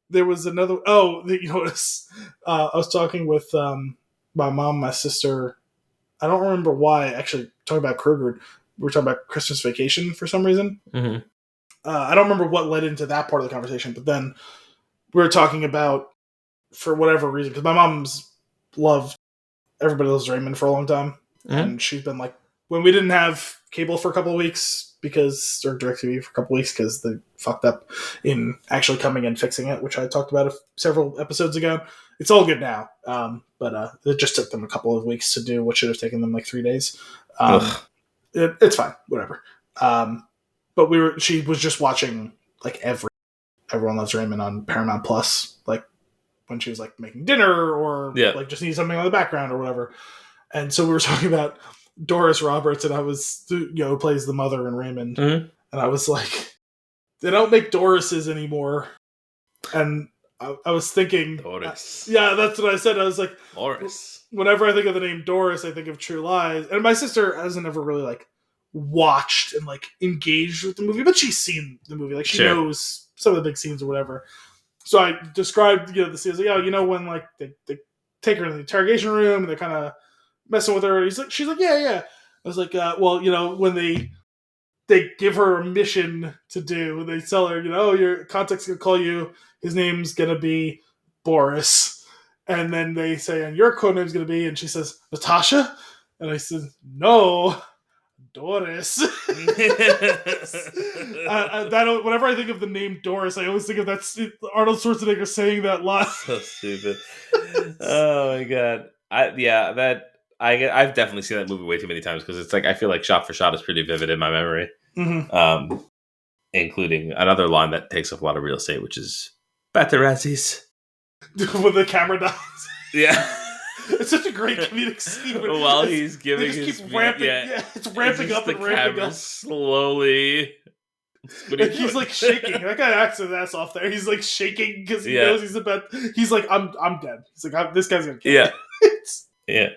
There was another. You know, I was talking with my mom, my sister. I don't remember why. Actually, talking about Kruger, we were talking about Christmas Vacation for some reason. Mm-hmm. I don't remember what led into that part of the conversation, but then we were talking about, for whatever reason, because my mom's loved Everybody Loves Raymond for a long time, and she's been like, when we didn't have cable for a couple of weeks or DirecTV for a couple of weeks because they fucked up in actually coming and fixing it, which I talked about several episodes ago. It's all good now, but it just took them a couple of weeks to do what should have taken them like 3 days. It's fine, whatever. But she was just watching like Everyone Loves Raymond on Paramount Plus, like when she was like making dinner or like just need something on the background or whatever. And so we were talking about Doris Roberts, and I was, who plays the mother in Raymond. And I was like, they don't make Dorises anymore. And I was thinking, Doris. Yeah, that's what I said. I was like, Doris. Whenever I think of the name Doris, I think of True Lies. And my sister hasn't ever really like watched and like engaged with the movie, but she's seen the movie. Like she knows some of the big scenes or whatever. So I described, the scenes like, when like they take her to the interrogation room and they're kind of messing with her. She's like, yeah. I was like, when they give her a mission to do, they tell her, your contact's gonna call you. His name's gonna be Boris, and then they say, and your code name's gonna be, and she says, Natasha, and I said, no. Doris. Whenever I think of the name Doris, I always think of that Arnold Schwarzenegger saying that line. So stupid. Oh my god. I've definitely seen that movie way too many times because it's like I feel like shot for shot is pretty vivid in my memory. Mm-hmm. Including another line that takes up a lot of real estate, which is Batterazzi's. When the camera dies. Yeah. It's such a great comedic scene. While he's giving his keep ramping. Yeah, it's ramping up and ramping up. Slowly. He's like shaking. That guy acts his ass off there. He's like shaking because he knows he's about. He's like, I'm dead. He's like, this guy's gonna kill me. Yeah.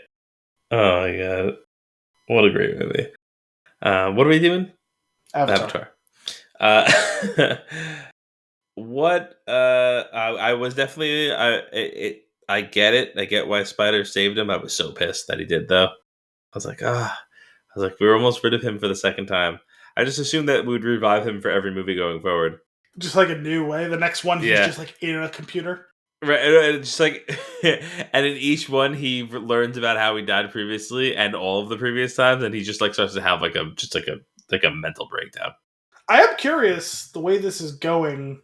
Oh my god. What a great movie. What are we doing? Avatar. What? I was definitely. I get it. I get why Spider saved him. I was so pissed that he did, though. I was like, we were almost rid of him for the second time. I just assumed that we would revive him for every movie going forward. Just like a new way. The next one, he's just like in a computer. Right. And just like, and in each one, he learns about how he died previously and all of the previous times, and he just like starts to have like a mental breakdown. I am curious the way this is going.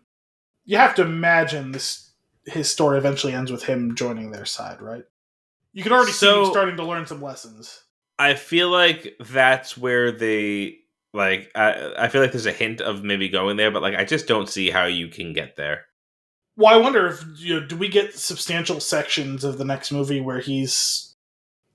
You have to imagine his story eventually ends with him joining their side, right? You can already see him starting to learn some lessons. I feel like that's where they like. I feel like there's a hint of maybe going there, but like I just don't see how you can get there. Well, I wonder if do we get substantial sections of the next movie where he's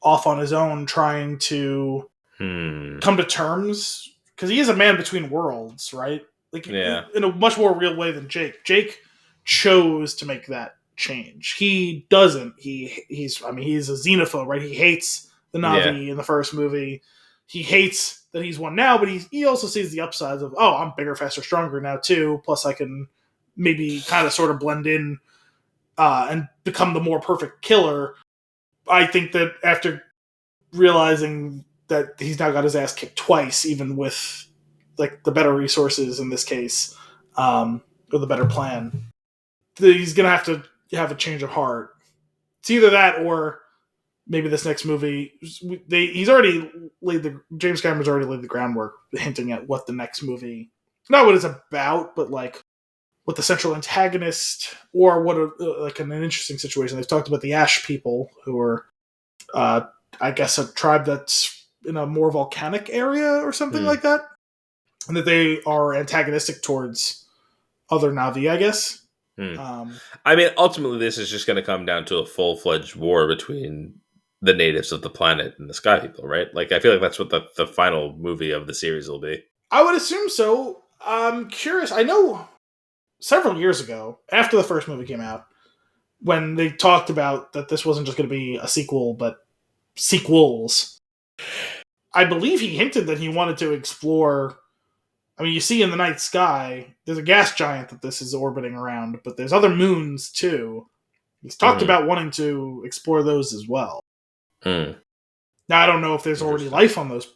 off on his own trying to come to terms, because he is a man between worlds, right? Like in a much more real way than Jake. Jake chose to make that change. He doesn't. He's a xenophobe, right? He hates the Na'vi in the first movie. He hates that he's one now, but he also sees the upsides of, I'm bigger, faster, stronger now too. Plus I can maybe kind of sort of blend in and become the more perfect killer. I think that after realizing that he's now got his ass kicked twice, even with like the better resources in this case, or the better plan, he's going to have a change of heart. It's either that or maybe this next movie, James Cameron's already laid the groundwork, hinting at what the next movie, not what it's about, but like what the central antagonist, or what an interesting situation. They've talked about the Ash people, who are, I guess, a tribe that's in a more volcanic area or something like that, and that they are antagonistic towards other Na'vi, I guess. Ultimately, this is just going to come down to a full-fledged war between the natives of the planet and the Sky People, right? Like, I feel like that's what the final movie of the series will be. I would assume so. I'm curious. I know several years ago, after the first movie came out, when they talked about that this wasn't just going to be a sequel, but sequels, I believe he hinted that he wanted to explore. I mean, you see in the night sky, there's a gas giant that this is orbiting around, but there's other moons too. He's talked about wanting to explore those as well. Mm. Now, I don't know if there's already life on those,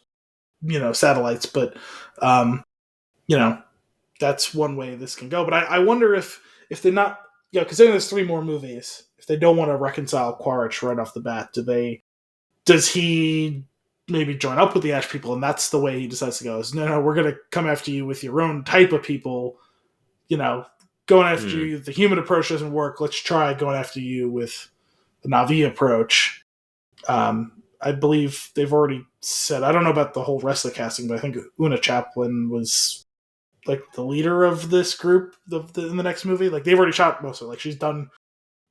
satellites, but, that's one way this can go. But I wonder if they're not, because there's 3 more movies. If they don't want to reconcile Quaritch right off the bat, does he maybe join up with the Ash people, and that's the way he decides to go? Is no, we're going to come after you with your own type of people. Going after you, the human approach doesn't work. Let's try going after you with the Na'vi approach. I believe they've already said, I don't know about the whole rest of the casting, but I think Una Chaplin was like the leader of this group in the next movie. Like, they've already shot most of it. Like, she's done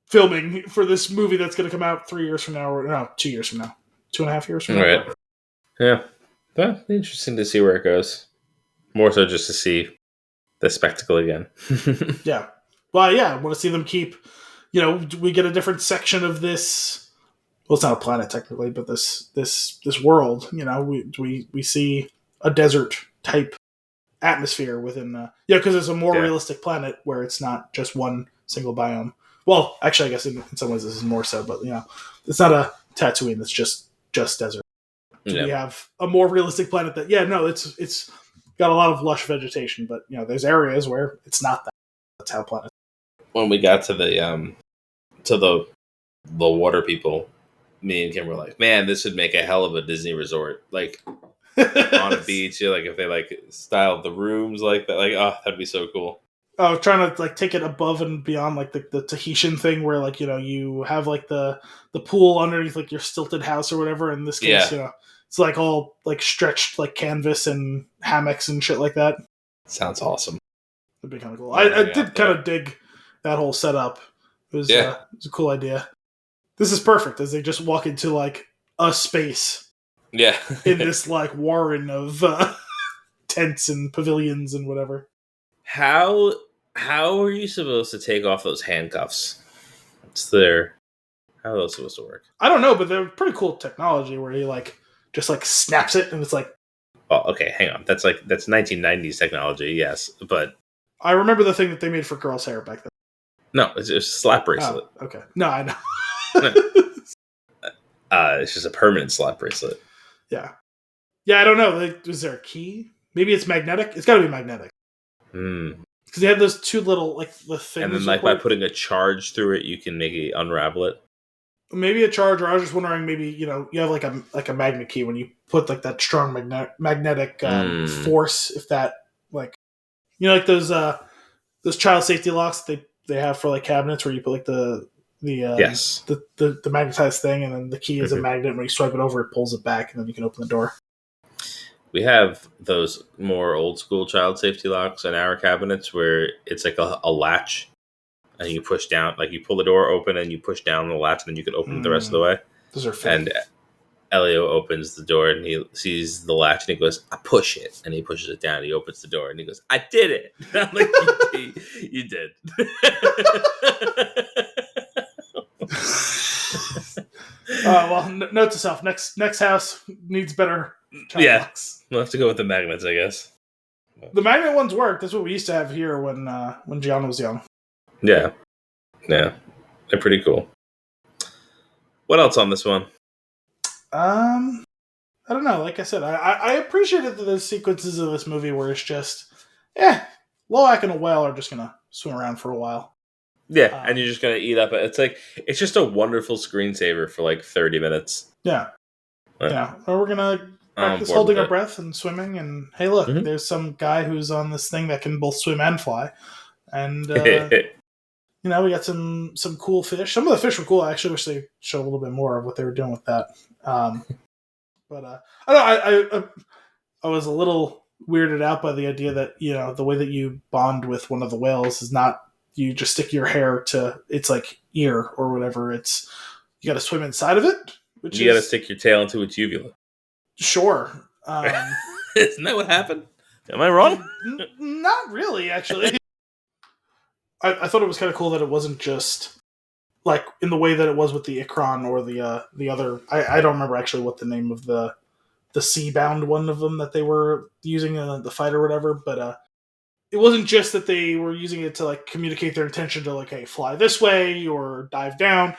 filming for this movie that's going to come out 3 years from now, or no, 2 years from now, 2.5 years from now. Right. Yeah. Well, interesting to see where it goes. More so just to see the spectacle again. Yeah. Well, yeah, I want to see them keep, we get a different section of this. Well, it's not a planet technically, but this world, we see a desert type atmosphere within, because it's a more realistic planet where it's not just one single biome. Well, actually, I guess in some ways this is more so, but it's not a Tatooine that's just desert. We have a more realistic planet that, it's got a lot of lush vegetation, but there's areas where it's not that. That's how planets. When we got to the water people, me and Kim were like, man, this would make a hell of a Disney resort. Like, on a beach, like if they like styled the rooms like that, like, oh, that'd be so cool. Oh, trying to like take it above and beyond like the Tahitian thing where like, you have like the pool underneath like your stilted house or whatever. In this case, it's like all like stretched like canvas and hammocks and shit like that. Sounds awesome. It'd be kind of cool. I did kind of dig that whole setup. It was a cool idea. This is perfect as they just walk into like a space. Yeah. In this like warren of tents and pavilions and whatever. How are you supposed to take off those handcuffs? How are those supposed to work? I don't know, but they're pretty cool technology where he like just like snaps it and it's like. Oh, okay, hang on. That's 1990s technology, yes, but I remember the thing that they made for girls' hair back then. No, it's a slap bracelet. Oh, okay. No, I know. It's just a permanent slap bracelet. Yeah. Yeah, I don't know. Is there a key? Maybe it's magnetic. It's got to be magnetic. Because they have those 2 little like the things. And then like by putting a charge through it, you can make it unravel it. Maybe a charge, or I was just wondering, maybe you have like a magnet key when you put like that strong magnetic force. If that like like those child safety locks they have for like cabinets where you put like the magnetized thing, and then the key is a magnet. When you swipe it over, it pulls it back, and then you can open the door. We have those more old school child safety locks in our cabinets where it's like a latch, and you push down, like you pull the door open and you push down the latch, and then you can open it the rest of the way. Those are fake. And Elio opens the door and he sees the latch and he goes, I push it. And he pushes it down. He opens the door and he goes, I did it. I'm like, you did. Well, note to self: next house needs better. Locks. We'll have to go with the magnets, I guess. The magnet ones work. That's what we used to have here when Gianna was young. Yeah, they're pretty cool. What else on this one? I don't know. Like I said, I appreciated the sequences of this movie where it's just, Loak and a whale are just gonna swim around for a while. Yeah, and you're just gonna eat up. It's just a wonderful screensaver for like 30 minutes. Yeah, or we're gonna practice holding our breath and swimming. And hey, look, there's some guy who's on this thing that can both swim and fly, and we got some cool fish. Some of the fish were cool. I actually wish they showed a little bit more of what they were doing with that. But I don't know. I was a little weirded out by the idea that the way that you bond with one of the whales is not you just stick your hair to its like ear or whatever. It's you got to swim inside of it. You got to stick your tail into its uvula. Sure. Isn't that what happened? Am I wrong? Not really, actually. I thought it was kind of cool that it wasn't just like in the way that it was with the Ikran or the other. I don't remember actually what the name of the sea-bound one of them that they were using in the fight or whatever. But it wasn't just that they were using it to like communicate their intention to like, hey, fly this way or dive down.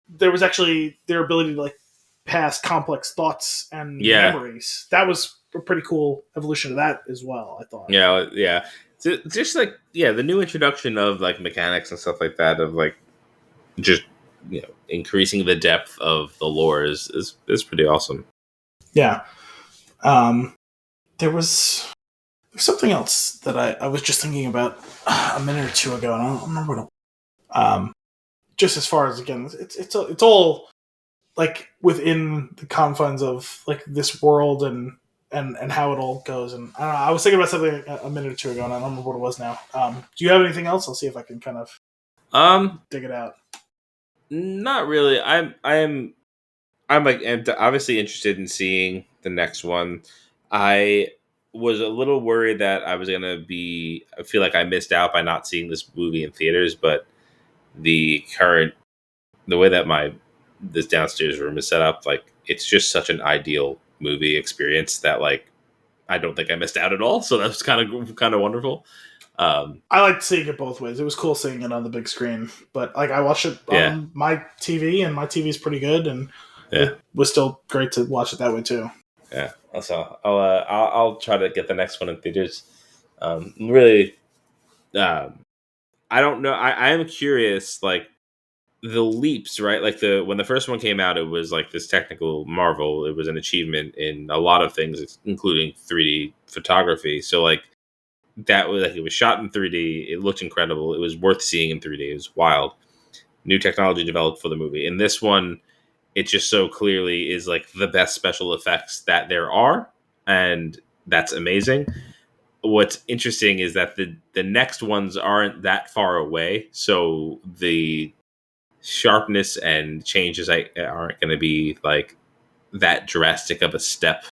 There was actually their ability to like pass complex thoughts and memories. That was a pretty cool evolution of that as well, I thought. Yeah. So just like the new introduction of like mechanics and stuff like that, of like just increasing the depth of the lore is pretty awesome. Yeah. There was something else that I was just thinking about a minute or two ago, and I don't remember what it, just as far as, again, it's all like within the confines of like this world and how it all goes. And I don't know, I was thinking about something a minute or two ago, and I don't remember what it was now. Do you have anything else? I'll see if I can kind of dig it out. Not really. I'm like obviously interested in seeing the next one. I was a little worried that I was gonna be. I feel like I missed out by not seeing this movie in theaters, but the way that this downstairs room is set up, like it's just such an ideal movie experience that like I don't think I missed out at all. So that's kind of wonderful. I liked seeing it both ways. It was cool seeing it on the big screen, but like I watched it on my TV, and my TV is pretty good, and it was still great to watch it that way too. Yeah. Also, I'll try to get the next one in theaters. Really, I don't know. I am curious, like the leaps, right? Like when the first one came out, it was like this technical marvel. It was an achievement in a lot of things, including 3D photography. So like that was like, it was shot in 3D. It looked incredible. It was worth seeing in 3D. It was wild. New technology developed for the movie. In this one, it just so clearly is like the best special effects that there are, and that's amazing. What's interesting is that the next ones aren't that far away, so the sharpness and changes aren't going to be like that drastic of a step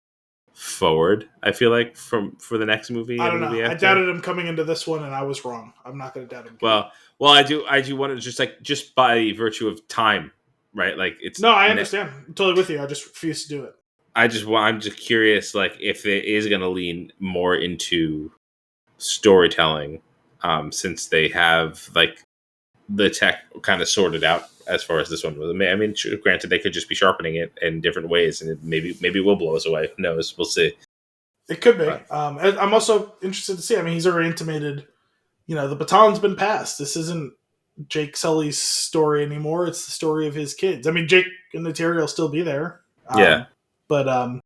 forward. I feel like for the next movie. I don't know. I doubted him coming into this one, and I was wrong. I'm not going to doubt him. Well, I do want to just by virtue of time, right? Like it's no, I understand. I'm totally with you. I just refuse to do it. I'm just curious, like if it is going to lean more into storytelling, since they have like the tech kind of sorted out as far as this one was. I mean, granted, they could just be sharpening it in different ways, and maybe it will blow us away. Who knows? We'll see. It could be. I'm also interested to see. I mean, he's already intimated, the baton's been passed. This isn't Jake Sully's story anymore. It's the story of his kids. I mean, Jake and the Terry will still be there. But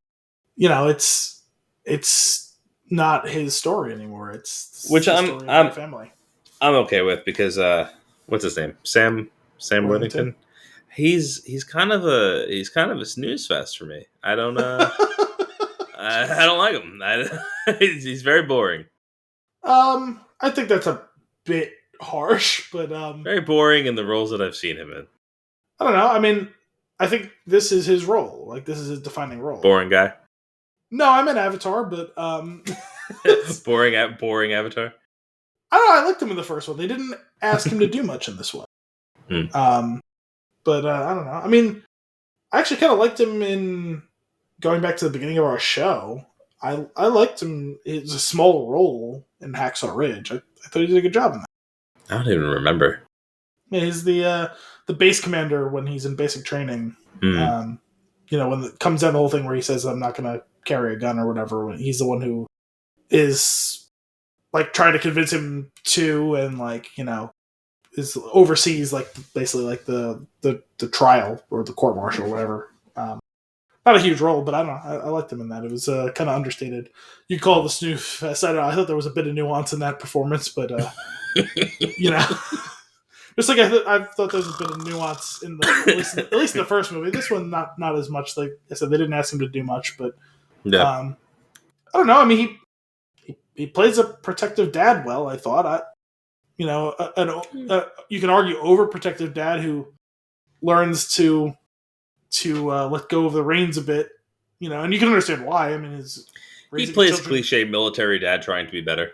it's not his story anymore. It's which the story of my family. I'm okay with, because what's his name? Sam Worthington. He's kind of a snooze fest for me. I don't I don't like him. He's very boring. I think that's a bit harsh, but very boring in the roles that I've seen him in. I don't know. I mean, I think this is his role. Like, this is his defining role. Boring guy. No, I'm an Avatar, but boring Avatar. I don't know. I liked him in the first one. They didn't ask him to do much in this one. But I don't know. I mean, I actually kind of liked him in going back to the beginning of our show. I liked him. It was a small role in Hacksaw Ridge. I thought he did a good job in that. I don't even remember. Yeah, he's the base commander when he's in basic training. When it comes down the whole thing where he says, "I'm not going to carry a gun" or whatever. When he's the one who is like trying to convince him to, and like is oversees like basically like the trial or the court martial or whatever. Not a huge role, but I don't know. I liked him in that. It was kind of understated. You call it the snooze fest. I don't know. I thought there was a bit of nuance in that performance, but just like I thought there was a bit of nuance in at least in the first movie. This one not as much. Like I said, they didn't ask him to do much, but I don't know. I mean, he plays a protective dad well. I thought. You can argue overprotective dad who learns to let go of the reins a bit, and you can understand why. I mean, he plays cliche military dad trying to be better.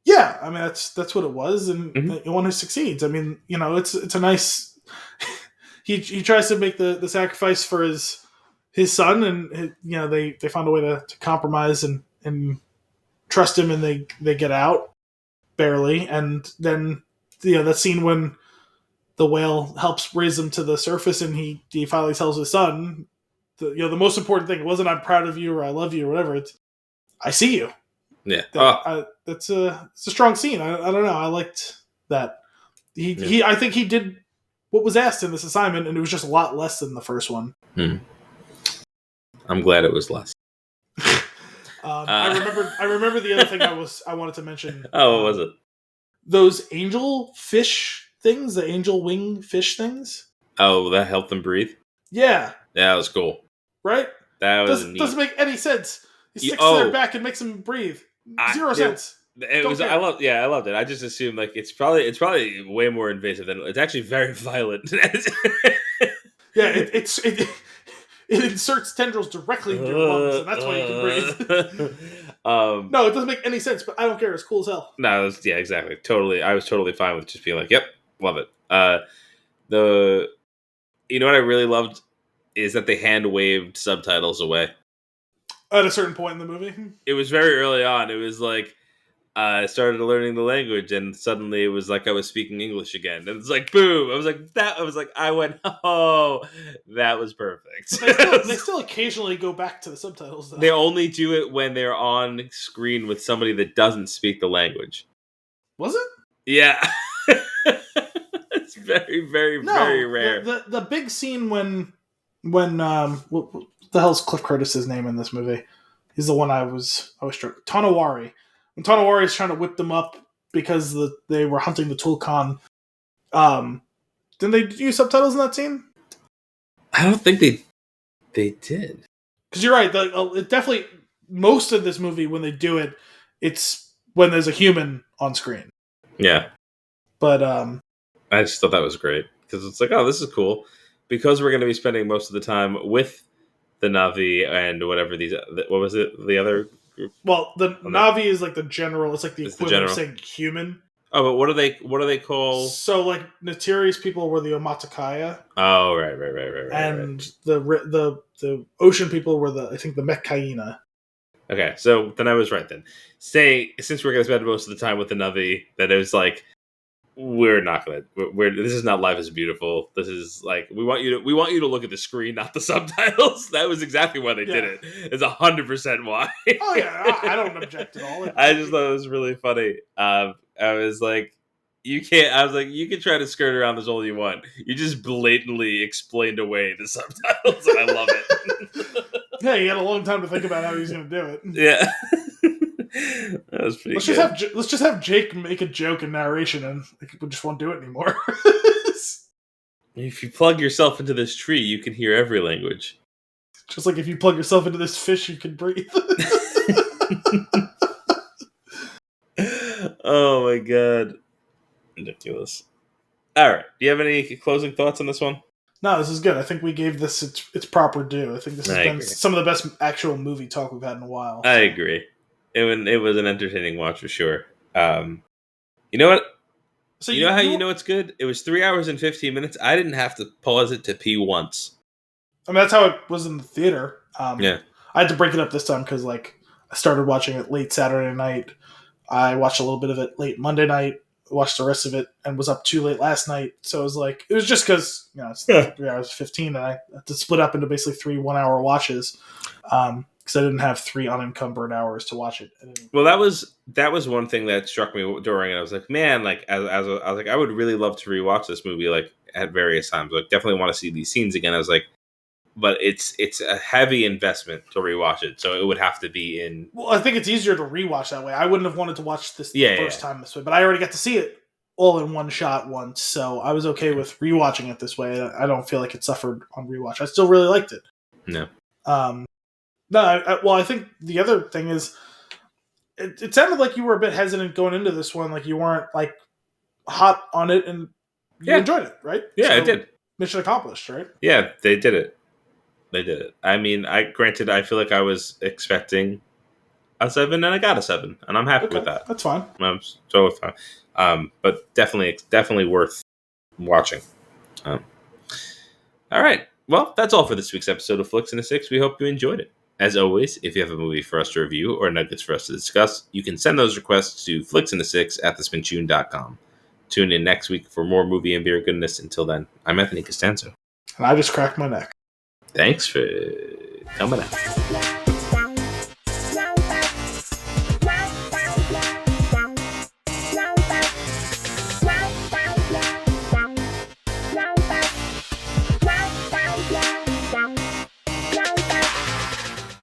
Yeah, I mean that's what it was, and the one who succeeds. I mean, it's a nice. He tries to make the sacrifice for his his son, and they found a way to compromise and trust him, and they get out barely, and then that scene when the whale helps raise him to the surface, and he finally tells his son, the most important thing, it wasn't "I'm proud of you" or "I love you" or whatever. It's "I see you." Yeah, it's a strong scene. I don't know. I liked that. I think he did what was asked in this assignment, and it was just a lot less than the first one. I'm glad it was less. I remember the other thing I wanted to mention. Oh, what was it? Those angel fish things, the angel wing fish things. Oh, that helped them breathe? Yeah. That was cool. Right? That was doesn't make any sense. He sticks to their back and makes them breathe. Zero sense. It was. I loved it. I just assumed like it's probably way more invasive than it's actually very violent. Yeah, it inserts tendrils directly into your lungs, and that's why you can breathe. No, it doesn't make any sense, but I don't care. It's cool as hell. No, exactly. Totally, I was totally fine with just being like, "Yep, love it." You know what I really loved is that they hand waved subtitles away at a certain point in the movie. It was very early on. It was like I started learning the language, and suddenly it was like I was speaking English again. And it's like, boom! I went, oh, that was perfect. They still occasionally go back to the subtitles, though. They only do it when they're on screen with somebody that doesn't speak the language. Was it? Yeah. It's very, very, very rare. The big scene when what the hell's Cliff Curtis's name in this movie? He's the one I was struck. Tonawari. When Tonawari is trying to whip them up because they were hunting the Tulkhan. Didn't they use subtitles in that scene? I don't think they did. Because you're right. It definitely, most of this movie, when they do it, it's when there's a human on screen. Yeah. But I just thought that was great. Because it's like, oh, this is cool. Because we're going to be spending most of the time with the Na'vi and whatever these... What was it? The other group? Well, the Na'vi is like the general... It's like the equivalent of saying human. Oh, but what do they call... So, like, Natiri's people were the Omatakaya. Oh, right. And the ocean people were the Mekkaina. Okay, so then I was right then. Since we're going to spend most of the time with the Na'vi, that it was like, we're not going to... This is not Life is Beautiful. This is like, we want you to look at the screen, not the subtitles. That was exactly why they did it. It's 100% why. Oh, yeah, I don't object at all. I just thought it was really funny. I was like, you can try to skirt around this all you want. You just blatantly explained away the subtitles, and I love it. Yeah, he had a long time to think about how he was going to do it. Yeah. That was pretty good. Let's just have Jake make a joke in narration, and we just won't do it anymore. If you plug yourself into this tree, you can hear every language. Just like if you plug yourself into this fish, you can breathe. Oh my god. Ridiculous. Alright, do you have any closing thoughts on this one? No, this is good. I think we gave this its proper due. I think this has been some of the best actual movie talk we've had in a while. I agree. It was an entertaining watch for sure. You know what? So you know it's good? It was 3 hours and 15 minutes. I didn't have to pause it to pee once. I mean, that's how it was in the theater. Yeah. I had to break it up this time because, I started watching it late Saturday night. I watched a little bit of it late Monday night, watched the rest of it, and was up too late last night. So it was just because, it's 3 hours 15, and I had to split up into basically 3 1-hour watches. Because I didn't have 3 unencumbered hours to watch it. Well, that was one thing that struck me during it. I was like, man, I was like, I would really love to rewatch this movie at various times. Definitely want to see these scenes again. I was like, but it's a heavy investment to rewatch it, so it would have to be in. Well, I think it's easier to rewatch that way. I wouldn't have wanted to watch this the first time this way, but I already got to see it all in one shot once, so I was okay with rewatching it this way. I don't feel like it suffered on rewatch. I still really liked it. No. I think the other thing is, it sounded like you were a bit hesitant going into this one, like you weren't hot on it, and you enjoyed it, right? Yeah, I did. Mission accomplished, right? Yeah, they did it. I mean, I feel like I was expecting a 7, and I got a 7, and I'm happy with that. That's fine. I'm totally fine. But definitely worth watching. All right. Well, that's all for this week's episode of Flix and a Six. We hope you enjoyed it. As always, if you have a movie for us to review or nuggets for us to discuss, you can send those requests to flixandasix@thespintune.com. Tune in next week for more movie and beer goodness. Until then, I'm Anthony Costanzo. And I just cracked my neck. Thanks for coming out.